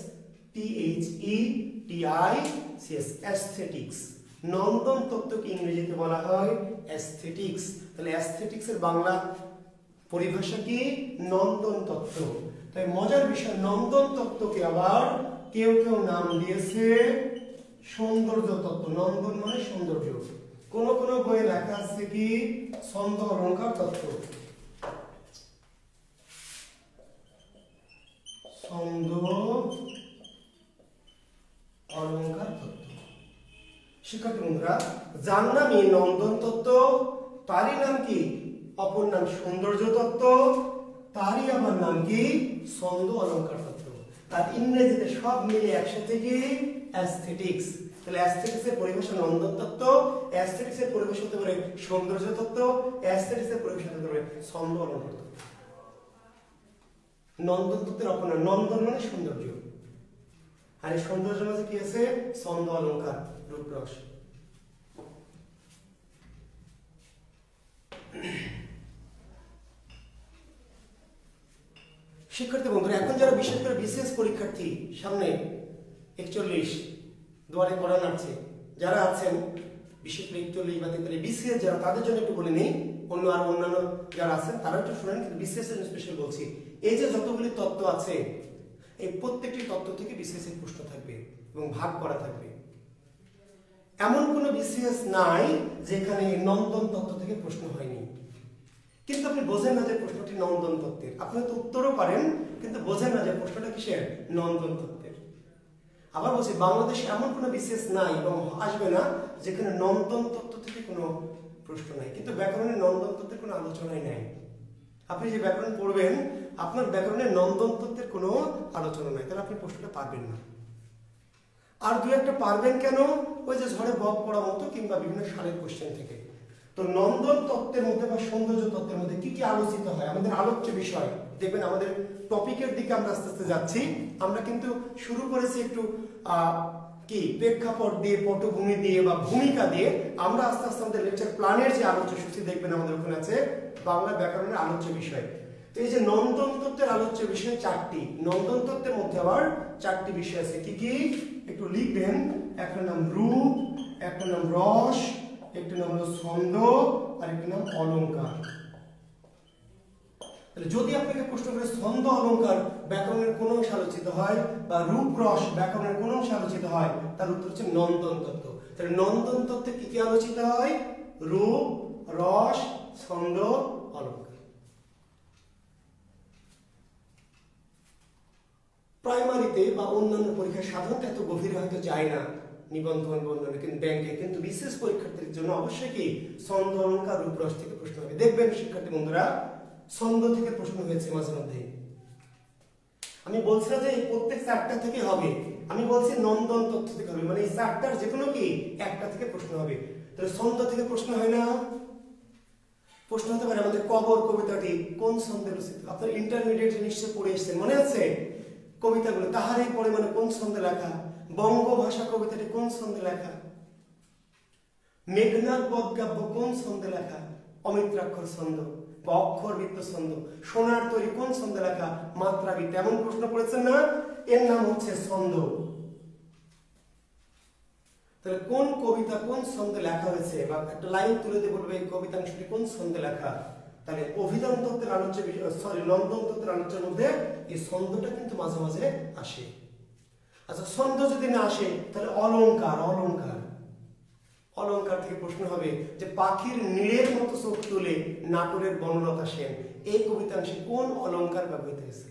aesthetics. নন্দন তত্ত্বকে ইংরেজিতে বলা হয় অ্যাস্থেটিক্স। তাহলে অ্যাস্থেটিক্স এর বাংলা পরিভাষা কি? নন্দন তত্ত্ব। তাই মজার বিষয়, নন্দন তত্ত্বকে আবার কেউ কেউ নাম দিয়েছে সৌন্দর্য তত্ত্ব। নন্দন মানে সৌন্দর্য। কোন কোন বইয়ে লেখা আছে কি? ছন্দ অলঙ্কার তত্ত্ব। ছন্দ অলঙ্কার তত্ত্ব। শিক্ষার্থী বন্ধুরা, যার নামই নন্দন তত্ত্ব তারই নাম কি? অপর নাম সৌন্দর্য তত্ত্ব, তারই আবার নাম কি? ছন্দ অলঙ্কার তত্ত্ব। আর ইংরেজিতে সব মিলে একসাথে কি? অ্যাস্থেটিক্স। তাহলে অ্যাস্থেটিক্স এর পরিভাষা নন্দন তত্ত্ব, অ্যাস্থেটিক্স এর পরিভাষা হতে পারে সৌন্দর্য তত্ত্ব, অ্যাস্থেটিক্স এর পরিভাষা হতে পারে ছন্দ অলঙ্কার তত্ত্ব। নন্দন তত্ত্বের অপর নাম, নন্দন মানে সৌন্দর্য, আর এই সৌন্দর্যের মাঝে কি আছে? ছন্দ অলঙ্কার, রূপরস। শিক্ষার্থী বন্ধুরা, এখন যারা বিশেষ করে বিসিএস পরীক্ষার্থী, সামনে 41 দুয়ারে করা নাড়ছে, যারা আছেন বিশেষ করে 41 বা 43 বিসিএস যারা, তাদের জন্য একটু বলে নেই। অন্যান্য যারা আছেন তারা একটু শুনেন, বিসিএস এর স্পেশাল বলছি। এই যে যতগুলি তত্ত্ব আছে, এই প্রত্যেকটি তত্ত্ব থেকে বিসিএস এর প্রশ্ন থাকবে এবং ভাগ করা থাকবে। এমন কোনো বিসিএস নাই যেখানে নন্দন তত্ত্ব থেকে প্রশ্ন হয়নি। কিন্তু আপনি বোঝেন না যে প্রশ্নটি নন্দন তত্ত্বের। আপনি তো উত্তরও পারেন, কিন্তু বোঝেন না যে প্রশ্নটা কিসের? নন্দন তত্ত্বের। আবার বলছি, বাংলাদেশে এমন কোনো বিসিএস নাই এবং আসবে না যেখানে নন্দন তত্ত্ব থেকে কোনো প্রশ্ন নাই। কিন্তু ব্যাকরণে নন্দন তত্ত্বের কোনো আলোচনাই নাই। আপনি যে ব্যাকরণ পড়বেন, আপনার ব্যাকরণে নন্দন তত্ত্বের কোনো আলোচনা নাই, তাহলে আপনি প্রশ্নটা পারবেন না। আর দু একটা পারবেন কেন? ওই যে ঝড়ে বক পড়া মতো কিংবা বিভিন্ন সালের কোশ্চেন থেকে। তো নন্দন তত্ত্বের মধ্যে বা সৌন্দর্য তত্ত্বের মধ্যে কি কি আলোচিত হয়, আমাদের আলোচ্য বিষয় দেখবেন। আমাদের টপিকের দিকে আমরা আস্তে আস্তে যাচ্ছি। আমরা কিন্তু শুরু করেছি একটু কি প্রেক্ষাপট দিয়ে, পটভূমি দিয়ে বা ভূমিকা দিয়ে। আমরা আস্তে আস্তে আমাদের লেকচার প্ল্যানের যে আলোচ্য সূচি দেখবেন আমাদের ওখানে আছে বাংলা ব্যাকরণের আলোচ্য বিষয়। তো এই যে নন্দন তত্ত্বের আলোচ্য বিষয় 4টি। নন্দন তত্ত্বের মধ্যে আবার 4টি বিষয় আছে। কি কি একটু লিখবেন। একটা নাম রূপ, একটা নাম রস, একটা নাম হলো ছন্দ, আর একটা নাম অলঙ্কার। তাহলে যদি আপনাকে প্রশ্ন করে ছন্দ অলঙ্কার ব্যাকরণের কোন অংশ আলোচিত হয় বা রূপ রস ব্যাকরণের কোন অংশ আলোচিত হয়, তার উত্তর হচ্ছে নন্দন তত্ত্ব। তাহলে নন্দন তত্ত্বে কি কি আলোচিত হয়? রূপ, রস, ছন্দ, অলঙ্কার। প্রাইমারিতে বা অন্যান্য পরীক্ষায় সাধারণত এত গভীরে হয়তো যায় না, নিবন্ধন বন্ধনে, কিন্তু ব্যাংকে, কিন্তু বিশেষ পরীক্ষার্থীদের জন্য অবশ্যই কি ছন্দ অলঙ্কার রূপ রস থেকে প্রশ্ন হবে। দেখবেন শিক্ষার্থী বন্ধুরা, ছন্দ থেকে প্রশ্ন হয়েছে মাঝে মধ্যে। আমি বলছি না যে এই প্রত্যেক 4টা থেকে হবে, আমি বলছি নন্দন তত্ত্ব থেকে হবে, মানে এই 4টার যে কোনো কি একটা থেকে প্রশ্ন হবে। তাহলে ছন্দ থেকে প্রশ্ন হয় না? প্রশ্ন হতে পারে আমাদের কবর কবিতাটি কোন ছন্দে রচিত। আপনার ইন্টারমিডিয়েটে নিশ্চয় পড়ে এসেছেন, মনে আছে কবিতাগুলো? তাহারই পরে মানে কোন ছন্দে লেখা? বঙ্গভাষা কবিতাটি কোন ছন্দে লেখা? মেঘনাদ বদকাব্য কোন ছন্দে লেখা? অমিত্রাক্ষর ছন্দ বা অক্ষরবৃত্ত ছন্দ। সোনার তৈরি কোন ছন্দে লেখা? মাত্রাবৃত্ত। এমন প্রশ্ন করেছেন না? এর নাম হচ্ছে ছন্দ। তাহলে কোন কবিতা কোন ছন্দে লেখা হয়েছে, বা একটা লাইন তুলে দিয়ে বলবে এই কবিতাংশটি কোন ছন্দে লেখা, তাহলে অভিধান তত্ত্বের আলোচ্য নন্দন তত্ত্বের আলোচ্যের মধ্যে এই ছন্দটা কিন্তু মাঝে মাঝে আসে। আচ্ছা, ছন্দ যদি না আসে তাহলে অলংকার। অলংকার অলংকার থেকে প্রশ্ন হবে যে পাখির নীড়ের মতো চোখ তুলে নাটোরের বনলতা সেন, এই কবিতাংশে কোন অলংকার ব্যবহৃত হয়েছে?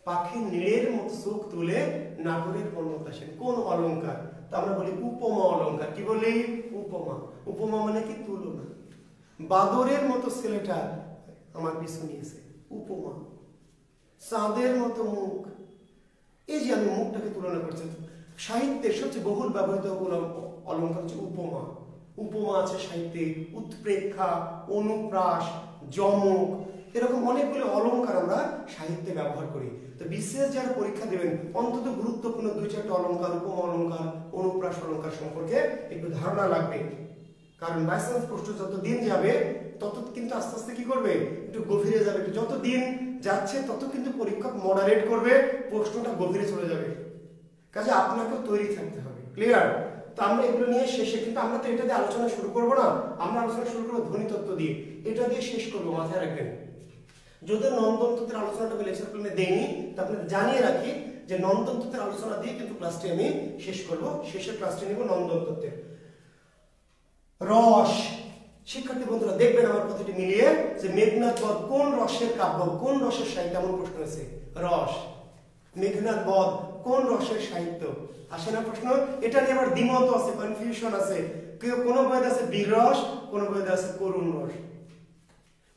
পাখির নীড়ের মতো চোখ তুলে নাটোরের বনলতা সেন, কোন অলংকার? তো আমরা বলি উপমা অলংকার। কি বলি? উপমা। উপমা মানে কি? তুলনা। বাদরের মতো ছেলেটা আমার পিছু নিয়েছে, উপমা। চাঁদের মতো মুখ, এই যে আমি মুখটাকে তুলনা করছি। সাহিত্যের সবচেয়ে বহুল ব্যবহৃত অলংকার হচ্ছে উপমা। উপমা আছে সাহিত্যে, উৎপ্রেক্ষা, অনুপ্রাস, যমক, এরকম অনেকগুলো অলংকার আমরা সাহিত্যে ব্যবহার করি। তো বিশেষ যারা পরীক্ষা দেবেন অন্তত গুরুত্বপূর্ণ 2-4টা অলংকার, উপমা অলংকার, অনুপ্রাস অলংকার সম্পর্কে একটু ধারণা লাগবে। কারণ বাই চান্স প্রশ্ন যত দিন যাবে তত কিন্তু আস্তে আস্তে কি করবে, একটু গভীরে যাবে। যত দিন যাচ্ছে তত কিন্তু পরীক্ষক মডারেট করবে, প্রশ্নটা গভীরে চলে যাবে। কাজে আপনাকে তৈরি থাকতে হবে। ক্লিয়ার? তো আমরা এগুলো নিয়ে শেষে, কিন্তু আমরা তো এটা দিয়ে আলোচনা শুরু করবো না, আমরা আলোচনা শুরু করবো ধ্বনিতত্ত্ব দিয়ে। এটা দিয়ে শেষ করবো, মাথায় রাখবেন। যদি নন্দন তত্ত্বের আলোচনাটা আমি লেকচার প্ল্যানে দেইনি, তো আপনাদের জানিয়ে রাখি যে নন্দন তত্ত্বের আলোচনা দিয়ে কিন্তু ক্লাসটি আমি শেষ করব। শেষের ক্লাসটি নিব নন্দন তত্ত্বের। রস। শিক্ষার্থী বন্ধুরা দেখবেন আমার কথাটি মিলিয়ে যে মেঘনাদ বধ কোন রসের কাব্য, কোন রসের সাহিত্য? এমন প্রশ্ন আছে। রস। মেঘনাদ বধ কোন রসের সাহিত্য? আসে না প্রশ্ন? এটা নিয়ে আবার দ্বিমত আছে, কনফিউশন আছে। কেউ কোনো বইতে আছে বীর রস, কোনো বইতে আছে করুণ রস।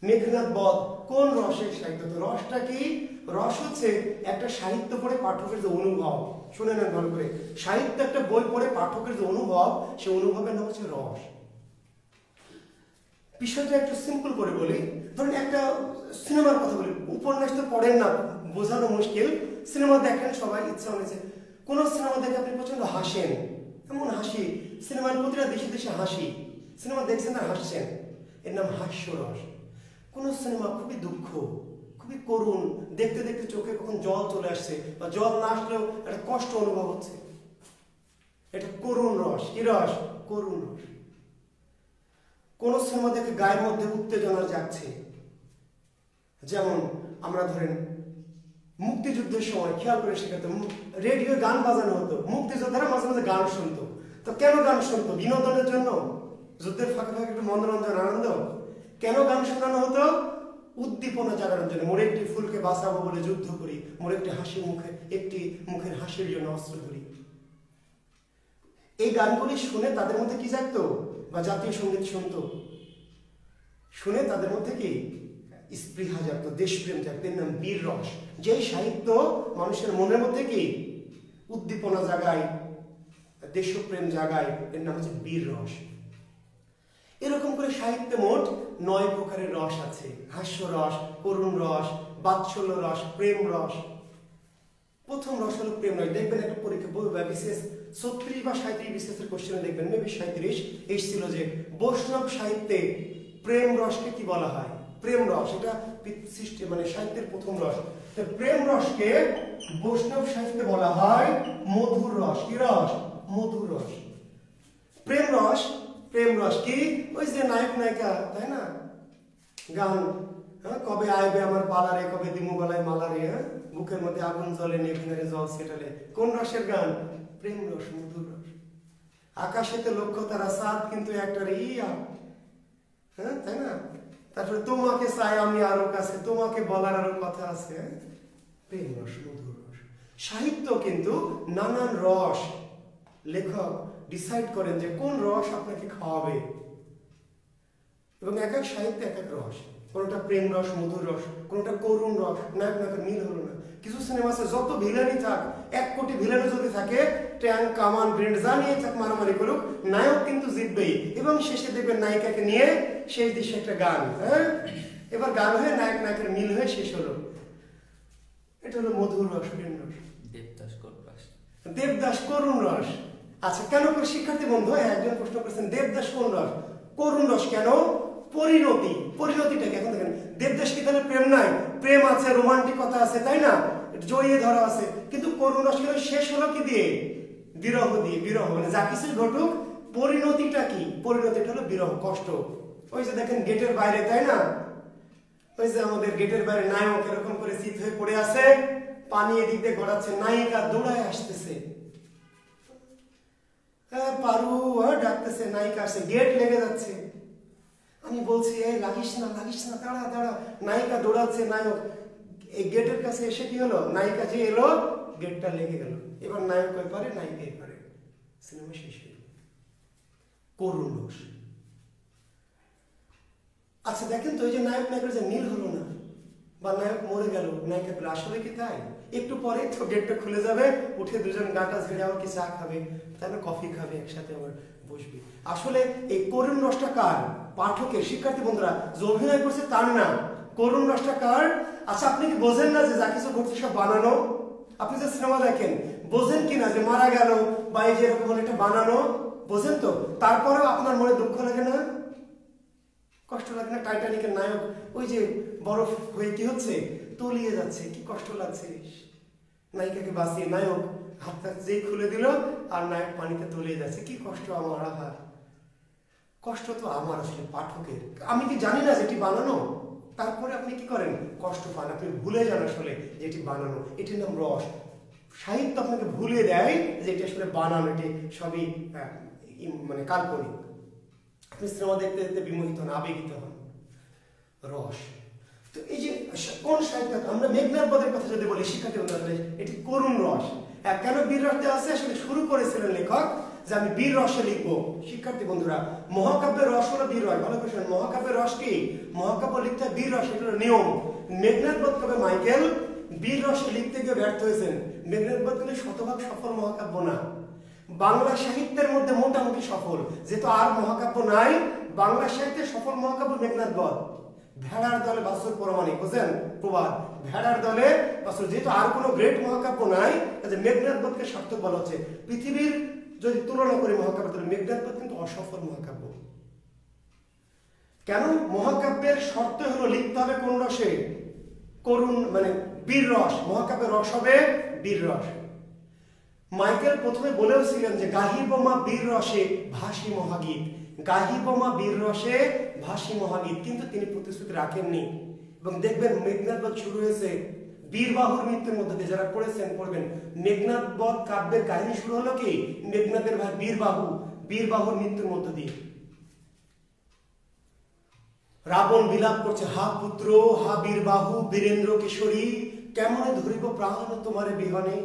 মেঘনাদ বধ কোন রসের সাহিত্য? তো রসটা কি? রস হচ্ছে একটা সাহিত্য পড়ে পাঠকের যে অনুভব। শুনে নেন ভালো করে, সাহিত্য একটা বই পড়ে পাঠকের যে অনুভব, সে অনুভবের নাম হচ্ছে রস। বিষয়টা একটু সিম্পল করে বলি। ধরুন একটা সিনেমার কথা বলি, উপন্যাস তো পড়েন না, বোঝানো মুশকিল। সিনেমা দেখেন সবাই, ইচ্ছা হয়েছে কোন সিনেমা দেখে আপনি প্রচন্ড হাসেন, এমন হাসি, সিনেমার প্রতিটা দেশে দেশে হাসি, সিনেমা দেখছেন আর হাসছেন, এর নাম হাস্যরস। কোন সিনেমা খুবই দুঃখ, খুবই করুণ, দেখতে দেখতে চোখে কখন জল চলে আসছে বা জল না আসলেও একটা কষ্ট অনুভব হচ্ছে, এটা করুণ রস। কি রস? করুণ রস। কোন সিনেমা দেখে গায়ের মধ্যে উত্তেজনা জাগছে, যেমন আমরা ধরেন মুক্তিযুদ্ধের সময় খেয়াল করে শেখাতে রেডিও গান বাজানো হতো, মুক্তিযোদ্ধারা মাঝে মাঝে গান শুনতো। তো কেন গান শুনতো? বিনোদনের জন্য, যুদ্ধের ফাঁকে ফাঁকে একটু মনোরঞ্জন, আনন্দ। কেন গান শোনানো হতো? উদ্দীপনা জাগানোর জন্য। মোর একটি ফুলকে বাঁচাবো বলে যুদ্ধ করি, মোর একটি হাসি মুখে, একটি মুখের হাসির জন্য অস্ত্র ধরি। এই গানগুলি শুনে তাদের মধ্যে কি জাগতো? বা জাতীয় সঙ্গীত শুনতো, শুনে তাদের মধ্যে কি স্পৃহা জাগতো, দেশপ্রেম জাগতো, এর নাম বীর রস। যেই সাহিত্য মানুষের মনের মধ্যে কি উদ্দীপনা জাগায়, দেশপ্রেম জাগায়, এর নাম হচ্ছে বীর রস। এরকম করে সাহিত্যে মোট 9 প্রকারের রস আছে। হাস্য রস, করুণ রস, বাৎসল্য রস, প্রেম রস। প্রথম রস হলো প্রেম রস। দেখবেন একটা পরীক্ষা বিশেষ 36 বা 37 বিশেষের কোশ্চেনে দেখবেন, মেবি 37 এসেছিল যে বৈষ্ণব সাহিত্যে প্রেম রসকে কি বলা হয়? প্রেম রস। এটা সৃষ্টি মানে সাহিত্যের প্রথম রস। তো প্রেম রসকে বৈষ্ণব সাহিত্যে বলা হয় মধুর রস। কি রস? মধুর রস। প্রেম রস। প্রেম রস কি? ওই যে নায়ক নায়িকা, তাই না, গান, হ্যাঁ, কবে আইবে আমার পালারে, কবে দিমু গলায় মালারে, হ্যাঁ, বুকের মধ্যে আগুন জ্বলে নেভিনারে জল সেটালে। কোন রসের গান? প্রেম রস, মধুর রস। আকাশেতে লক্ষ্য তারা, চাঁদ কিন্তু একটা ইয়া, হ্যাঁ, তাই না। তারপরে তোমাকে চাই আমি আরো কাছে, তোমাকে বলার আরো কথা আছে, প্রেম রস, মধুর রস। সাহিত্য কিন্তু নানান রস, লেখক ডিসাইড করেন যে কোন রস আপনাকে খাওয়াবে, এবং এক এক সাহিত্যে এক এক রস। কোনটা প্রেম রস, মধুর রস, কোনটা করুণ রস, নায়ক নায়কের মিল হলো না। কিছু সিনেমা আছে যত ভিলেনই থাক, 1 কোটি ভিলেনও যদি থাকে, ট্যাঙ্ক, কামান, গ্রেনেড যা নিয়ে থাক, মারামারি করুক, নায়ক কিন্তু জিতবেই। এবং শেষে দেখবেন নায়িকাকে নিয়ে শেষ দৃশ্যে একটা গান, হ্যাঁ, এবার গান হয়ে নায়ক নায়কের মিল হয়ে শেষ হলো। এটা হলো মধুর রস, প্রেম রস। দেবদাস করুণ রস। দেবদাস করুণ রস। আচ্ছা, কেন করে শিক্ষার্থী বন্ধু একজন প্রশ্ন করেছেন দেবদাস কোন রস? করুণ রস। কেন? পরিণতি। পরিণতিটা কি? এখন দেখেন, দেবদাস কি তাহলে প্রেম নাই? প্রেম আছে, রোমান্টিকতা আছে, তাই না, জড়িয়ে ধরা আছে। কিন্তু করুণ রস কেন শেষ হলো কি দিয়ে? বিরহ দিয়ে। বিরহ মানে যা কিছু ঘটুক, পরিণতিটা কি? পরিণতিটা হলো বিরহ, কষ্ট। ওই যে দেখেন গেটের বাইরে, তাই না? ওই যে আমাদের গেটের বাইরে নায়ক এরকম করে চিত হয়ে পড়ে আছে, পানি এদিক দিয়ে গড়াচ্ছে, নায়িকা দৌড়ায় আসতেছে, পারু ডাকতেছে, নায়িকা আসছে, গেট লেগে যাচ্ছে। আমি বলছি এই লাগিস না, দাঁড়া দাঁড়া। নায়িকা দৌড়াচ্ছে, নায়ক এই গেটের কাছে এসে কি হলো, নায়িকা যে এলো, গেটটা লেগে গেল। এবার নায়ক কই পারে, নায়িকা পারে, সিনেমা শেষ হয়ে গেল। করুণ রস। আচ্ছা দেখেন তো, এই যে নায়ক নায়িকার যে মিল হলো না, বা নায়ক মরে গেল, নায়িকা পেল, আসলে কি তাই? একটু পরে তো গেটটা খুলে যাবে, উঠে দুজন গাটা ছেড়ে আবার কি চা খাবে, তাই না, কফি খাবে, একসাথে আবার বসবে। আসলে এই করুণ রসটা কার? পাঠকের, শিক্ষার্থী বন্ধুরা যে অভিনয় করছে তার না, করুণ রসটা কার? আচ্ছা আপনি কি বোঝেন না যে যা কিছু ঘটছে সব বানানো? আপনি যে সিনেমা দেখেন বোঝেন কিনা যে মারা গেল বা এই যে এরকম একটা বানানো, বোঝেন তো? তারপরেও আপনার মনে দুঃখ লাগে না, কষ্ট লাগে না? টাইটানিকের নায়ক ওই যে বরফ হয়ে কি হচ্ছে, তলিয়ে যাচ্ছে, কি কষ্ট লাগছে। নায়িকাকে বাঁচিয়ে নায়ক হাতটা যেই খুলে দিল আর নায়ক পানিতে তলিয়ে যাচ্ছে, কি কষ্ট আমার। আহা, কষ্ট তো আমার, আসলে পাঠকের। আমি কি জানি না যেটি বানানো? তারপরে আপনি কি করেন, কষ্ট পান, আপনি ভুলে যান আসলে যেটি বানানো। এটির নাম রস। সাহিত্য আপনাকে ভুলে দেয় যে এটি আসলে বানানো, এটি সবই মানে কাল্পনিক। আপনি সিনেমা দেখতে দেখতে বিমোহিত হন, আবেগিত হন। রস। তো এই যে কোন সাহিত্য, আমরা মেঘনাদ বধের কথা যদি বলি শিক্ষার্থী বন্ধুরা, এটি করুণ রস। কেন বীর রস দেওয়া আছে? আসলে শুরু করেছিলেন লেখক যে আমি বীর রসে লিখবো। শিক্ষার্থী বন্ধুরা মহাকাব্যের রস হলো বীর রস। ভালো করে, মহাকাব্যের রস কি? মহাকাব্য লিখতে বীর রস, এটা হলো নিয়ম। মেঘনাদ বধ কবে মাইকেল বীর রসে লিখতে গিয়ে ব্যর্থ হয়েছেন। মেঘনাদ বধ কিন্তু শতভাগ সফল মহাকাব্য না, বাংলা সাহিত্যের মধ্যে মোটামুটি সফল। যেহেতু আর মহাকাব্য নাই, বাংলা সাহিত্যের সফল মহাকাব্য মেঘনাদ বধ। ভেড়ার দলে বাছুর প্রমাণিক, বুঝলেন প্রবাদ, ভেড়ার দলে বাছুর। যেহেতু আর কোনো গ্রেট মহাকাব্য নাই, কাজে মেঘনাদ বধকে সার্থক বলা হচ্ছে। পৃথিবীর যদি তুলনা করি মহাকাব্যের, তাহলে মেঘনাদ বধ কিন্তু অসফল মহাকাব্য। কেন? মহাকাব্যের শর্ত হলো লিখতে হবে কোন রসে? করুণ, মানে বীর রস। মহাকাব্যের রস হবে বীর রস। মাইকেল প্রথমে বলেওছিলেন যে গাহিবমা বীর রসে ভাসি মহাগীত, গাহিবমা বীর রসে ভাসি মহাগীত, কিন্তু তিনি প্রতিশ্রুতি রাখেননি। এবং দেখবেন মেঘনাদ বধ শুরু হয়েছে বীরবাহুর মৃত্যুর মধ্যে দিয়ে। যারা পড়েছেন পড়বেন, মেঘনাদ বধ কাব্যের কাহিনী শুরু হলো কি মেঘনাদের ভাই বীরবাহুর মৃত্যুর মধ্য দিয়ে। রাবণ বিলাপ করছে, হা পুত্র, হা বীরবাহু, বীরেন্দ্র কিশোরী, কেমন ধরিব প্রাণ তোমারে বিহনে।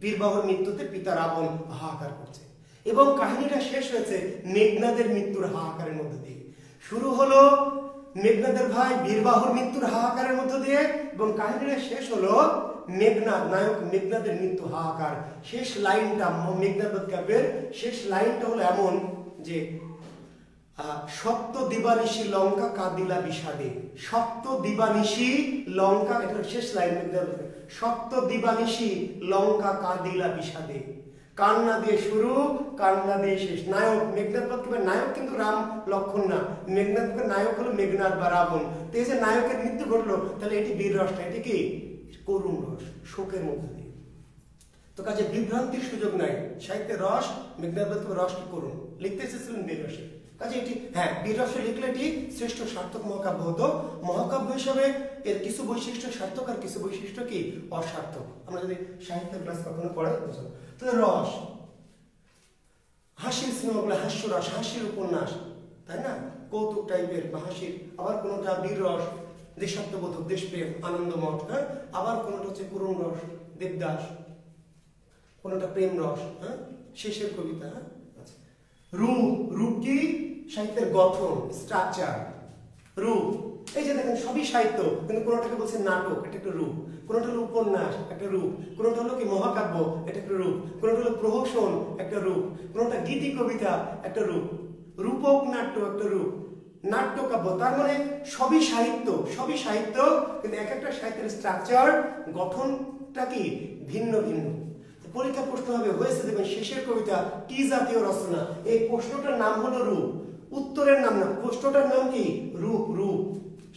বীরবাহুর মৃত্যুতে পিতা রাবণ হাহাকার করছে, এবং কাহিনীটা শেষ হয়েছে মেঘনাদের মৃত্যুর হাহাকারের মধ্য দিয়ে। শুরু হলো মেঘনাদের ভাই বীরবাহুর মৃত্যুর হাহাকারের মধ্য দিয়ে, এবং কাহিনীটা শেষ হলো মেঘনাদ, নায়ক মেঘনাদের মৃত্যু হাহাকার। শেষ লাইনটা মেঘনাদ বধ কাব্যের শেষ লাইনটা হলো এমন যে সপ্ত দিবানিশি লঙ্কা কাঁদিলা বিষাদে। সপ্ত দিবানিশি লঙ্কা, এটা শেষ লাইন। সপ্ত দিবানিশি লঙ্কা কাঁদিলা বিষাদে। কান্না দিয়ে শুরু, কান্না দিয়ে শেষ। নায়ক মেঘনাদ বধ কাব্যের নায়ক কিন্তু রাম লক্ষণ না, মেঘনাদ বধের নায়ক হলো মেঘনাদ বা রাবণ। তো এই যে নায়কের মৃত্যু ঘটলো, তাহলে এটি বীর রসটা, এটি কি করুণ রস, শোকের মধ্যে দিয়ে। তো কাজে বিভ্রান্তির সুযোগ নাই। সাহিত্যের রস, মেঘনাদ বধ কাব্যের রস কি করুণ, লিখতে এসেছিলেন বীর রসে। কাজে এটি, হ্যাঁ, বীর রসে লিখলে এটি শ্রেষ্ঠ সার্থক মহাকাব্য হতো। মহাকাব্য হিসাবে এর কিছু বৈশিষ্ট্য সার্থক আর কিছু বৈশিষ্ট্য কি অসার্থক। আমরা যদি সাহিত্যের ক্লাস কখনো পড়াই বুঝলো। তাহলে রস, হাসির সিনেমাগুলো হাস্য রস, হাসির উপন্যাস, তাই না, কৌতুক টাইপের বা হাসির। আবার কোনোটা বীর রস, দেশাত্মবোধক, দেশপ্রেম, আনন্দমঠ, হ্যাঁ। আবার কোনোটা হচ্ছে করুণ রস, দেবদাস। কোনোটা প্রেম রস, হ্যাঁ, শেষের কবিতা, হ্যাঁ। আচ্ছা, রূপ, রূপ কি সাহিত্যের গঠন, স্ট্রাকচার, রূপ। এই যে দেখেন সবই সাহিত্য, কিন্তু কোনোটাকে বলছে নাটক, এটা একটা রূপ। কোনোটা হলো উপন্যাস, একটা রূপ। কোনোটা হলো কি মহাকাব্য, এটা একটা রূপ। কোনোটা হলো প্রহসন, একটা রূপ। কোনোটা গীতি কবিতা, একটা রূপ। রূপক নাট্য, একটা রূপ। নাট্যকাব্য, তার মানে সবই সাহিত্য, সবই সাহিত্য, কিন্তু এক একটা সাহিত্যের স্ট্রাকচার, গঠনটা কি ভিন্ন ভিন্ন। পরীক্ষা প্রশ্ন হবে, হয়েছে দেখবেন শেষের কবিতা কি জাতীয় রচনা, এই প্রশ্নটার নাম হলো রূপ, উত্তরের নাম না, প্রশ্নটার নাম কি রূপ। রূপ,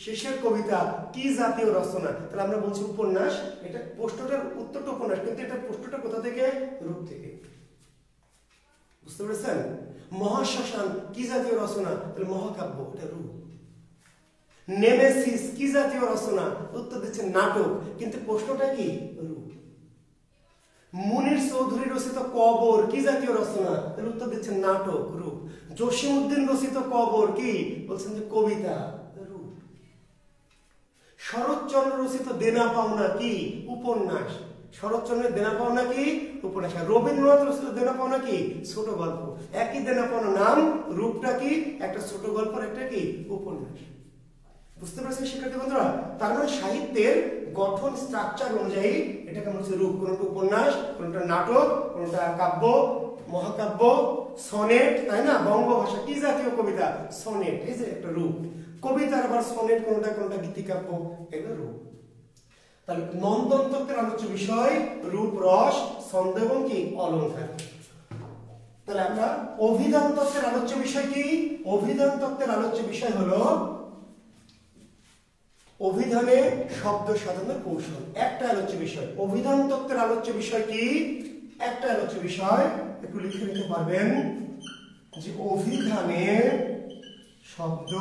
শেষের কবিতা কি জাতীয় রচনা, তাহলে আমরা বলছি উপন্যাস। এটা প্রশ্নটার উত্তরটা উপন্যাস, কিন্তু এটা প্রশ্নটা কোথা থেকে? রূপ থেকে। বুঝতে পেরেছেন? মহাশ্মশান কি জাতীয় রচনা? তাহলে মহাকাব্য, এটা রূপ। নেমেসিস কি জাতীয় রচনা? উত্তর দিচ্ছেন নাটক, কিন্তু প্রশ্নটা কি? রূপ। মুনির চৌধুরী রচিত কবর কি জাতীয় রচনা? তাহলে উত্তর দিচ্ছেন নাটক, রূপ। জসিমউদ্দিন রচিত কবর কি? বলছেন যে কবিতা, রূপ। শরৎচন্দ্র রচিত দেনা পাওনা কি? উপন্যাস। শরৎচন্দ্রের দেনা পাওনা কি? উপন্যাস। রবীন্দ্রনাথ রচিত দেনা পাওনা কি? ছোট গল্প। একই দেনা পাওনা, নাম, রূপটা কি? একটা ছোট গল্প, একটা কি? উপন্যাস। বুঝতে পারছেন শিক্ষার্থী বন্ধুরা? তার মানে সাহিত্যের গঠন স্ট্রাকচার অনুযায়ী এটাকে আমরা হচ্ছে রূপ। কোনটা উপন্যাস, কোনটা নাটক, কোনটা কাব্য, মহাকাব্য, সনেট, তাই না? বঙ্গভাষা কি জাতীয় কবিতা? সনেট, এই যে একটা রূপ। কবিতার আবার সনেট কোনটা, কোনটা গীতিকাব্য, এগুলো রূপ। তাহলে নন্দন তত্ত্বের আলোচ্য বিষয় রূপ, রস, ছন্দ এবং কি? অলংকার। তাহলে আমরা অভিধান তত্ত্বের আলোচ্য বিষয় কি? অভিধান তত্ত্বের আলোচ্য বিষয় হলো অভিধানে শব্দ সাজানোর কৌশল, একটা আলোচ্য বিষয়। অভিধান তত্ত্বের আলোচ্য বিষয় কি? একটা আলোচ্য বিষয়। একটু লিখে নিতে পারবেন যে অভিধানে শব্দ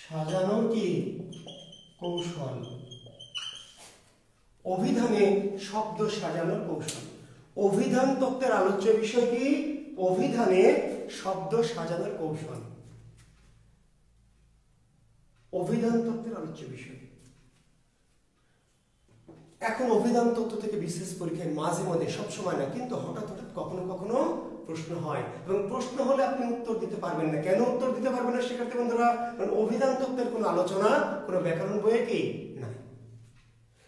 সাজানোর কি? কৌশল। অভিধানে শব্দ সাজানোর কৌশল। অভিধান তত্ত্বের আলোচ্য বিষয় কি? অভিধানে শব্দ সাজানোর কৌশল। অভিধান তত্ত্বের আলোচ্য বিষয়। এখন অভিধান তত্ত্ব থেকে বিশেষ পরীক্ষায় মাঝে মাঝে, সবসময় না কিন্তু হঠাৎ হঠাৎ কখনো কখনো প্রশ্ন হয়, এবং প্রশ্ন হলে আপনি উত্তর দিতে পারবেন না। কেন উত্তর দিতে পারবেন না শিক্ষার্থী বন্ধুরা? কারণ অভিধান তত্ত্বের কোনো আলোচনা কোনো ব্যাকরণ বইয়ে কি নাই।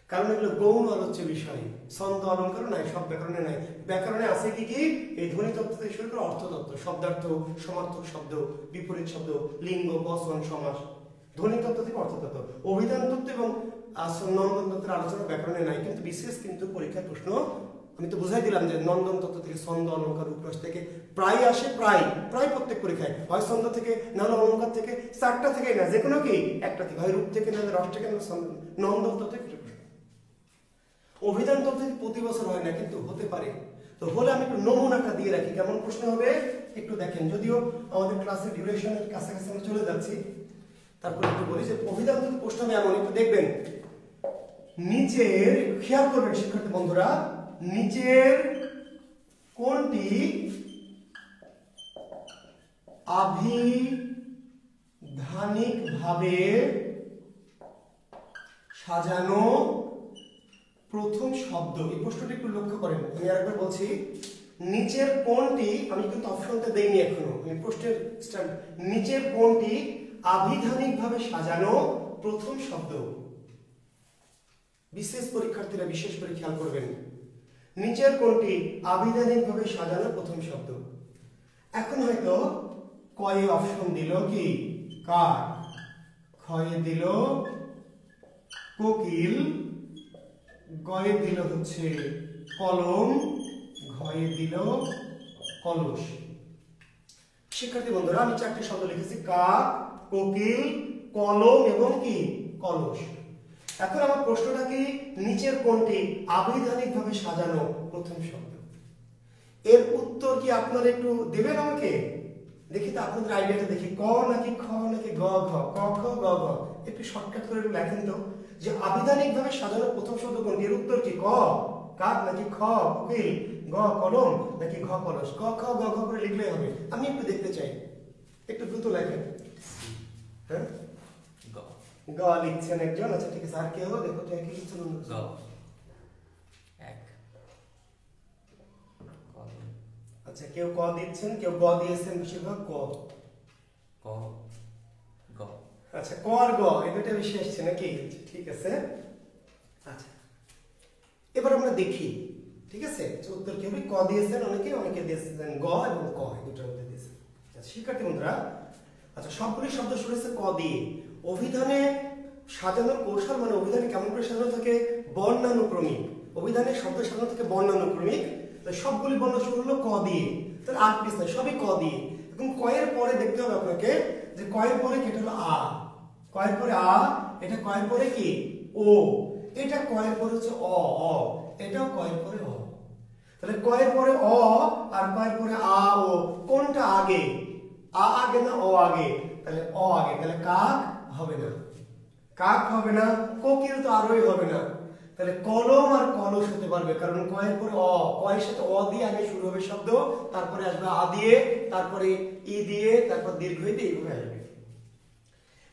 কারণ এগুলো গৌণ আলোচ্য বিষয়। ছন্দ অলংকার নাই, সব ব্যাকরণে নাই। ব্যাকরণে আছে কি কি? এই ধ্বনি তত্ত্ব থেকে শুরু করে অর্থতত্ত্ব, শব্দার্থ, সমার্থক শব্দ, বিপরীত শব্দ, লিঙ্গ, বচন, সমাস, ধ্বনি তত্ত্ব থেকে অর্থতত্ত্ব। অভিধান তত্ত্ব এবং নন্দন তত্ত্বের আলোচনা ব্যাকরণে নাই, কিন্তু বিশেষ কিন্তু পরীক্ষার প্রশ্ন আমি তো বুঝাই দিলাম যে নন্দন তত্ত্ব থেকে, ছন্দ, অলংকার, রূপরস থেকে প্রায় আসে, প্রায় প্রত্যেক পরীক্ষায় হয় ছন্দ থেকে, না হলে অলংকার থেকে, চারটা থেকে না, যে কোনো কি একটা থেকে, হয় রূপ থেকে, না রস থেকে, না নন্দন তত্ত্ব থেকে। অভিধান তত্ত্ব প্রতি বছর হয় না, কিন্তু হতে পারে। তো হলে আমি একটু নমুনাটা দিয়ে রাখি কেমন প্রশ্ন হবে একটু দেখেন। যদিও আমাদের ক্লাসের ডিউরেশনের কাছাকাছি আমরা চলে যাচ্ছি, তারপর একটু বলি যে অভিধান তত্ত্ব প্রশ্ন হবে এমন, একটু দেখবেন। নিচের, খেয়াল করবেন শিক্ষার্থী বন্ধুরা, নিচের কোনটি আভিধানিকভাবে সাজানো প্রথম শব্দ? এই প্রশ্নটি একটু লক্ষ্য করেন। আমি আরেকবার বলছি, নিচের কোনটি, আমি কিন্তু অপশনটা দেইনি এখনো, আমি প্রশ্নের স্টার্ট, নিচের কোনটি আভিধানিকভাবে সাজানো প্রথম শব্দ? বিশেষ পরীক্ষার্থীরা বিশেষ করে খেয়াল করবেন, নিচের কোনটি আভিধানিকভাবে সাজানো প্রথম শব্দ? এখন হয়তো কয়ে অপশন দিল কি কাঠ, ক্ষয়ে দিল কোকিল, গয়ে দিল হচ্ছে কলম, ঘয়ে দিল কলস। শিক্ষার্থী বন্ধুরা আমি চারটি শব্দ লিখেছি, কাক, কোকিল, কলম এবং কি কলস। এখন আমার প্রশ্নটা কি, নিচের কোনটি আভিধানিকভাবে সাজানো প্রথম শব্দ? এর উত্তর কি আপনারা একটু দেবেন আমাকে? দেখি তো আপনাদের আইডিয়াটা দেখি, ক নাকি খ নাকি গ ঘ, ক খ গ ঘ, একটু শর্টকাট করে একটু লেখেন তো, যে আভিধানিকভাবে সাজানো প্রথম শব্দ কোনটি? এর উত্তর কি, ক কাক নাকি খ কোকিল, গ কলম নাকি ঘ কলস? ক খ গ ঘ করে লিখলেই হবে। আমি একটু দেখতে চাই, একটু দ্রুত লেখেন। হ্যাঁ গ লিখছেন একজন, আচ্ছা ঠিক আছে। আর কেউ দেখো তো একই লিখছেন? আচ্ছা কেউ ক দিচ্ছেন, কেউ গ দিয়েছেন, বেশিরভাগ ক। আচ্ছা ক আর গ এই দুটো বেশি আসছে নাকি? ঠিক আছে। আচ্ছা এবার আমরা দেখি, ঠিক আছে, উত্তর কি হবে? ক দিয়েছেন অনেকে, অনেকে দিয়েছেন গ এবং ক, এই দুটোর মধ্যে দিয়েছেন। আচ্ছা শিক্ষার্থী বন্ধুরা, আচ্ছা সবগুলি শব্দ শুরু হয়েছে ক দিয়ে। অভিধানে সাজানোর কৌশল মানে অভিধানে কেমন করে সাজানো থাকে? বর্ণানুক্রমিক। অভিধানে শব্দ সাজানো থাকে বর্ণানুক্রমিক। সবগুলি বর্ণ শুরু হলো ক দিয়ে, তাহলে আট পিস নাই, সবই ক দিয়ে। এখন কয়ের পরে দেখতে হবে আপনাকে যে কয়ের পরে কেটে হলো আ, কয়ের পরে আ, এটা কয়ের পরে কি ও, এটা কয়ের পরে হচ্ছে অ, এটাও কয়ের পরে অ। তাহলে ক এর পরে অ আর ক এর পরে আ ও, কোনটা আগে? আ আগে না ও আগে? তাহলে অ আগে, তাহলে কাক হবে না, কাক হবে না, কোকিল তো আরোই হবে না। তাহলে কলম আর কলস হতে পারবে, কারণ ক এর পরে অ, ক এর সাথে অ দিয়ে আগে শুরু হবে শব্দ, তারপরে আসবে আ দিয়ে, তারপরে ই দিয়ে, তারপর দীর্ঘ ই দিয়ে, এইভাবে আসবে।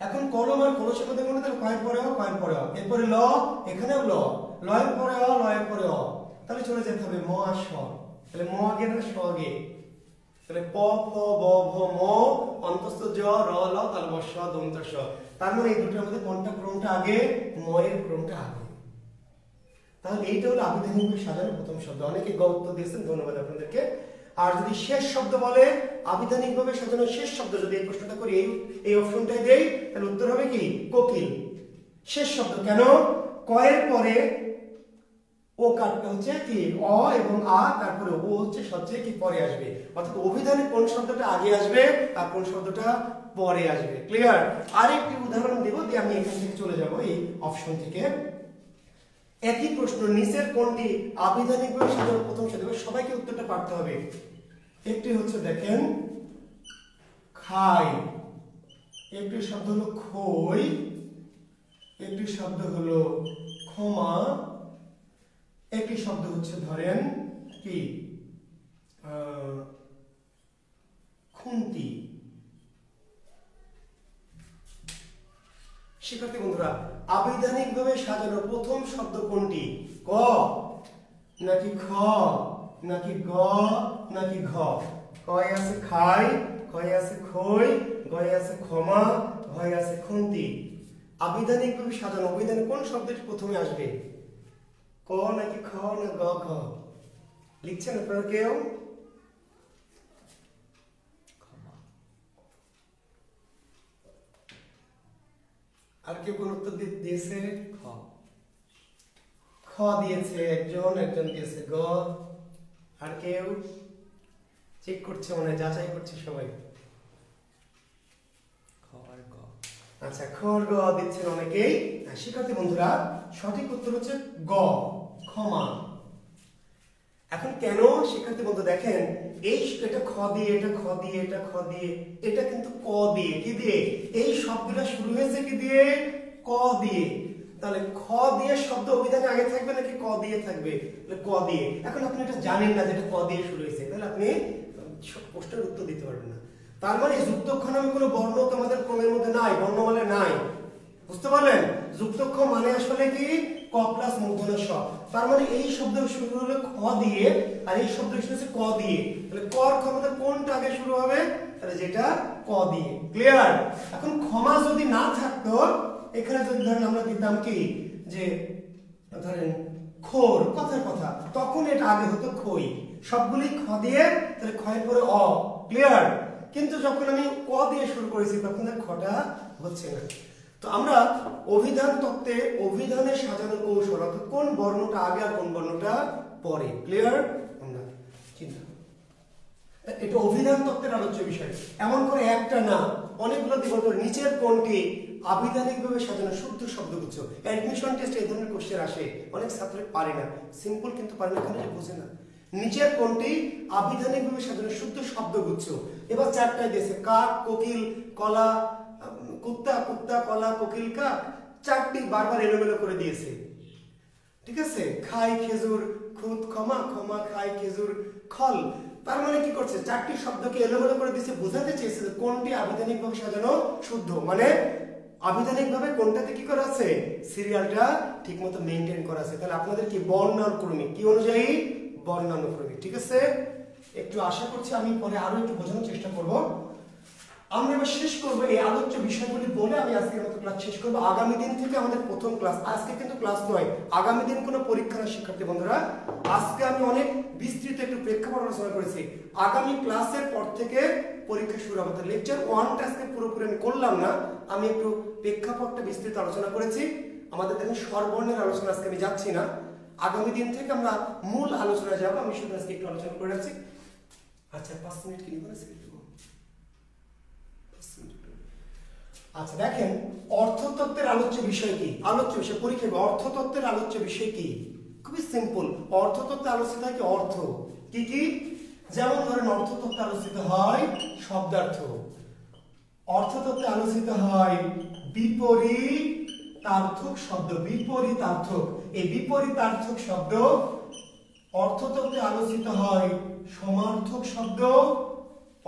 এখন কলম আর কলসের মধ্যে মনে তাহলে ক এর পরে অ, ক এর পরে অ, এরপরে ল, এখানেও ল, ল এর পরে অ, ল এর পরে অ, তাহলে চলে যেতে হবে ম আর স। তাহলে ম আগে না স আগে? তাহলে প ফ ব ভ ম অন্তস্থ জ র ল তালব স দন্ত স। তার মানে এই দুটোর মধ্যে কোনটা ক্রমটা আগে? ম এর ক্রমটা আগে। তাহলে এইটা হলো আবিধানিকভাবে সাজানো প্রথম শব্দ। অনেকে গ উত্তর দিয়েছেন, ধন্যবাদ আপনাদেরকে। আর যদি শেষ শব্দ বলে, আবিধানিকভাবে সাজানো শেষ শব্দ যদি এই প্রশ্নটা করি, এই অপশনটাই দেই, তাহলে উত্তর হবে কি? কোকিল। শেষ শব্দ কেন? ক এর পরে ও কাটটা হচ্ছে কি অ এবং আ, তারপরে ও হচ্ছে সবচেয়ে কি পরে আসবে, অর্থাৎ অভিধানে কোন শব্দটা আগে আসবে আর কোন শব্দটা পরে আসবে। ক্লিয়ার? আরেকটি উদাহরণ দেব, দিয়ে আমি এখান থেকে চলে যাব এই অপশন থেকে। একই প্রশ্ন, নিচের কোনটি আবিধানিকভাবে সাজানো প্রথম শব্দ? সবাইকে উত্তরটা পারতে হবে। একটি হচ্ছে দেখেন খাই, একটি শব্দ হলো খই, একটি শব্দ হলো ক্ষমা, একটি শব্দ হচ্ছে ধরেন কি খুন্তি। শিক্ষার্থী বন্ধুরা, আবিধানিকভাবে সাজানো প্রথম শব্দ কোনটি? ক নাকি খ নাকি গ নাকি ঘ? কয় আছে খাই, কয় আছে খই, গয় আছে ক্ষমা, ঘয় আছে খুন্তি। আবিধানিকভাবে সাজানো অভিধানে কোন শব্দটি প্রথমে আসবে? ক নাকি খ না গ ঘ? লিখছেন আপনারা কেউ? আর কেউ কোন উত্তর দিয়েছে? খ। খ দিয়েছে একজন, একজন দিয়েছে গ। আর কেউ? চেক করছে, মানে যাচাই করছে সবাই। খ আর গ। আচ্ছা, খ আর গ দিচ্ছেন অনেকেই। শিক্ষার্থী বন্ধুরা, সঠিক উত্তর হচ্ছে গ, ক্ষমা। এখন কেন শিক্ষার্থী বন্ধু দেখেন, এই এটা খ দিয়ে, এটা খ দিয়ে, এটা খ দিয়ে, এটা কিন্তু ক দিয়ে। কি দিয়ে? এই সবগুলো শুরু হয়েছে কি দিয়ে? ক দিয়ে। তাহলে খ দিয়ে শব্দ অভিধানে আগে থাকবে নাকি ক দিয়ে থাকবে? তাহলে ক দিয়ে। এখন আপনি এটা জানেন না যে এটা ক দিয়ে শুরু হয়েছে, তাহলে আপনি প্রশ্নের উত্তর দিতে পারবেন না। তার মানে যুক্তক্ষর নামে কোনো বর্ণ তোমাদের ক্রমের মধ্যে নাই, বর্ণমালা নাই। বুঝতে পারলেন? যুক্তক্ষ মানে আসলে কি? ক প্লাস মূর্ধন্য ষ। তার মানে এই শব্দ শুরু হলো খ দিয়ে, আর এই শব্দ শুরু হচ্ছে ক দিয়ে। তাহলে কর ক্ষমতা কোনটা আগে শুরু হবে? তাহলে যেটা ক দিয়ে। ক্লিয়ার? এখন ক্ষমা যদি না থাকতো, এখানে যদি ধরেন আমরা দিতাম কি যে ধরেন খোর, কথার কথা, তখন এটা আগে হতো খই। সবগুলি খ দিয়ে, তাহলে খয়ের পরে অ। ক্লিয়ার? কিন্তু যখন আমি ক দিয়ে শুরু করেছি, তখন আর খটা হচ্ছে না। তো আমরা অভিধান তত্ত্বে অভিধানে সাজানোর কৌশল, অর্থাৎ কোন বর্ণটা আগে আর কোন বর্ণটা পরে, ক্লিয়ার? আমরা চিন্তা, এটা অভিধান তত্ত্বের আলোচ্য বিষয়। এমন করে একটা না, অনেকগুলো দিবন করে নিচের কোনটি আবিধানিকভাবে সাজানো শুদ্ধ শব্দগুচ্ছ। অ্যাডমিশন টেস্টে এই ধরনের কোশ্চেন আসে, অনেক ছাত্র পারে না, সিম্পল কিন্তু পারে না, কেন বোঝে না। নিচের কোনটি আবিধানিকভাবে সাজানো শুদ্ধ শব্দগুচ্ছ? এবার চারটায় দিয়েছে, কাক, কোকিল, কলা, কুত্তা, কুত্তা, কলা, কোকিল, কাক। চারটি বারবার এলোমেলো করে দিয়েছে। ঠিক আছে? খাই, খেজুর, খুদ, ক্ষমা, ক্ষমা, খাই, খেজুর, খল। তার মানে কি করছে? চারটি শব্দকে এলোমেলো করে দিয়েছে, বোঝাতে চেয়েছে কোনটি আবিধানিকভাবে সাজানো শুদ্ধ, মানে আবিধানিকভাবে কোনটাতে কি করা আছে, সিরিয়ালটা ঠিকমতো মেইনটেইন করা আছে। তাহলে আপনাদের কি বর্ণানুক্রমিক, কি অনুযায়ী? বর্ণানুক্রমিক। ঠিক আছে? একটু আশা করছি আমি পরে আরো একটু বোঝানোর চেষ্টা করব। আমরা এবার শেষ করব এই আলোচ্য বিষয়গুলি বলে আমি আজকের মতো ক্লাস শেষ করব। আগামী দিন থেকে আমাদের প্রথম ক্লাস। আজকে কিন্তু ক্লাস নয়, আগামী দিন কোনো পরীক্ষা না শিক্ষার্থী বন্ধুরা। আজকে আমি অনেক বিস্তৃত একটু প্রেক্ষাপট আলোচনা করেছি। আগামী ক্লাসের পর থেকে পরীক্ষা শুরু হবে। লেকচার 1টা আজকে পুরোপুরি আমি করলাম না, আমি একটু প্রেক্ষাপটটা বিস্তৃত আলোচনা করেছি। আমাদের দেখেন স্বরবর্ণের আলোচনা আজকে আমি যাচ্ছি না, আগামী দিন থেকে আমরা মূল আলোচনায় যাব। আমি শুধু আজকে একটু আলোচনা করে রাখছি। আচ্ছা, 5 মিনিট কি নিব? আচ্ছা দেখেন, অর্থতত্ত্বের আলোচ্য বিষয় কি? আলোচ্য বিষয় পরীক্ষায় অর্থতত্ত্বের আলোচ্য বিষয় কি? খুবই সিম্পল। অর্থতত্ত্বে আলোচিত হয় কি অর্থ, কি কি, যেমন ধরেন অর্থতত্ত্বে আলোচিত হয় শব্দার্থ, অর্থতত্ত্বে আলোচিত হয় বিপরীতার্থক শব্দ, বিপরীতার্থক, এই বিপরীতার্থক শব্দ। অর্থতত্ত্বে আলোচিত হয় সমার্থক শব্দ,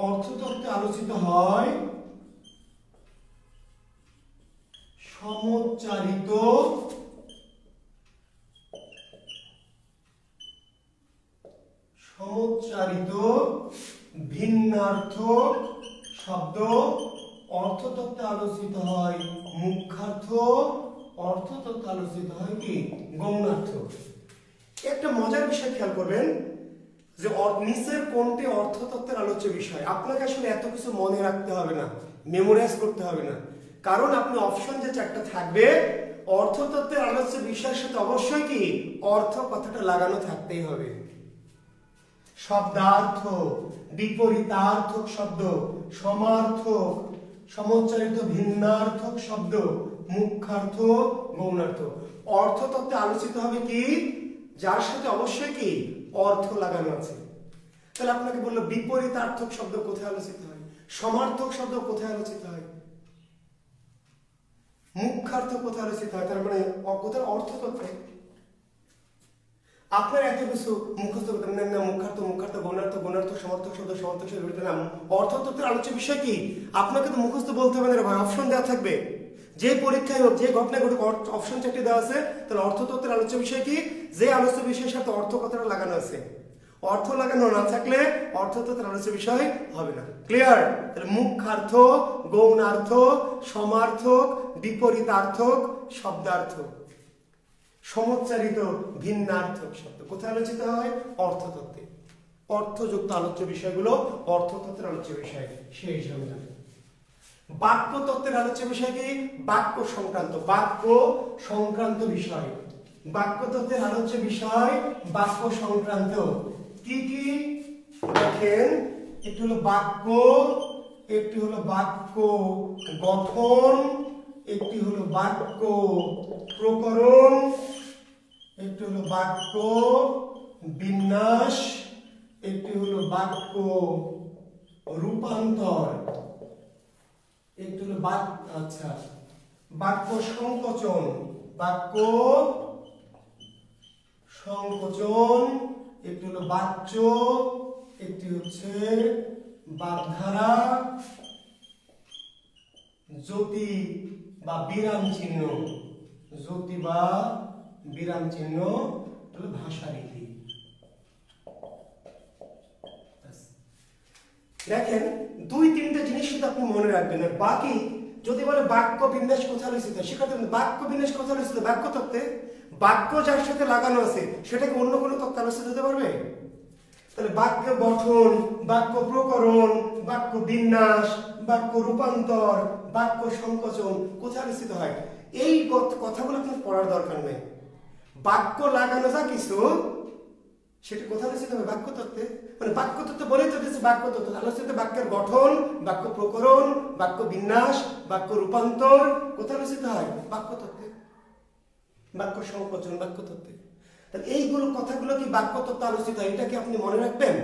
অর্থতত্ত্বে আলোচিত হয় সমোচ্চারিত ভিন্নার্থক শব্দ, অর্থতত্ত্বে আলোচিত হয় মুখ্যার্থ, অর্থতত্ত্বে আলোচিত হয় কি গৌণার্থ। একটা মজার বিষয় খেয়াল করবেন যে নিচের কোনটি অর্থতত্ত্বের আলোচ্য বিষয়। আপনাকে আসলে এত কিছু মনে রাখতে হবে না, মেমোরাইজ করতে হবে না, কারণ আপনি অপশন যে চারটা থাকবে অর্থতত্ত্বের আলোচ্য বিষয়ের সাথে অবশ্যই কি অর্থ কথাটা লাগানো থাকতেই হবে। শব্দার্থ, বিপরীতার্থক শব্দ, সমার্থক, সমোচ্চারিত ভিন্নার্থক শব্দ, মুখ্যার্থ, গৌণার্থ। অর্থতত্ত্বে আলোচিত হবে কি যার সাথে অবশ্যই কি অর্থ লাগানো আছে। তাহলে আপনাকে বললো বিপরীতার্থক শব্দ কোথায় আলোচিত হয়, সমার্থক শব্দ কোথায় আলোচিত হয়, মুখ্যার্থ কোথায় আলোচিত হয়, তার মানে কোথায় অর্থতত্ত্বে। আপনার এত কিছু মুখস্থ করতে না, মুখ্যার্থ, মুখ্যার্থ, গৌণার্থ, গৌণার্থ, সমার্থক শব্দ, সমার্থক শব্দ, নাম অর্থতত্ত্বের আলোচ্য বিষয় কি আপনাকে তো মুখস্থ বলতে হবে না ভাই, অপশন দেওয়া থাকবে। যে পরীক্ষায় হোক, যে ঘটনায় ঘটুক, অপশন চারটি দেওয়া আছে। তাহলে অর্থতত্ত্বের আলোচ্য বিষয় কি, যে আলোচ্য বিষয়ের সাথে অর্থ কথাটা লাগানো আছে। অর্থ লাগানো না থাকলে অর্থতত্ত্বের আলোচ্য বিষয় হবে না। ক্লিয়ার? তাহলে মুখ্যার্থ, গৌণার্থ, সমার্থক, বিপরীতার্থক, শব্দার্থ, সমোচ্চারিত ভিন্নার্থক শব্দ কোথায় আলোচিত হয় অর্থতত্ত্বে। অর্থযুক্ত আলোচ্য বিষয়গুলো অর্থতত্ত্বের আলোচ্য বিষয় সেই হিসাবে জানেন। বাক্যতত্ত্বের আলোচ্য বিষয় কি বাক্য সংক্রান্ত, বাক্য সংক্রান্ত বিষয়। বাক্যতত্ত্বের আলোচ্য বিষয় বাক্য সংক্রান্ত। কি কি দেখেন, একটি হলো বাক্য, একটি হলো বাক্য গঠন, একটি হলো বাক্য প্রকরণ, একটি হলো বাক্য বিন্যাস, একটি হলো বাক্য রূপান্তর, একটি হলো বাক্য সংকোচন, বাক্য সংকোচন, একটি হলো বাচ্য, একটি হচ্ছে বাগধারা, জ্যোতি বা বিরাম চিহ্ন, জ্যোতি বা বিরাম চিহ্ন হলো ভাষারীতি। দেখেন দুই তিনটা জিনিস শুধু আপনি মনে রাখবেন, আর বাকি যদি বলে বাক্য বিন্যাস কোথায় আলোচিত সেখানে বাক্য বিন্যাস কোথায় আলোচিত বাক্য তত্ত্বে। বাক্য যার সাথে লাগানো আছে সেটাকে অন্য কোনো তত্ত্বে আলোচিত হতে পারবে? তাহলে বাক্য গঠন, বাক্য প্রকরণ, বাক্য বিন্যাস, বাক্য রূপান্তর, বাক্য সংকোচন কোথায় আলোচিত হয়? এই কথাগুলো আপনার পড়ার দরকার নেই। বাক্য লাগানো যা কিছু সেটা কোথায় আলোচিত হবে বাক্য তত্ত্বে। মানে বাক্য তত্ত্ব বলেই তো দিচ্ছে বাক্য তত্ত্ব আলোচিত। বাক্যের গঠন, বাক্য প্রকরণ, বাক্য বিন্যাস, বাক্য রূপান্তর কোথায় আলোচিত হয় বাক্য তত্ত্বে। বাক্য সংকোচন বাক্য তত্ত্বে। তাহলে এইগুলো কথাগুলো কি বাক্য তত্ত্ব আলোচিত হয়, এটা কি আপনি মনে রাখবেন?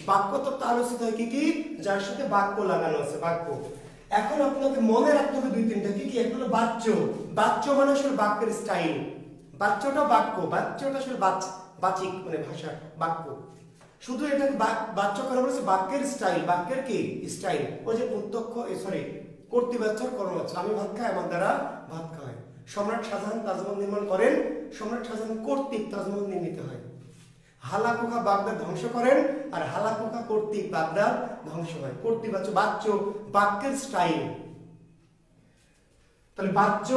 বাক্য তত্ত্ব আলোচিত হয় কি কি যার সাথে বাক্য লাগানো আছে বাক্য। এখন আপনাকে মনে রাখতে হবে দুই তিনটা। কি কি? একটা হলো বাচ্য। বাচ্য মানে আসলে বাক্যের স্টাইল। বাচ্যটা বাক্য, বাচ্যটা আসলে বাচিক মানে ভাষা বাক্য। শুধু এটাকে বাচ্য করা বলেছে বাক্যের স্টাইল। বাক্যের কি স্টাইল? ওই যে প্রত্যক্ষ কর্তৃবাচ্য কর্মবাচ্য। আমি ভাত খাই, আমার দ্বারা ভাত খায়। সম্রাট শাহজাহান তাজমহল নির্মাণ করেন, সম্রাট শাহজাহান কর্তৃক তাজমহল নির্মিত হয়। হালাকুখা বাগদাদ ধ্বংস করেন, আর হালাকুখা কর্তৃক বাগদাদ ধ্বংস হয়। কর্তৃবাচ্য বাচ্য বাক্যের স্টাইল। তাহলে বাচ্য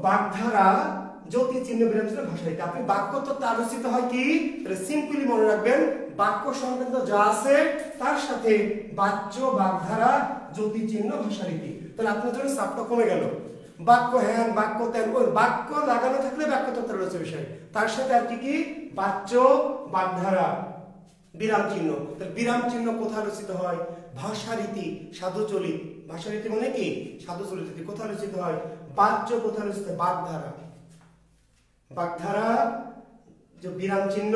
বাগধারা জ্যোতি চিহ্ন বিরাম চিহ্ন ভাষারীতি। আপনি বাক্য তত্ত্ব আলোচিত হয় কি তাহলে সিম্পলি মনে রাখবেন বাক্য সংক্রান্ত যা আছে তার সাথে বাচ্য বাগধারা জ্যোতি চিহ্ন ভাষারীতি। তাহলে আপনার জন্য চাপটা কমে গেল। বাক্য হ্যান বাক্য তেন বাক্য লাগানো থাকলে বাক্য তত্ত্বের রয়েছে বিষয়, তার সাথে আর কি কি বাচ্য বাগধারা বিরাম চিহ্ন। তাহলে বিরাম চিহ্ন কোথায় আলোচিত হয়? ভাষারীতি সাধুচলিত। ভাষারীতি মানে কি সাধুচলিত কোথায় আলোচিত হয়? বাচ্য কোথায় আলোচিত? বাগধারা। বাগধারা যে বিরাম চিহ্ন,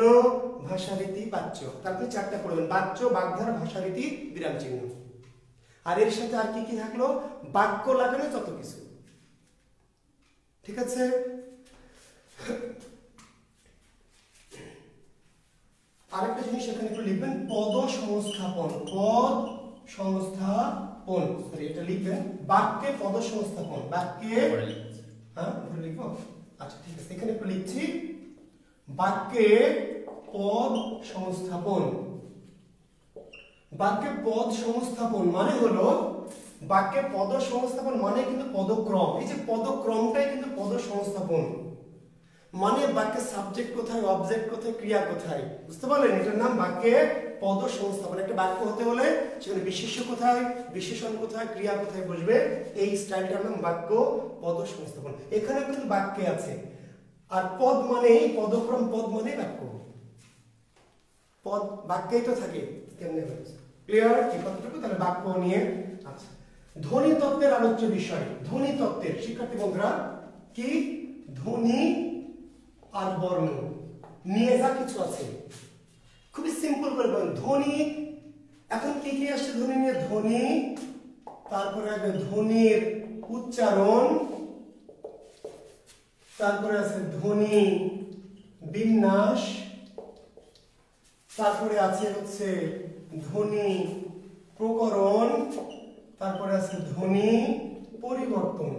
ভাষারীতি, বাচ্য। তারপরে চারটা পড়বেন, বাচ্য, বাগধারা, ভাষারীতি, বিরাম চিহ্ন। আর এর সাথে আর কি কি থাকলো, বাক্য লাগানো যত কিছু। ঠিক আছে? আরেকটা জিনিস এখানে একটু লিখবেন, পদ সংস্থাপন। পদ সংস্থাপন, সরি এটা লিখবেন, বাক্যে পদ সংস্থাপন। বাক্যে, হ্যাঁ লিখবো, আচ্ছা ঠিক আছে, এখানে একটু লিখছি, বাক্যে পদ সংস্থাপন। বাক্যে পদ সংস্থাপন মানে হলো, বাক্যে পদ সংস্থাপন মানে কিন্তু পদক্রম। এই যে পদক্রমটাই কিন্তু পদ সংস্থাপন। মানে বাক্যের সাবজেক্ট কোথায়, অবজেক্ট কোথায়, ক্রিয়া কোথায়, বুঝতে পারলেন? এটার নাম বাক্যে পদ সংস্থাপন। একটা বাক্য হতে হলে সেখানে বিশেষ্য কোথায়, বিশেষণ কোথায়, ক্রিয়া কোথায় বসবে, এই স্টাইলটার নাম বাক্য পদ সংস্থাপন। এখানে কিন্তু বাক্যে আছে। আর পদ মানে পদক্রম, পদ মানে বাক্য। পদ বাক্যেই তো থাকে, কেমনে হয়েছে? ক্লিয়ার? এই কথাটুকু তাহলে বাক্য নিয়ে। আচ্ছা, ধ্বনি তত্ত্বের আলোচ্য বিষয়। ধ্বনি তত্ত্বের, শিক্ষার্থী বন্ধুরা, কি ধ্বনি আর বর্ণ নিয়ে যা কিছু আছে, খুবই সিম্পল করে বলেন। ধ্বনি, এখন কি কি আসছে ধ্বনি নিয়ে? ধ্বনি, তারপরে আসবে ধ্বনির উচ্চারণ, তারপরে আছে ধ্বনি বিন্যাস, তারপরে আছে হচ্ছে ধ্বনি প্রকরণ, তারপরে আছে ধ্বনি পরিবর্তন।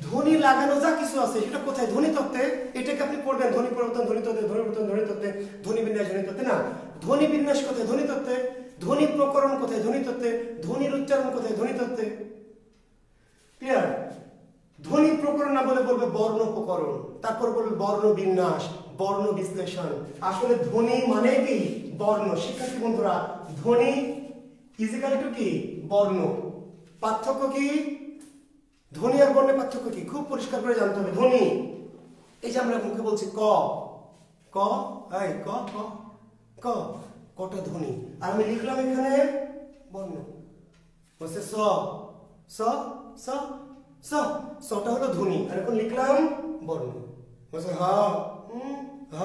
ধ্বনি লাগানো যা কিছু আছে সেটা কোথায়? ধ্বনি তত্ত্বে। এটাকে আপনি পড়বেন, ধ্বনি পরিবর্তন ধ্বনি তত্ত্বে, ধ্বনি পরিবর্তন ধ্বনি তত্ত্বে, ধ্বনি বিন্যাস ধ্বনি তত্ত্বে। না, ধ্বনি বিন্যাস কোথায়? ধ্বনি তত্ত্বে। ধ্বনি প্রকরণ কোথায়? ধ্বনি তত্ত্বে। ধ্বনির উচ্চারণ কোথায়? ধ্বনি তত্ত্বে। ক্লিয়ার? ধ্বনি প্রকরণ না বলে বলবে বর্ণ প্রকরণ, তারপর বলবে বর্ণ বিন্যাস, বর্ণ বিশ্লেষণ। আসলে ধ্বনি মানে কি? বর্ণ। শিক্ষার্থী বন্ধুরা, ধ্বনি ইজিক্যাল টু কি? বর্ণ। পার্থক্য কি? ধ্বনি আর বর্ণের পার্থক্য কি? খুব পরিষ্কার করে জানতে হবে। ধ্বনি, এই যে আমরা মুখে বলছি ক, ক, এই ক, ক, ক, কটা ধ্বনি। আর আমি লিখলাম এখানে বর্ণ, বলছে স, স, স, স, সটা হলো ধ্বনি। আর এখন লিখলাম বর্ণ, বলছে হ, হ,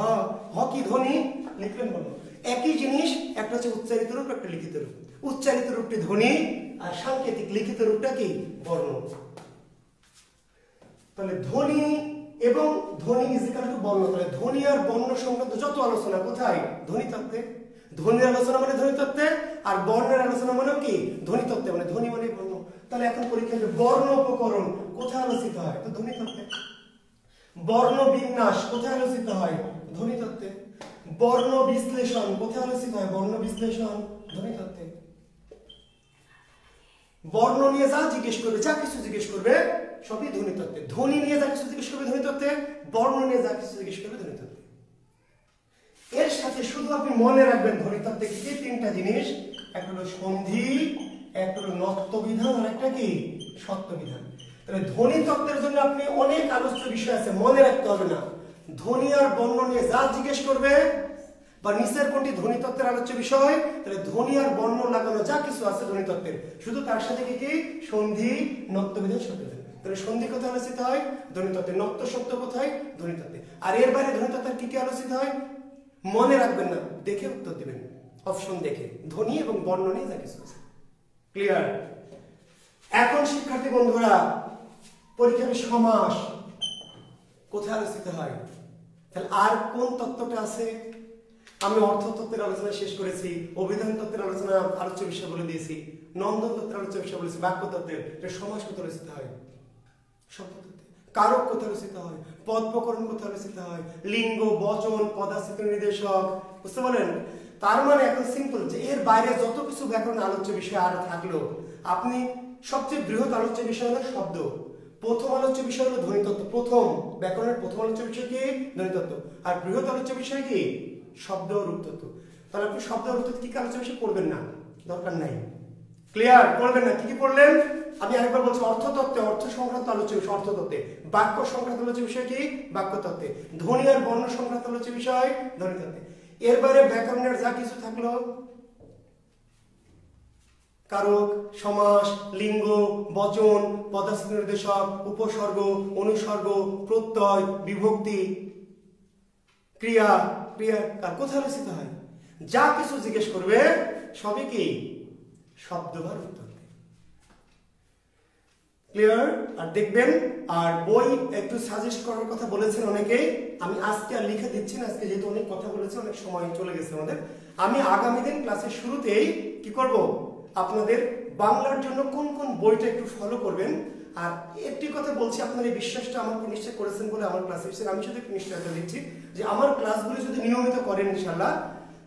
হ কি ধ্বনি, লিখলেন বর্ণ। একই জিনিস, একটা হচ্ছে উচ্চারিত রূপ, একটা লিখিত রূপ। উচ্চারিত রূপটি ধ্বনি, আর সাংকেতিক লিখিত রূপটা কি? বর্ণ। তাহলে ধ্বনি এবং ধ্বনি ইজিক্যাল টু বর্ণ। তাহলে ধ্বনি আর বর্ণ সংক্রান্ত যত আলোচনা কোথায়? ধ্বনি তত্ত্বে। ধ্বনির আলোচনা মানে ধ্বনি তত্ত্বে, আর বর্ণের আলোচনা মানে কি? ধ্বনি তত্ত্বে। মানে ধ্বনি মানে বর্ণ। তাহলে এখন পরীক্ষায় বর্ণ প্রকরণ কোথায় আলোচিত হয়? তো ধ্বনি তত্ত্বে। বর্ণ বিন্যাস কোথায় আলোচিত হয়? ধ্বনি তত্ত্বে। বর্ণ বিশ্লেষণ কোথায় আলোচিত হয়? বর্ণ বিশ্লেষণ, ধ্বনি তত্ত্বে। বর্ণ নিয়ে যা জিজ্ঞেস করবে, যা কিছু জিজ্ঞেস করবে সবই ধ্বনি তত্ত্বে। ধ্বনি নিয়ে যা কিছু জিজ্ঞেস করবে ধ্বনি তত্ত্বে, বর্ণ নিয়ে যা কিছু জিজ্ঞেস করবে ধ্বনি তত্ত্বে। এর সাথে শুধু আপনি মনে রাখবেন ধ্বনি তত্ত্বে কি? তিনটা জিনিস। একটা হলো সন্ধি, একটা হলো নত্ব বিধান, আর একটা কি? সত্য বিধান। তাহলে ধ্বনি তত্ত্বের জন্য আপনি অনেক আলোচ্য বিষয় আছে, মনে রাখতে হবে না। ধ্বনি আর বর্ণ নিয়ে যা জিজ্ঞেস করবে, বা নিচের কোনটি ধ্বনি তত্ত্বের আলোচ্য বিষয়, তাহলে ধ্বনি আর বর্ণ লাগানো যা কিছু আছে ধ্বনি তত্ত্বের, শুধু তার সাথে কি কি? সন্ধি, নত্ব বিধান, সত্য বিধান। তাহলে সন্ধি কোথায় আলোচিত হয়? ধ্বনি তত্ত্বে। নত্ব শব্দ কোথায়? ধ্বনি তত্ত্বে। আর এর বাইরে ধ্বনি তত্ত্বের কি কি আলোচিত হয় মনে রাখবেন না, দেখে উত্তর দিবেন, অপশন দেখে। ধ্বনি এবং বর্ণ নিয়ে যা কিছু আছে। ক্লিয়ার? এখন শিক্ষার্থী বন্ধুরা, পরীক্ষার সমাস কোথায় আলোচিত হয়? তাহলে আর কোন তত্ত্বটা আছে? আমি অর্থ তত্ত্বের আলোচনা শেষ করেছি, অভিধান তত্ত্বের আলোচনা আলোচ্য বিষয় বলে দিয়েছি, নন্দন তত্ত্বের আলোচ্য বিষয় বলেছি, বাক্য তত্ত্বের। সমাস কোথায় আলোচিত হয়? শব্দ তত্ত্বে। কারক কোথায় আলোচিত হয়? পদ প্রকরণ কোথায় আলোচিত হয়? লিঙ্গ, বচন, পদাশ্রিত নির্দেশক, বুঝতে পারলেন? তার মানে এখন সিম্পল যে এর বাইরে যত কিছু ব্যাকরণ আলোচ্য বিষয় আর থাকলো, আপনি সবচেয়ে বৃহৎ আলোচ্য বিষয় হলো শব্দ, প্রথম আলোচ্য বিষয় হলো ধ্বনিতত্ত্ব। প্রথম ব্যাকরণের প্রথম আলোচ্য বিষয় কি? ধ্বনিতত্ত্ব। আর বৃহৎ আলোচ্য বিষয় কি? শব্দ ও রূপতত্ত্ব। তাহলে আপনি শব্দ ও রূপতত্ত্ব কি কি আলোচ্য বিষয় পড়বেন না, দরকার নাই। ক্লিয়ার? পড়বেন না। কি কি পড়লেন? আমি আরেকবার বলছি, অর্থতত্ত্বে অর্থ সংক্রান্ত আলোচ্য বিষয় অর্থতত্ত্বে, বাক্য সংক্রান্ত আলোচ্য বিষয় কি? বাক্যতত্ত্বে। ধ্বনি আর বর্ণ সংক্রান্ত আলোচ্য বিষয় ধ্বনিতত্ত্বে। এর বাইরে ব্যাকরণের যা কিছু থাকলো, কারক, সমাস, লিঙ্গ, বচন, পদাশ্রিত নির্দেশক, উপসর্গ, অনুসর্গ, প্রত্যয়, বিভক্তি, ক্রিয়া, ক্রিয়া কোথায় আলোচিত হয়? যা কিছু জিজ্ঞেস করবে সবই কি শব্দভার উত্তর। ক্লিয়ার? আর দেখবেন, আর বই একটু সাজেস্ট করার কথা বলেছেন অনেকেই, আমি আজকে আর লিখে দিচ্ছি না, আজকে যেহেতু অনেক কথা বলেছে, অনেক সময় চলে গেছে আমাদের। আমি আগামী দিন ক্লাসের শুরুতেই কি করব, আপনাদের বাংলার জন্য কোন কোন বইটা একটু ফলো করবেন। আর একটি কথা বলছি, আপনার এই বিশ্বাসটা আমাকে নিশ্চয় করেছেন বলে আমার ক্লাসে এসেছেন, আমি শুধু একটু নিশ্চয়তা দিচ্ছি যে আমার ক্লাসগুলি যদি নিয়মিত করেন ইনশাল্লাহ,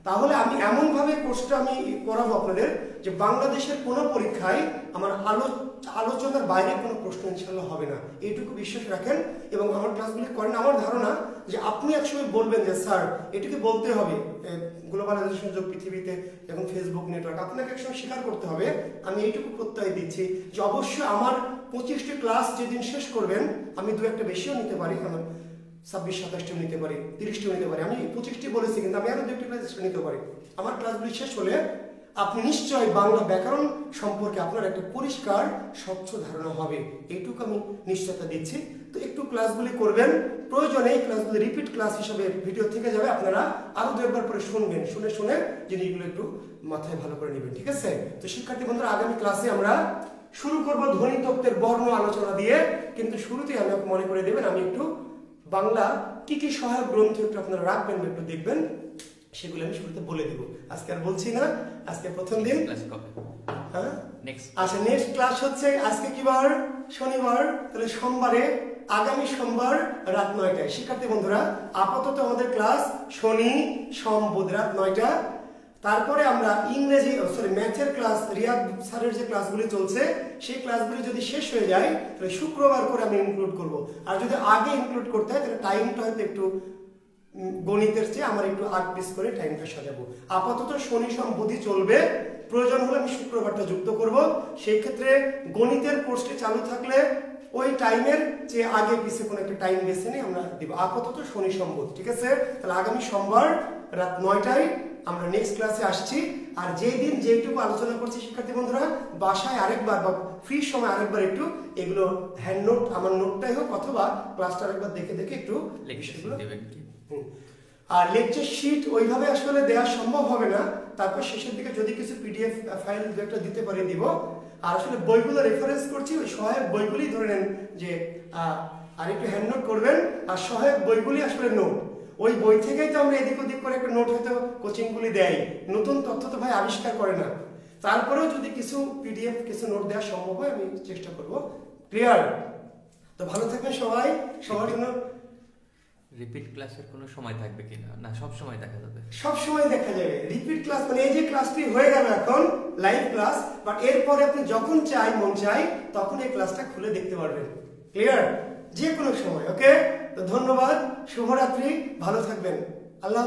তাহলে আমি এমনভাবে কোর্সটা আমি করাবো আপনাদের যে বাংলাদেশের কোনো পরীক্ষায় আমার আলোচনার বাইরে কোনো প্রশ্ন ইনশাল্লাহ হবে না, এইটুকু বিশ্বাস রাখেন এবং আমার ক্লাসগুলি করেন। আমার ধারণা যে আপনি একসময় বলবেন যে স্যার এটুকু বলতে হবে, গ্লোবালাইজেশন যুগ পৃথিবীতে এবং ফেসবুক নেটওয়ার্ক, আপনাকে একসময় স্বীকার করতে হবে। আমি এইটুকু প্রত্যয় দিচ্ছি যে অবশ্যই আমার 25টি ক্লাস যেদিন শেষ করবেন, আমি 2-1টা বেশিও নিতে পারি, আমার 26-27টিও নিতে পারি, 30টিও নিতে পারি, আমি 25টি বলেছি কিন্তু আমি আরো 2টি ক্লাস নিতে পারি। আমার ক্লাসগুলি শেষ হলে আপনি নিশ্চয়ই বাংলা ব্যাকরণ সম্পর্কে আপনার একটা পরিষ্কার স্বচ্ছ ধারণা হবে, এইটুকু আমি নিশ্চয়তা দিচ্ছি। তো একটু ক্লাসগুলি করবেন, প্রয়োজনে এই ক্লাসগুলি রিপিট ক্লাস হিসেবে ভিডিও থেকে যাবে, আপনারা আরো 2-একবার পরে শুনবেন, শুনে শুনে জিনিসগুলো একটু মাথায় ভালো করে নেবেন, ঠিক আছে? তো শিক্ষার্থী বন্ধুরা, আগামী ক্লাসে আমরা শুরু করব ধ্বনিতত্ত্বের বর্ণ আলোচনা দিয়ে, কিন্তু শুরুতেই আমি মনে করে দেবেন, আমি একটু বাংলা কি কি সহায়ক গ্রন্থ একটু আপনারা রাখবেন, একটু দেখবেন, সেগুলো আমি শুরুতে বলে দেব। আজকে আর বলছি না, আজকে প্রথম দিন। হ্যাঁ, আচ্ছা, নেক্সট ক্লাস হচ্ছে আজকে কি বার? শনিবার, তাহলে সোমবারে, আগামী সোমবার রাত 9টায়। শিক্ষার্থী বন্ধুরা, আপাতত আমাদের ক্লাস শনি সোম বুধ রাত 9টা। তারপরে আমরা ইংরেজি ম্যাথের ক্লাস, রিয়াদ স্যারের যে ক্লাসগুলি চলছে সেই ক্লাসগুলি যদি শেষ হয়ে যায় তাহলে শুক্রবার করে আমি ইনক্লুড করব। আর যদি আগে ইনক্লুড করতে হয় তাহলে টাইমটা হয়তো একটু গণিতের চেয়ে আমার একটু 8 পিস করে টাইমটা সাজাবো। আপাতত শনি সোম বুধই চলবে, প্রয়োজন হলে আমি শুক্রবারটা যুক্ত করব। সেই ক্ষেত্রে গণিতের কোর্সটি চালু থাকলে ওই টাইমের যে আগে পিছিয়ে কোনো একটা টাইম বেছে নিয়ে আমরা দিব। আপাতত শনি সোম বুধ, ঠিক আছে? তাহলে আগামী সোমবার রাত 9টায় আমরা নেক্সট ক্লাসে আসছি। আর যেই দিন যেটুকু আলোচনা করছি শিক্ষার্থী বন্ধুরা, বাসায় আরেকবার বা ফ্রি সময় আরেকবার একটু এগুলো হ্যান্ড নোট, আমার নোটটাই হোক অথবা ক্লাসটা আরেকবার দেখে দেখে একটু আর লেকচার শিট ওইভাবে আসলে দেওয়া সম্ভব হবে না, তারপর শেষের দিকে যদি কিছু পিডিএফ ফাইল একটা দিতে পারি দিব। আর আসলে বইগুলো রেফারেন্স করছি, ওই সহায়ক বইগুলি ধরে নেন যে আর একটু হ্যান্ড নোট করবেন, আর সহায়ক বইগুলি আসলে নোট, ওই বই থেকেই তো আমরা এদিক ওদিক করে একটা নোট হয়তো কোচিংগুলি দেয়, নতুন তথ্য তো ভাই আবিষ্কার করে না। তারপরেও যদি কিছু পিডিএফ কিছু নোট দেওয়া সম্ভব হয় আমি চেষ্টা করব। ক্লিয়ার? তো ভালো থাকবেন সবাই, সবার জন্য। রিপিট ক্লাসের কোনো সময় থাকবে কিনা? না, সব সময় দেখা যাবে? সব সময় দেখা যাবে রিপিট ক্লাস, মানে এই যে ক্লাসটি হয়ে গেল এখন লাইভ ক্লাস, বাট এরপরে আপনি যখন চাই মন চাই তখন এই ক্লাসটা খুলে দেখতে পারবেন। ক্লিয়ার? যে কোনো সময়। ওকে, তো ধন্যবাদ, শুভরাত্রি, ভালো থাকবেন, আল্লাহ।